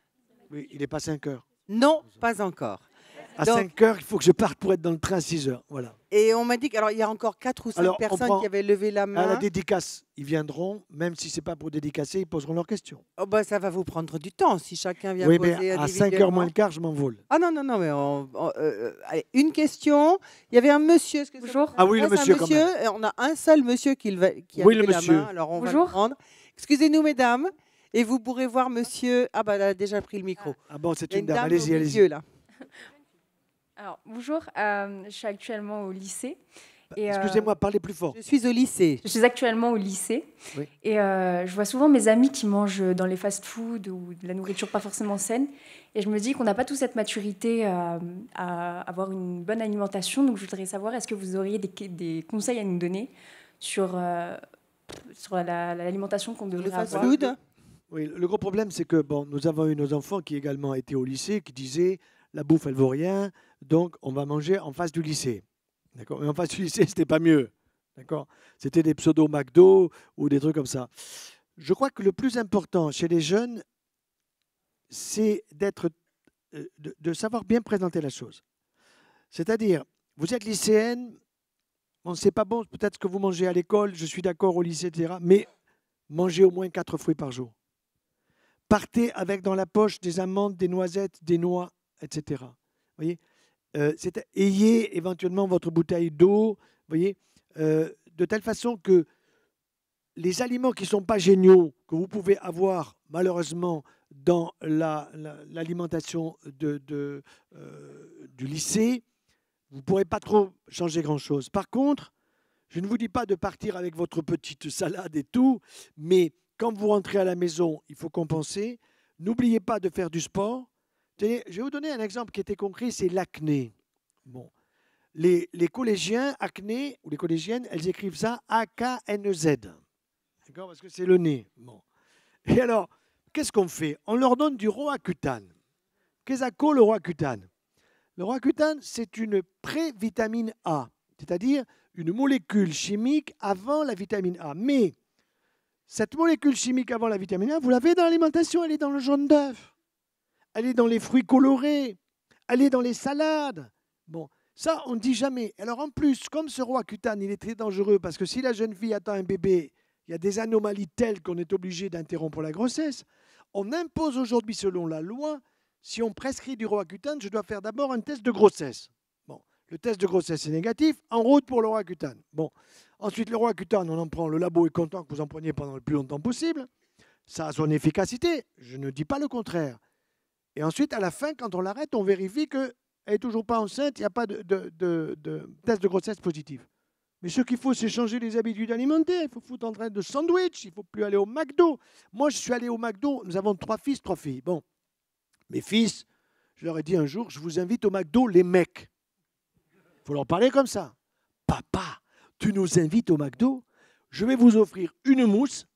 Oui, il n'est pas 5h. Non, pas encore. À 5h, il faut que je parte pour être dans le train à 6h. Voilà. Et on m'a dit qu'il y a encore 4 ou 5 personnes qui avaient levé la main. À la dédicace, ils viendront, même si ce n'est pas pour dédicacer, ils poseront leurs questions. Oh bah, ça va vous prendre du temps si chacun vient poser mais à 5h moins le quart, je m'envole. Ah non, mais allez, une question. Il y avait un monsieur. Bonjour. Ah oui, le monsieur, quand même. On a un seul monsieur qui a levé la main. Alors on va le prendre. Excusez-nous, mesdames. Et vous pourrez voir monsieur... Ah bah, elle a déjà pris le micro. Ah bon, c'est une dame. Allez-y, allez-y. Alors, bonjour, je suis actuellement au lycée. Excusez-moi, parlez plus fort. Je suis au lycée. Je suis actuellement au lycée. Oui. Et je vois souvent mes amis qui mangent dans les fast-foods ou de la nourriture pas forcément saine. Et je me dis qu'on n'a pas tous cette maturité à avoir une bonne alimentation. Donc, je voudrais savoir, est-ce que vous auriez des conseils à nous donner sur l'alimentation qu'on devrait avoir? Le fast-food? Oui, le gros problème, c'est que bon, nous avons eu nos enfants qui également étaient au lycée, qui disaient la bouffe, elle vaut rien, donc on va manger en face du lycée. D'accord. Mais en face du lycée, c'était pas mieux. D'accord. C'était des pseudo McDo ou des trucs comme ça. Je crois que le plus important chez les jeunes, c'est de savoir bien présenter la chose. C'est-à-dire, vous êtes lycéenne, bon, c'est pas bon peut-être ce que vous mangez à l'école, je suis d'accord au lycée, etc. Mais mangez au moins 4 fruits par jour. Partez avec dans la poche des amandes, des noisettes, des noix, etc. Voyez, ayez éventuellement votre bouteille d'eau, voyez, de telle façon que les aliments qui ne sont pas géniaux, que vous pouvez avoir malheureusement dans l'alimentation du lycée, vous ne pourrez pas trop changer grand-chose. Par contre, je ne vous dis pas de partir avec votre petite salade et tout, mais quand vous rentrez à la maison, il faut compenser. N'oubliez pas de faire du sport. Tenez, je vais vous donner un exemple qui était concret, c'est l'acné. Bon. Les collégiens, acné, ou les collégiennes, elles écrivent ça A-K-N-E-Z. D'accord, parce que c'est le nez. Bon. Et alors, qu'est-ce qu'on fait? On leur donne du Roaccutane. Qu'est-ce que c'est le Roaccutane? Le Roaccutane, c'est une pré-vitamine A, c'est-à-dire une molécule chimique avant la vitamine A. Mais cette molécule chimique avant la vitamine A, vous l'avez dans l'alimentation, elle est dans le jaune d'œuf, elle est dans les fruits colorés, elle est dans les salades. Bon, ça, on ne dit jamais. Alors en plus, comme ce Roaccutane, il est très dangereux parce que si la jeune fille attend un bébé, il y a des anomalies telles qu'on est obligé d'interrompre la grossesse. On impose aujourd'hui, selon la loi, si on prescrit du Roaccutane, je dois faire d'abord un test de grossesse. Bon, le test de grossesse est négatif, en route pour le Roaccutane. Bon. Ensuite, le Roaccutane, on en prend, le labo est content que vous en preniez pendant le plus longtemps possible. Ça a son efficacité, je ne dis pas le contraire. Et ensuite, à la fin, quand on l'arrête, on vérifie qu'elle n'est toujours pas enceinte, il n'y a pas de test de grossesse positif. Mais ce qu'il faut, c'est changer les habitudes alimentaires. Il faut foutre en train de sandwich, il ne faut plus aller au McDo. Moi, je suis allé au McDo, nous avons 3 fils, 3 filles. Bon, mes fils, je leur ai dit un jour, je vous invite au McDo, les mecs. Il faut leur parler comme ça. Papa, tu nous invites au McDo, je vais vous offrir une mousse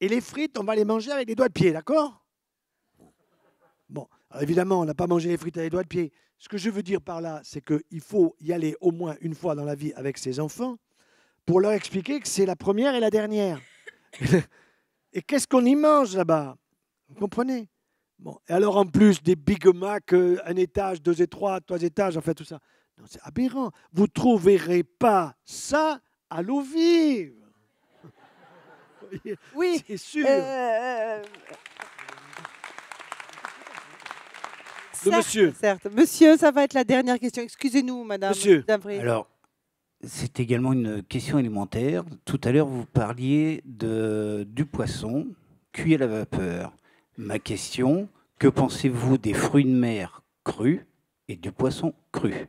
et les frites, on va les manger avec les doigts de pied, d'accord? Bon, alors évidemment, on n'a pas mangé les frites avec les doigts de pied. Ce que je veux dire par là, c'est qu'il faut y aller au moins une fois dans la vie avec ses enfants pour leur expliquer que c'est la première et la dernière. Et qu'est-ce qu'on y mange là-bas? Vous comprenez? Bon, et alors en plus des Big Mac, un étage, 2 étages, 3 étages, enfin tout ça. Non, c'est aberrant. Vous ne trouverez pas ça à l'eau vive. Oui, c'est sûr. Certes, monsieur. Certes. Monsieur, ça va être la dernière question. Excusez-nous, madame. Monsieur. Alors, c'est également une question élémentaire. Tout à l'heure, vous parliez du poisson cuit à la vapeur. Ma question, que pensez-vous des fruits de mer crus et du poisson cru?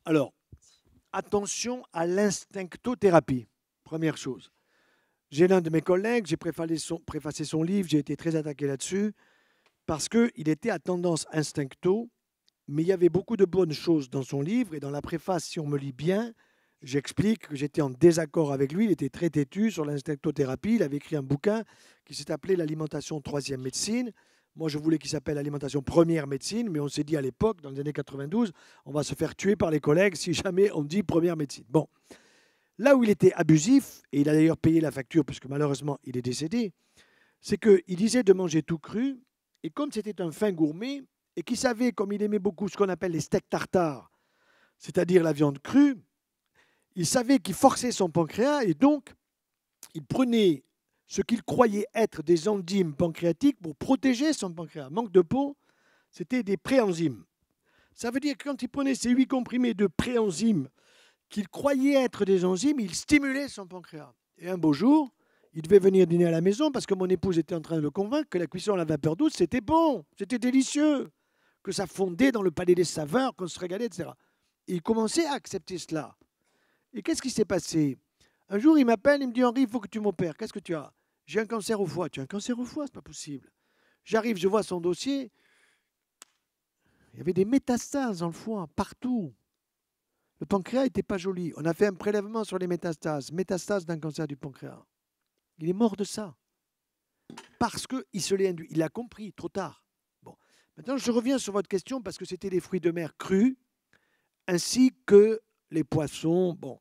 Alors, attention à l'instinctothérapie, première chose. J'ai l'un de mes collègues, j'ai préfacé son livre, j'ai été très attaqué là-dessus, parce qu'il était à tendance instincto, mais il y avait beaucoup de bonnes choses dans son livre, et dans la préface, si on me lit bien, j'explique que j'étais en désaccord avec lui, il était très têtu sur l'instinctothérapie, il avait écrit un bouquin qui s'est appelé L'alimentation troisième médecine. Moi, je voulais qu'il s'appelle Alimentation première médecine, mais on s'est dit à l'époque, dans les années 92, on va se faire tuer par les collègues si jamais on dit première médecine. Bon, là où il était abusif, et il a d'ailleurs payé la facture, puisque malheureusement il est décédé, c'est qu'il disait de manger tout cru, et comme c'était un fin gourmet, et qu'il savait, comme il aimait beaucoup ce qu'on appelle les steaks tartares, c'est-à-dire la viande crue, il savait qu'il forçait son pancréas, et donc il prenait ce qu'il croyait être des enzymes pancréatiques pour protéger son pancréas. Manque de peau, c'était des préenzymes. Ça veut dire que quand il prenait ces 8 comprimés de préenzymes qu'il croyait être des enzymes, il stimulait son pancréas. Et un beau jour, il devait venir dîner à la maison parce que mon épouse était en train de le convaincre que la cuisson à la vapeur douce, c'était bon, c'était délicieux, que ça fondait dans le palais des saveurs, qu'on se régalait, etc. Et il commençait à accepter cela. Et qu'est-ce qui s'est passé? Un jour, il m'appelle, il me dit « Henri, il faut que tu m'opères. Qu'est-ce que tu as ?»« J'ai un cancer au foie. »« Tu as un cancer au foie? C'est pas possible. » J'arrive, je vois son dossier. Il y avait des métastases dans le foie, partout. Le pancréas n'était pas joli. On a fait un prélèvement sur les métastases d'un cancer du pancréas. Il est mort de ça. parce qu'il se l'est induit. Il a compris trop tard. Bon. Maintenant, je reviens sur votre question parce que c'était des fruits de mer crus, ainsi que les poissons. Bon,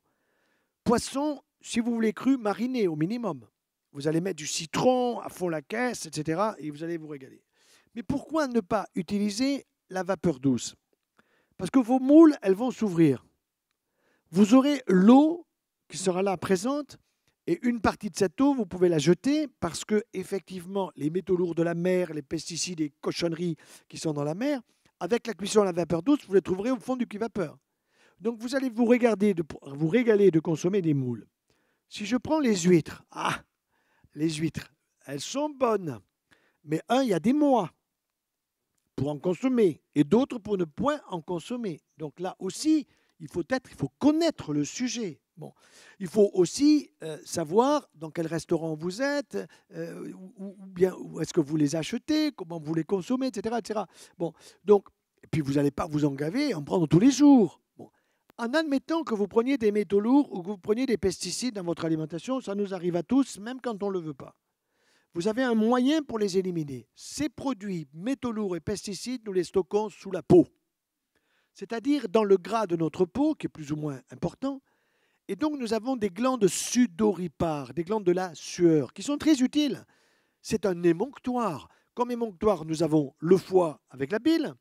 poissons, si vous voulez crus, marinés au minimum. Vous allez mettre du citron à fond la caisse, etc. et vous allez vous régaler. Mais pourquoi ne pas utiliser la vapeur douce? Parce que vos moules, elles vont s'ouvrir. Vous aurez l'eau qui sera là présente, et une partie de cette eau, vous pouvez la jeter parce que, effectivement, les métaux lourds de la mer, les pesticides et cochonneries qui sont dans la mer, avec la cuisson à la vapeur douce, vous les trouverez au fond du cuivapeur. Donc, vous allez vous régaler de consommer des moules. Si je prends les huîtres, les huîtres, elles sont bonnes, mais il y a des mois pour en consommer et d'autres pour ne point en consommer. Donc là aussi, il faut connaître le sujet. Bon. Il faut aussi savoir dans quel restaurant vous êtes, où est-ce que vous les achetez, comment vous les consommez, etc. etc. Bon. Donc, et puis vous n'allez pas vous engager à en prendre tous les jours. Bon. En admettant que vous preniez des métaux lourds ou que vous preniez des pesticides dans votre alimentation, ça nous arrive à tous, même quand on ne le veut pas. Vous avez un moyen pour les éliminer. Ces produits, métaux lourds et pesticides, nous les stockons sous la peau. C'est-à-dire dans le gras de notre peau, qui est plus ou moins important. Et donc, nous avons des glandes sudoripares, des glandes de la sueur, qui sont très utiles. C'est un émonctoire. Comme émonctoire, nous avons le foie avec la bile.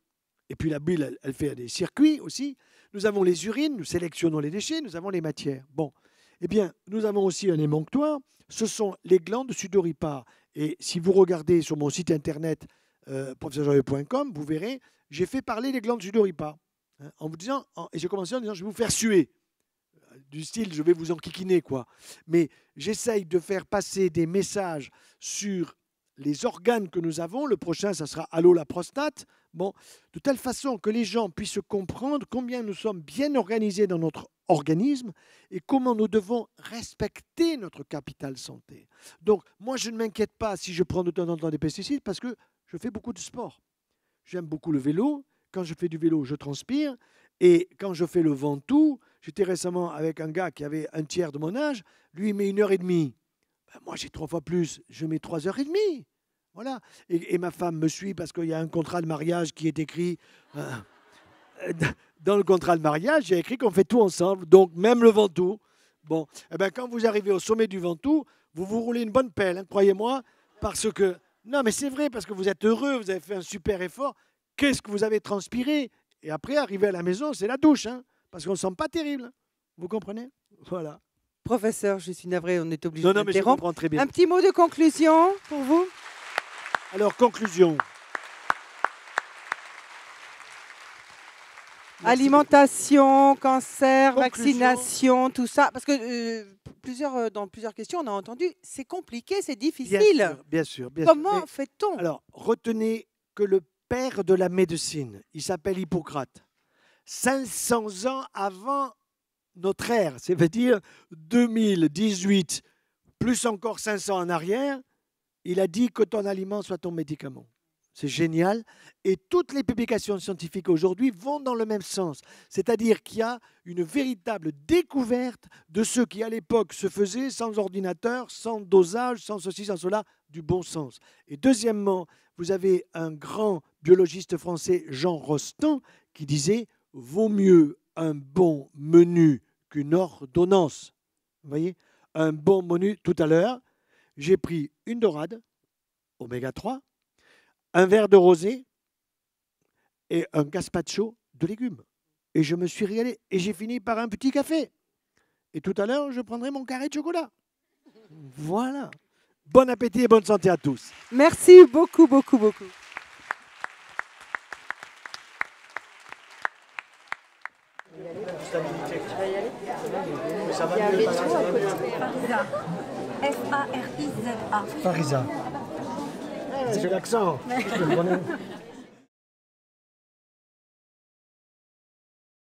Et puis la bile, elle fait des circuits aussi. Nous avons les urines, nous sélectionnons les déchets, nous avons les matières. Bon, eh bien, nous avons aussi un émonctoire. Ce sont les glandes sudoripares. Et si vous regardez sur mon site internet, professeurjoyeux.com, vous verrez, j'ai fait parler les glandes sudoripares. En vous disant, et j'ai commencé en disant, je vais vous faire suer. Du style, je vais vous enquiquiner, quoi. Mais j'essaye de faire passer des messages sur les organes que nous avons. Le prochain, ça sera Allô la prostate. Bon, de telle façon que les gens puissent comprendre combien nous sommes bien organisés dans notre organisme et comment nous devons respecter notre capital santé. Donc, moi, je ne m'inquiète pas si je prends de temps en temps des pesticides parce que je fais beaucoup de sport. J'aime beaucoup le vélo. Quand je fais du vélo, je transpire. Et quand je fais le Ventoux, j'étais récemment avec un gars qui avait un tiers de mon âge. Lui, il met 1h30. Ben, moi, j'ai 3 fois plus. Je mets 3h30. Voilà. Et ma femme me suit parce qu'il y a un contrat de mariage qui est écrit. Dans le contrat de mariage, j'ai écrit qu'on fait tout ensemble. Donc, même le Ventoux. Bon, eh ben, quand vous arrivez au sommet du Ventoux, vous vous roulez une bonne pelle, hein, croyez-moi. Parce que. Non, mais c'est vrai, parce que vous êtes heureux, vous avez fait un super effort. Qu'est-ce que vous avez transpiré? Et après, arriver à la maison, c'est la douche, hein, parce qu'on ne sent pas terrible. Vous comprenez? Voilà. Professeur, je suis navré, on est obligé d'interrompre. Non, mais je comprends très bien. Un petit mot de conclusion pour vous? Alors, conclusion. Alimentation, cancer, vaccination, tout ça. Parce que dans plusieurs questions, on a entendu, c'est compliqué, c'est difficile. Bien sûr. Comment fait-on? Alors, retenez que le père de la médecine, il s'appelle Hippocrate. 500 ans avant notre ère, c'est-à-dire 2018, plus encore 500 en arrière, il a dit que ton aliment soit ton médicament. C'est génial. Et toutes les publications scientifiques aujourd'hui vont dans le même sens. C'est-à-dire qu'il y a une véritable découverte de ce qui, à l'époque, se faisait sans ordinateur, sans dosage, sans ceci, sans cela, du bon sens. Et deuxièmement, vous avez un grand biologiste français, Jean Rostand, qui disait « Vaut mieux un bon menu qu'une ordonnance ». Vous voyez? Un bon menu. Tout à l'heure, j'ai pris une dorade, oméga 3, un verre de rosé et un gazpacho de légumes. Et je me suis régalé. Et j'ai fini par un petit café. Et tout à l'heure, je prendrai mon carré de chocolat. Voilà. Bon appétit et bonne santé à tous. Merci beaucoup, beaucoup, beaucoup. Ça va mieux. F-A-R-I-Z-A. Farisa. J'ai l'accent.